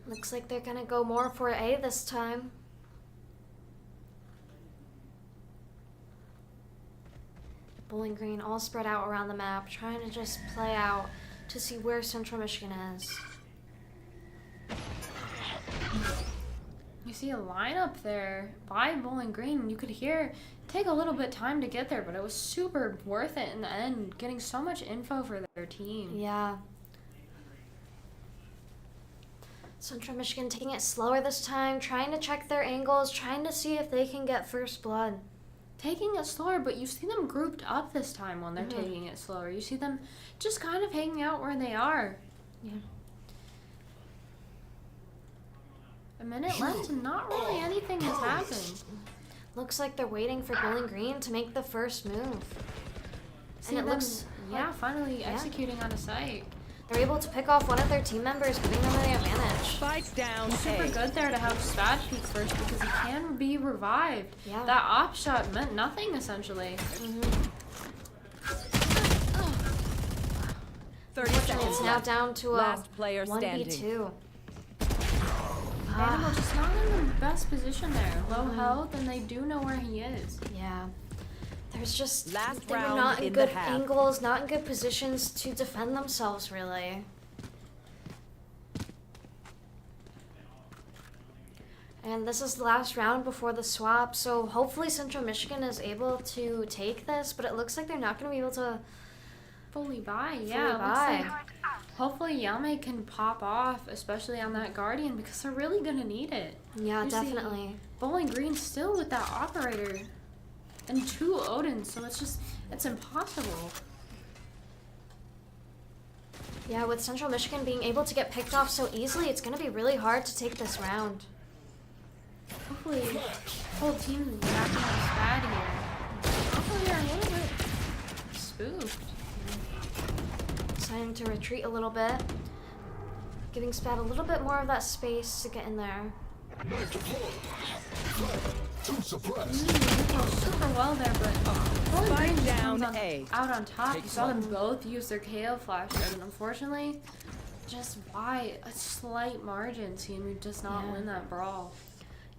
Looks like they're gonna go more for A this time. Bowling Green all spread out around the map, trying to just play out to see where Central Michigan is. You see a lineup there by Bowling Green. You could hear take a little bit time to get there, but it was super worth it in the end, getting so much info for their team. Yeah. Central Michigan taking it slower this time, trying to check their angles, trying to see if they can get first blood. Taking it slower, but you see them grouped up this time when they're taking it slower. You see them just kind of hanging out where they are. Yeah. A minute left and not really anything has happened. Looks like they're waiting for Bowling Green to make the first move. See And it them, looks yeah, finally executing on a site. they're able to pick off one of their team members, giving them the advantage. Spike down Super A. good there to have Spad peek first because he can be revived. Yeah. That op shot meant nothing essentially. 30 It's seconds now left. down to a Last player standing. 1v2. Bannable just not in the best position there. Low health, and they do know where he is. Yeah. There's just Last they were round not in in the good half. angles, not in good positions to defend themselves really. And this is the last round before the swap, so hopefully Central Michigan is able to take this, but it looks like they're not going to be able to Fully buy, fully yeah. It looks buy. like hopefully yAime can pop off, especially on that Guardian, because they're really gonna need it. Yeah, You see definitely. Bowling Green still with that operator and 2 Odins, so it's impossible. Yeah, with Central Michigan being able to get picked off so easily, it's going to be really hard to take this round. Hopefully, the whole team is backing up Spad here. Hopefully, they're a little bit spooked. Deciding to retreat a little bit. Giving Spad a little bit more of that space to get in there. Super well there, but Bowling Green just down comes A. out on top. You saw them both use their KO flash, and unfortunately, just by a slight margin, CMU does not win that brawl.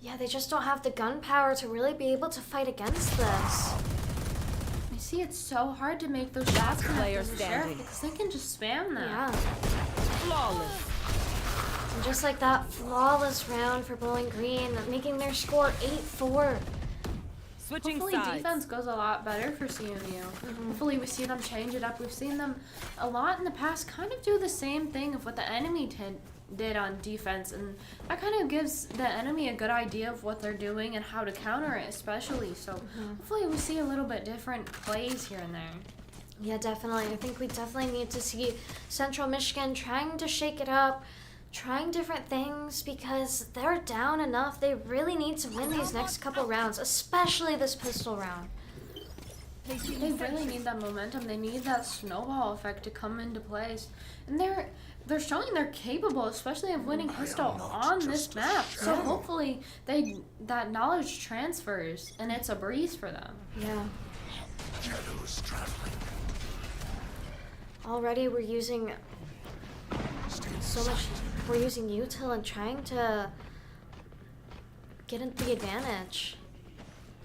Yeah, they just don't have the gunpowder to really be able to fight against this. You see, it's so hard to make those shots connect player as a sheriff standing. because they can just spam them. Yeah. Flawless. And just like that, flawless round for Bowling Green, making their score 8-4. Switching Hopefully sides. defense goes a lot better for CMU. Hopefully we see them change it up. We've seen them a lot in the past kind of do the same thing of what the enemy did on defense, and that kind of gives the enemy a good idea of what they're doing and how to counter it especially. So hopefully we see a little bit different plays here and there. Yeah, definitely. I think we definitely need to see Central Michigan trying to shake it up, trying different things, because they're down enough. They really need to win these next couple rounds, especially this pistol round. They really need that momentum. They need that snowball effect to come into place. And they're showing they're capable, especially of winning pistol on this map. So hopefully that knowledge transfers and it's a breeze for them. Yeah. Already we're using so much. We're using util and trying to get into the advantage.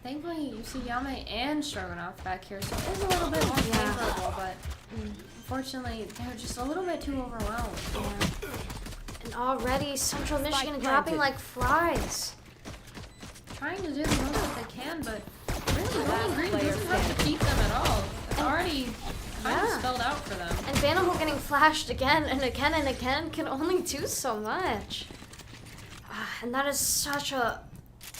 Thankfully, you see yAime and Stroganoff back here, so it's a little bit more favorable, but unfortunately, they're just a little bit too overwhelmed. Yeah. And already Central Michigan planted. dropping like flies. Trying to do the most that they can, but really, Bowling Green player doesn't have to keep them at all. It's already kind of Yeah. spelled out for them. And Bannable getting flashed again and again and again can only do so much. And that is such a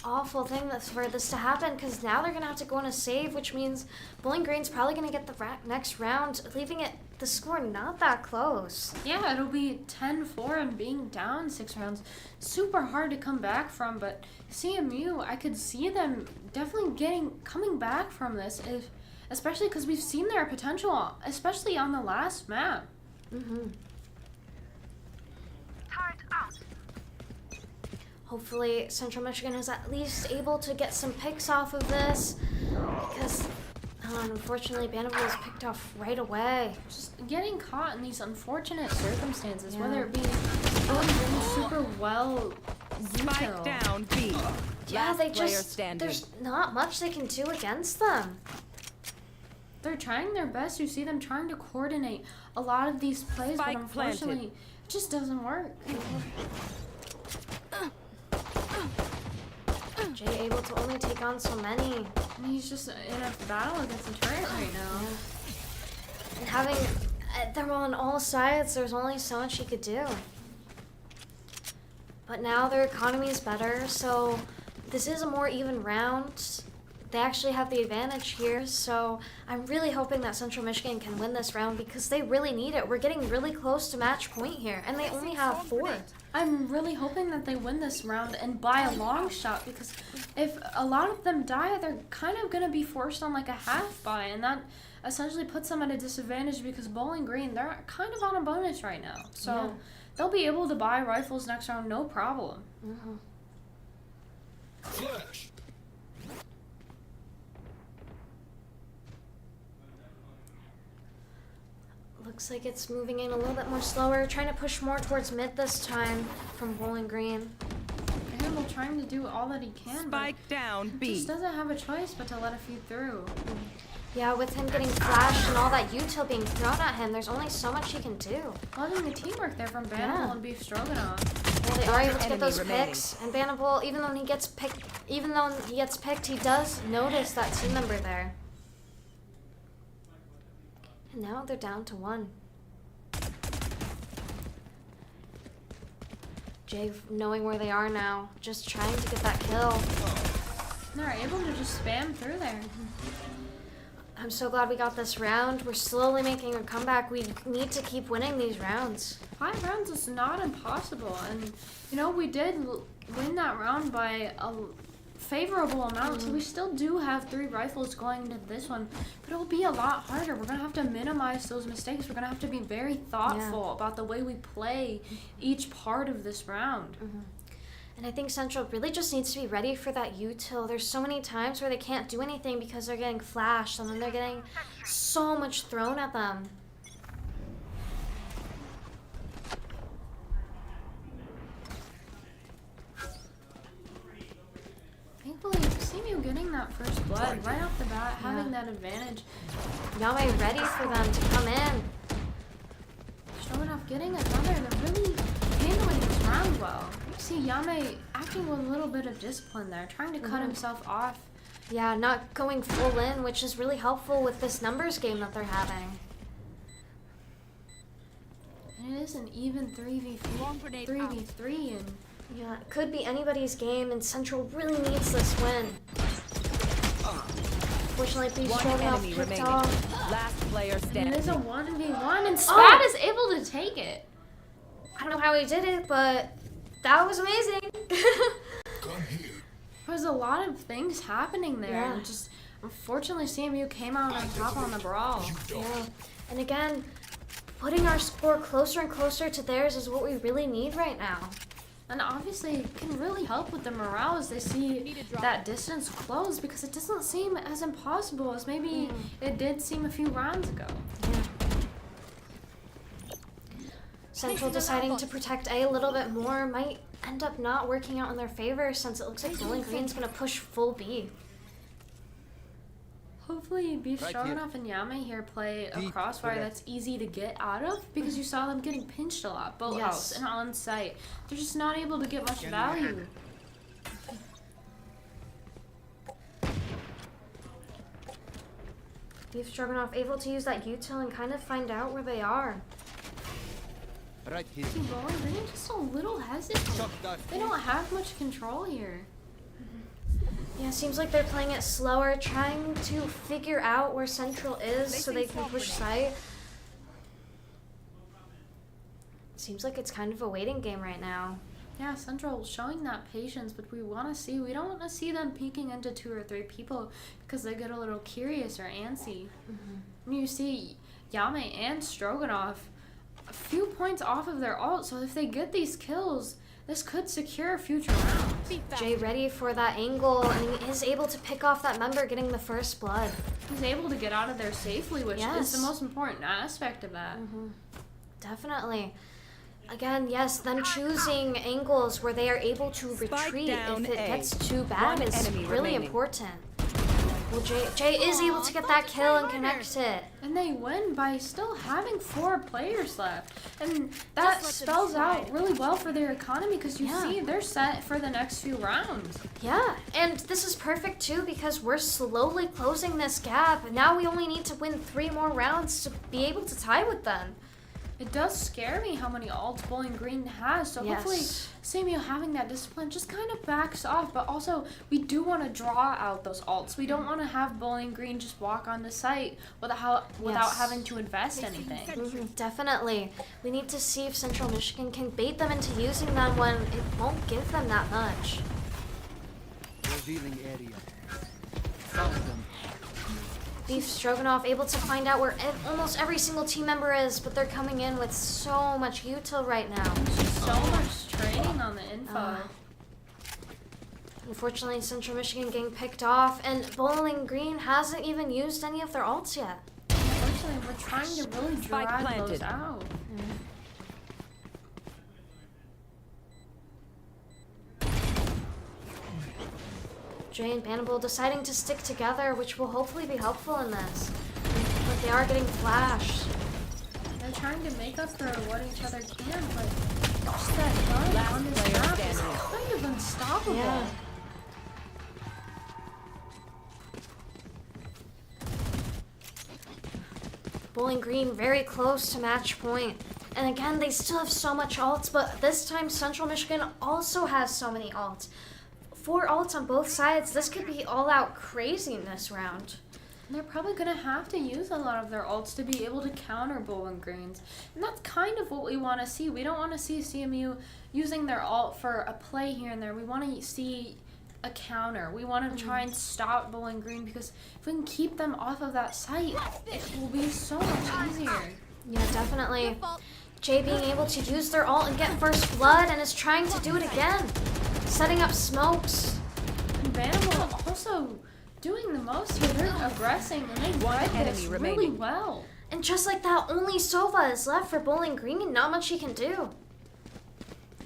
awful thing for this to happen, because now they're going to have to go on a save, which means Bowling Green's probably going to get the next round, leaving it the score not that close. Yeah, it'll be 10-4 and being down 6 rounds. Super hard to come back from, but CMU, I could see them definitely coming back from this, especially because we've seen their potential, especially on the last map. Hopefully Central Michigan is at least able to get some picks off of this, because unfortunately Bannable is picked off right away. Just getting caught in these unfortunate circumstances, whether it be going super well. Spike down B. Yeah, Last they player just, standing. there's not much they can do against them. They're trying their best. You see them trying to coordinate a lot of these plays, Spike but unfortunately, planted. it just doesn't work. Jay able to only take on so many. And he's just in a battle against the turret right now. And having them on all sides, there's only so much he could do. But now their economy is better, so this is a more even round. They actually have the advantage here, so I'm really hoping that Central Michigan can win this round because they really need it. We're getting really close to match point here, and they only have 4. I'm really hoping that they win this round and by a long shot, because if a lot of them die, they're kind of going to be forced on like a half buy, and that essentially puts them at a disadvantage because Bowling Green, they're kind of on a bonus right now. So they'll be able to buy rifles next round, no problem. Flash. Looks like it's moving in a little bit more slower, trying to push more towards mid this time from Bowling Green. Bannable trying to do all that he can, Spike down but B. just doesn't have a choice but to let a few through. Yeah, with him getting flashed and all that util being thrown at him, there's only so much he can do. Loving the teamwork there from Bannable Yeah. and BeefStroganoff. Yeah, they are able to get enemy those remaining. picks, and Bannable, even though he gets picked, he does notice that team member there. And now they're down to 1. Jay, knowing where they are now, just trying to get that kill. They're able to just spam through there. I'm so glad we got this round. We're slowly making a comeback. We need to keep winning these rounds. 5 rounds is not impossible, and you know, we did win that round by a favorable amount, so we still do have 3 rifles going into this one, but it'll be a lot harder. We're gonna have to minimize those mistakes. We're gonna have to be very thoughtful about the way we play each part of this round. And I think Central really just needs to be ready for that util. There's so many times where they can't do anything because they're getting flashed, and then they're getting so much thrown at them. Thankfully, CMU getting that first blood right off the bat, having that advantage. yAime ready for them to come in. Stroganoff getting another. They're really handling this round well. You see yAime acting with a little bit of discipline there, trying to cut himself off. Yeah, not going full in, which is really helpful with this numbers game that they're having. And it is an even 3v3, and Yeah, it could be anybody's game, and Central really needs this win. Fortunately, One BeefStroganoff enemy picked remaining. off. Last player it standing. is a 1v1, and Spat is able to take it. I don't know how he did it, but that was amazing. There was a lot of things happening there, Yeah. and just unfortunately CMU came out on top on the brawl. Yeah, and again, putting our score closer and closer to theirs is what we really need right now. And obviously it can really help with the morale as they see that distance close, because it doesn't seem as impossible as maybe it did seem a few rounds ago. Central deciding to protect A little bit more might end up not working out in their favor, since it looks like Bowling Green's gonna push full B. Hopefully Right BeefStroganoff and yAime here play a Deep crossfire correct. that's easy to get out of, because you saw them getting pinched a lot, both house and on site. They're just not able to get much value. BeefStroganoff able to use that util and kind of find out where they are. Right here. See, Bowling Green just a little hesitant. Shot that. They don't have much control here. Yeah, seems like they're playing it slower, trying to figure out where Central is so they can push site. seems like it's kind of a waiting game right now. Yeah, Central showing that patience, but we don't want to see them peeking into 2 or 3 people because they get a little curious or antsy. And you see yAime and Stroganoff a few points off of their ult, so if they get these kills, this could secure future rounds. Jay ready for that angle, and he is able to pick off that member getting the first blood. He's able to get out of there safely, which is the most important aspect of that. Definitely. Again, yes, them choosing angles where they are able to retreat if it gets too bad is really important. Well, Jay is able to get that kill and connect it. And they win by still having 4 players left. And that spells out really well for their economy because you see they're set for the next few rounds. Yeah, and this is perfect too because we're slowly closing this gap. And now we only need to win 3 more rounds to be able to tie with them. It does scare me how many ults Bowling Green has, so hopefully CMU having that discipline just kind of backs off, but also we do want to draw out those ults. We don't want to have Bowling Green just walk on the site without having to invest anything. Definitely. We need to see if Central Michigan can bait them into using them when it won't give them that much. Revealing area. Found them. BeefStroganoff able to find out where almost every single team member is, but they're coming in with so much util right now. So much training on the info. Unfortunately, Central Michigan getting picked off, and Bowling Green hasn't even used any of their ults yet. Unfortunately, we're trying to really drag those out. Jay and Bannable deciding to stick together, which will hopefully be helpful in this. But they are getting flashed. They're trying to make up for what each other can, but just that gun on this map is kind of unstoppable. Yeah. Bowling Green very close to match point. And again, they still have so much ults, but this time Central Michigan also has so many ults. 4 ults on both sides. This could be all-out crazy in this round. And they're probably going to have to use a lot of their ults to be able to counter Bowling Greens. And that's kind of what we want to see. We don't want to see CMU using their ult for a play here and there. We want to see a counter. We want to try and stop Bowling Green because if we can keep them off of that site, it will be so much easier. Yeah, definitely. Jay being able to use their ult and get first blood and is trying to do it again. Setting up smokes. And Bannable also doing the most here. They're aggressing and they read this really well. And just like that, only Sova is left for Bowling Green and not much he can do.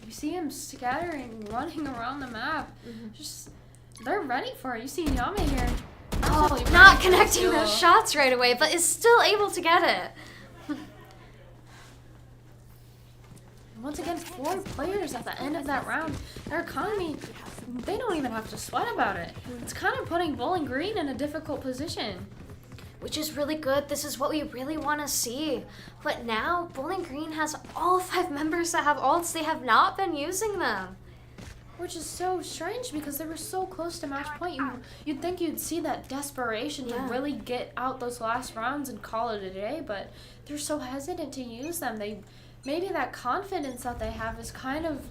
You see him scattering, running around the map. Just, they're ready for it. You see yAime here. Oh, not connecting those shots right away, but is still able to get it. Once again, 4 players at the end of that round. Their economy, they don't even have to sweat about it. It's kind of putting Bowling Green in a difficult position. Which is really good. This is what we really want to see. But now, Bowling Green has all 5 members that have ults. They have not been using them. Which is so strange because they were so close to match point. You'd think you'd see that desperation to really get out those last rounds and call it a day, but they're so hesitant to use them. Maybe that confidence that they have is kind of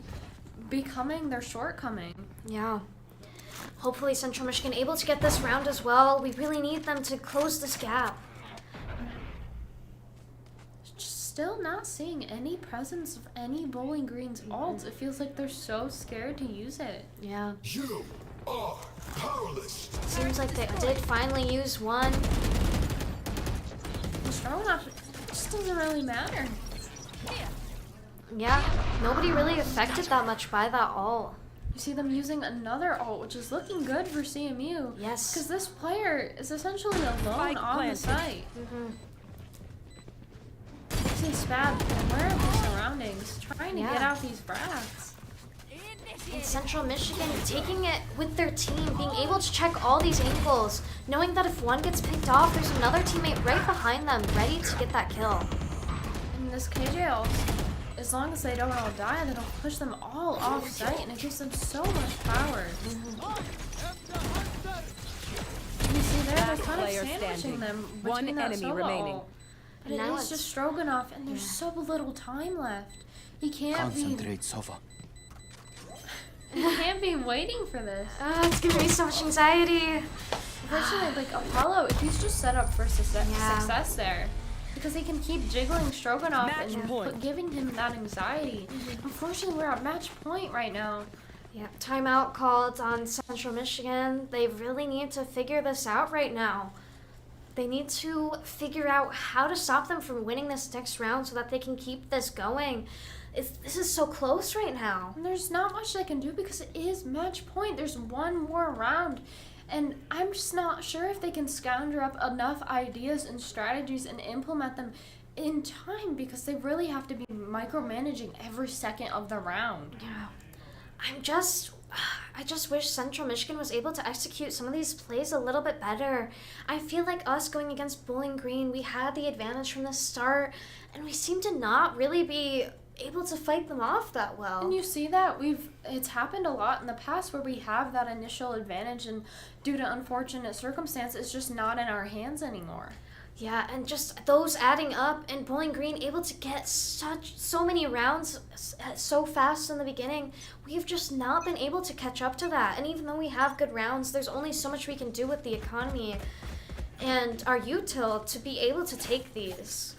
becoming their shortcoming. Yeah. Hopefully Central Michigan able to get this round as well. We really need them to close this gap. Just still not seeing any presence of any Bowling Green's ults. It feels like they're so scared to use it. Yeah. You are powerless. Seems like they did finally use one. Stroganoff just doesn't really matter. Yeah, nobody really affected that much by that ult. You see them using another ult, which is looking good for CMU. Yes. Because this player is essentially alone on the site. You see Spab aware of his surroundings, trying to get out these brats. And Central Michigan taking it with their team, being able to check all these angles, knowing that if one gets picked off, there's another teammate right behind them, ready to get that kill. And this KJ ult, as long as they don't all die, then it'll push them all off site, and it gives them so much power. You see there, they're kind of sandwiching them between that solo ult. But it is just Stroganoff, and there's so little time left. He can't Concentrate, Sova. He can't be waiting for this. It's giving me so much anxiety. Unfortunately, like Apollo, he's just set up for success there. Because he can keep jiggling Stroganoff and giving him that anxiety. Unfortunately, we're at match point right now. Yeah, timeout called on Central Michigan. They really need to figure this out right now. They need to figure out how to stop them from winning this next round so that they can keep this going. This is so close right now. And there's not much they can do because it is match point. There's one more round. And I'm just not sure if they can scour up enough ideas and strategies and implement them in time because they really have to be micromanaging every second of the round. Yeah. I just wish Central Michigan was able to execute some of these plays a little bit better. I feel like us going against Bowling Green, we had the advantage from the start, and we seem to not really be able to fight them off that well. And you see that it's happened a lot in the past where we have that initial advantage, and due to unfortunate circumstances, it's just not in our hands anymore. Yeah, and just those adding up, and Bowling Green able to get so many rounds so fast in the beginning. We've just not been able to catch up to that. And even though we have good rounds, there's only so much we can do with the economy and our util to be able to take these.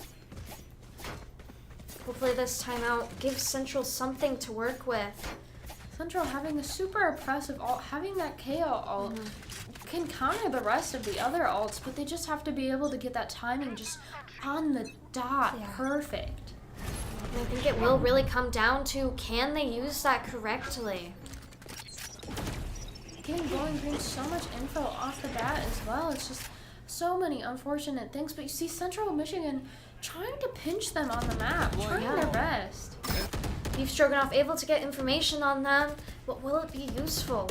Hopefully this timeout gives Central something to work with. Central having a super oppressive ult, having that KO ult can counter the rest of the other ults, but they just have to be able to get that timing just on the dot, perfect. And I think it will really come down to, can they use that correctly? Getting Bowling Green so much info off the bat as well. It's just so many unfortunate things, but you see Central Michigan trying to pinch them on the map, trying their best. BeefStroganoff able to get information on them, but will it be useful?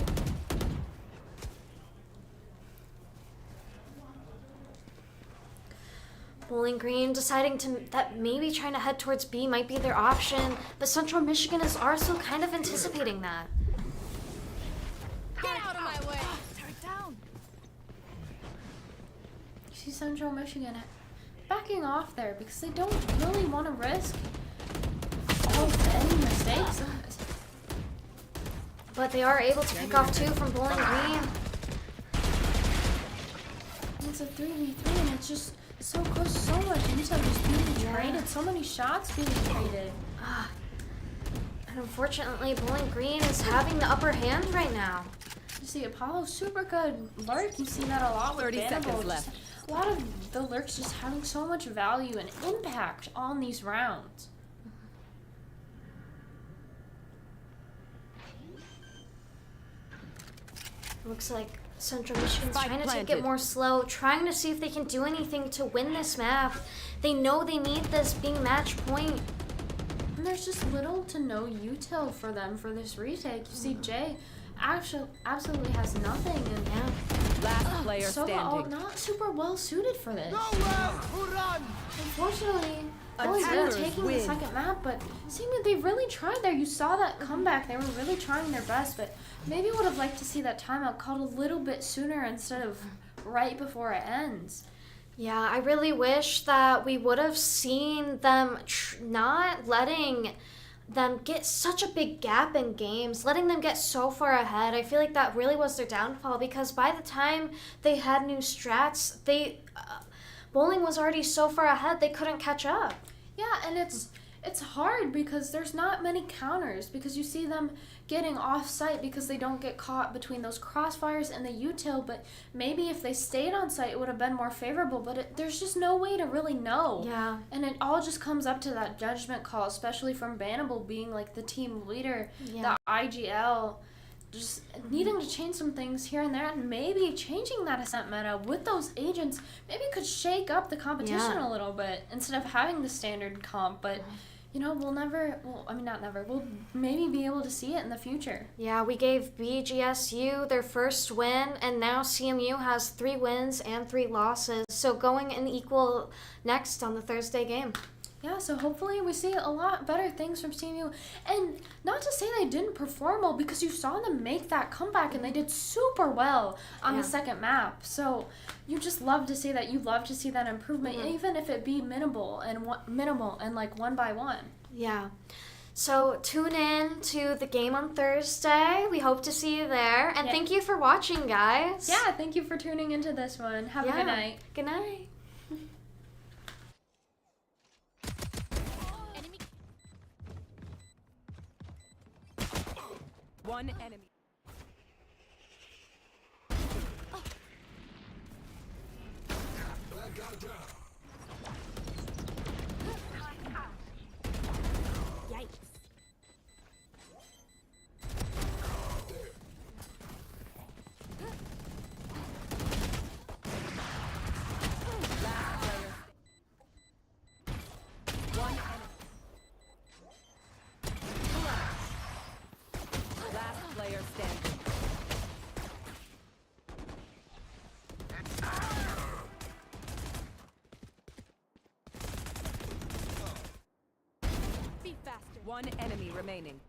Bowling Green deciding that maybe trying to head towards B might be their option, but Central Michigan is also kind of anticipating that. Get out of my way! Turn down! You see Central Michigan backing off there because they don't really want to risk any mistakes. But they are able to pick off two from Bowling Green. It's a 3v3 and it's just so close, so much intel just being traded, so many shots being traded. And unfortunately, Bowling Green is having the upper hand right now. You see Apollo, super good lurk. You see that a lot with 30 Bannable. seconds left. A lot of the lurks just having so much value and impact on these rounds. Looks like Central Michigan's trying to take it more slow, trying to see if they can do anything to win this map. They know they need this being match point. And there's just little to no util for them for this retake. You see Jay actually absolutely has nothing, and Last player Sova standing. not super well suited for this. Nowhere to run! Unfortunately, Palle Attackers taking win. the second map, but seemingly they really tried there. You saw that comeback. They were really trying their best, but maybe would have liked to see that timeout called a little bit sooner instead of right before it ends. Yeah, I really wish that we would have seen them not letting them get such a big gap in games, letting them get so far ahead. I feel like that really was their downfall because by the time they had new strats, Bowling was already so far ahead they couldn't catch up. Yeah, and it's hard because there's not many counters because you see them getting off site because they don't get caught between those crossfires and the util, but maybe if they stayed on site it would have been more favorable, but there's just no way to really know. Yeah. And it all just comes up to that judgment call, especially from Bannable being like the team leader, the IGL, just needing to change some things here and there, and maybe changing that ascent meta with those agents maybe could shake up the competition a little bit instead of having the standard comp, but you know, we'll maybe be able to see it in the future. Yeah, we gave BGSU their first win, and now CMU has 3 wins and 3 losses. So going in equal next on the Thursday game. Yeah, so hopefully we see a lot better things from CMU. And not to say they didn't perform well, because you saw them make that comeback and they did super well on the second map. So you just love to see that. You love to see that improvement, even if it be minimal and like one by one. Yeah. So tune in to the game on Thursday. We hope to see you there. And thank you for watching, guys. Yeah, thank you for tuning into this one. Have a good night. Good night. One enemy. Bad guy down. Yikes. Last player standing. Be faster. One enemy remaining.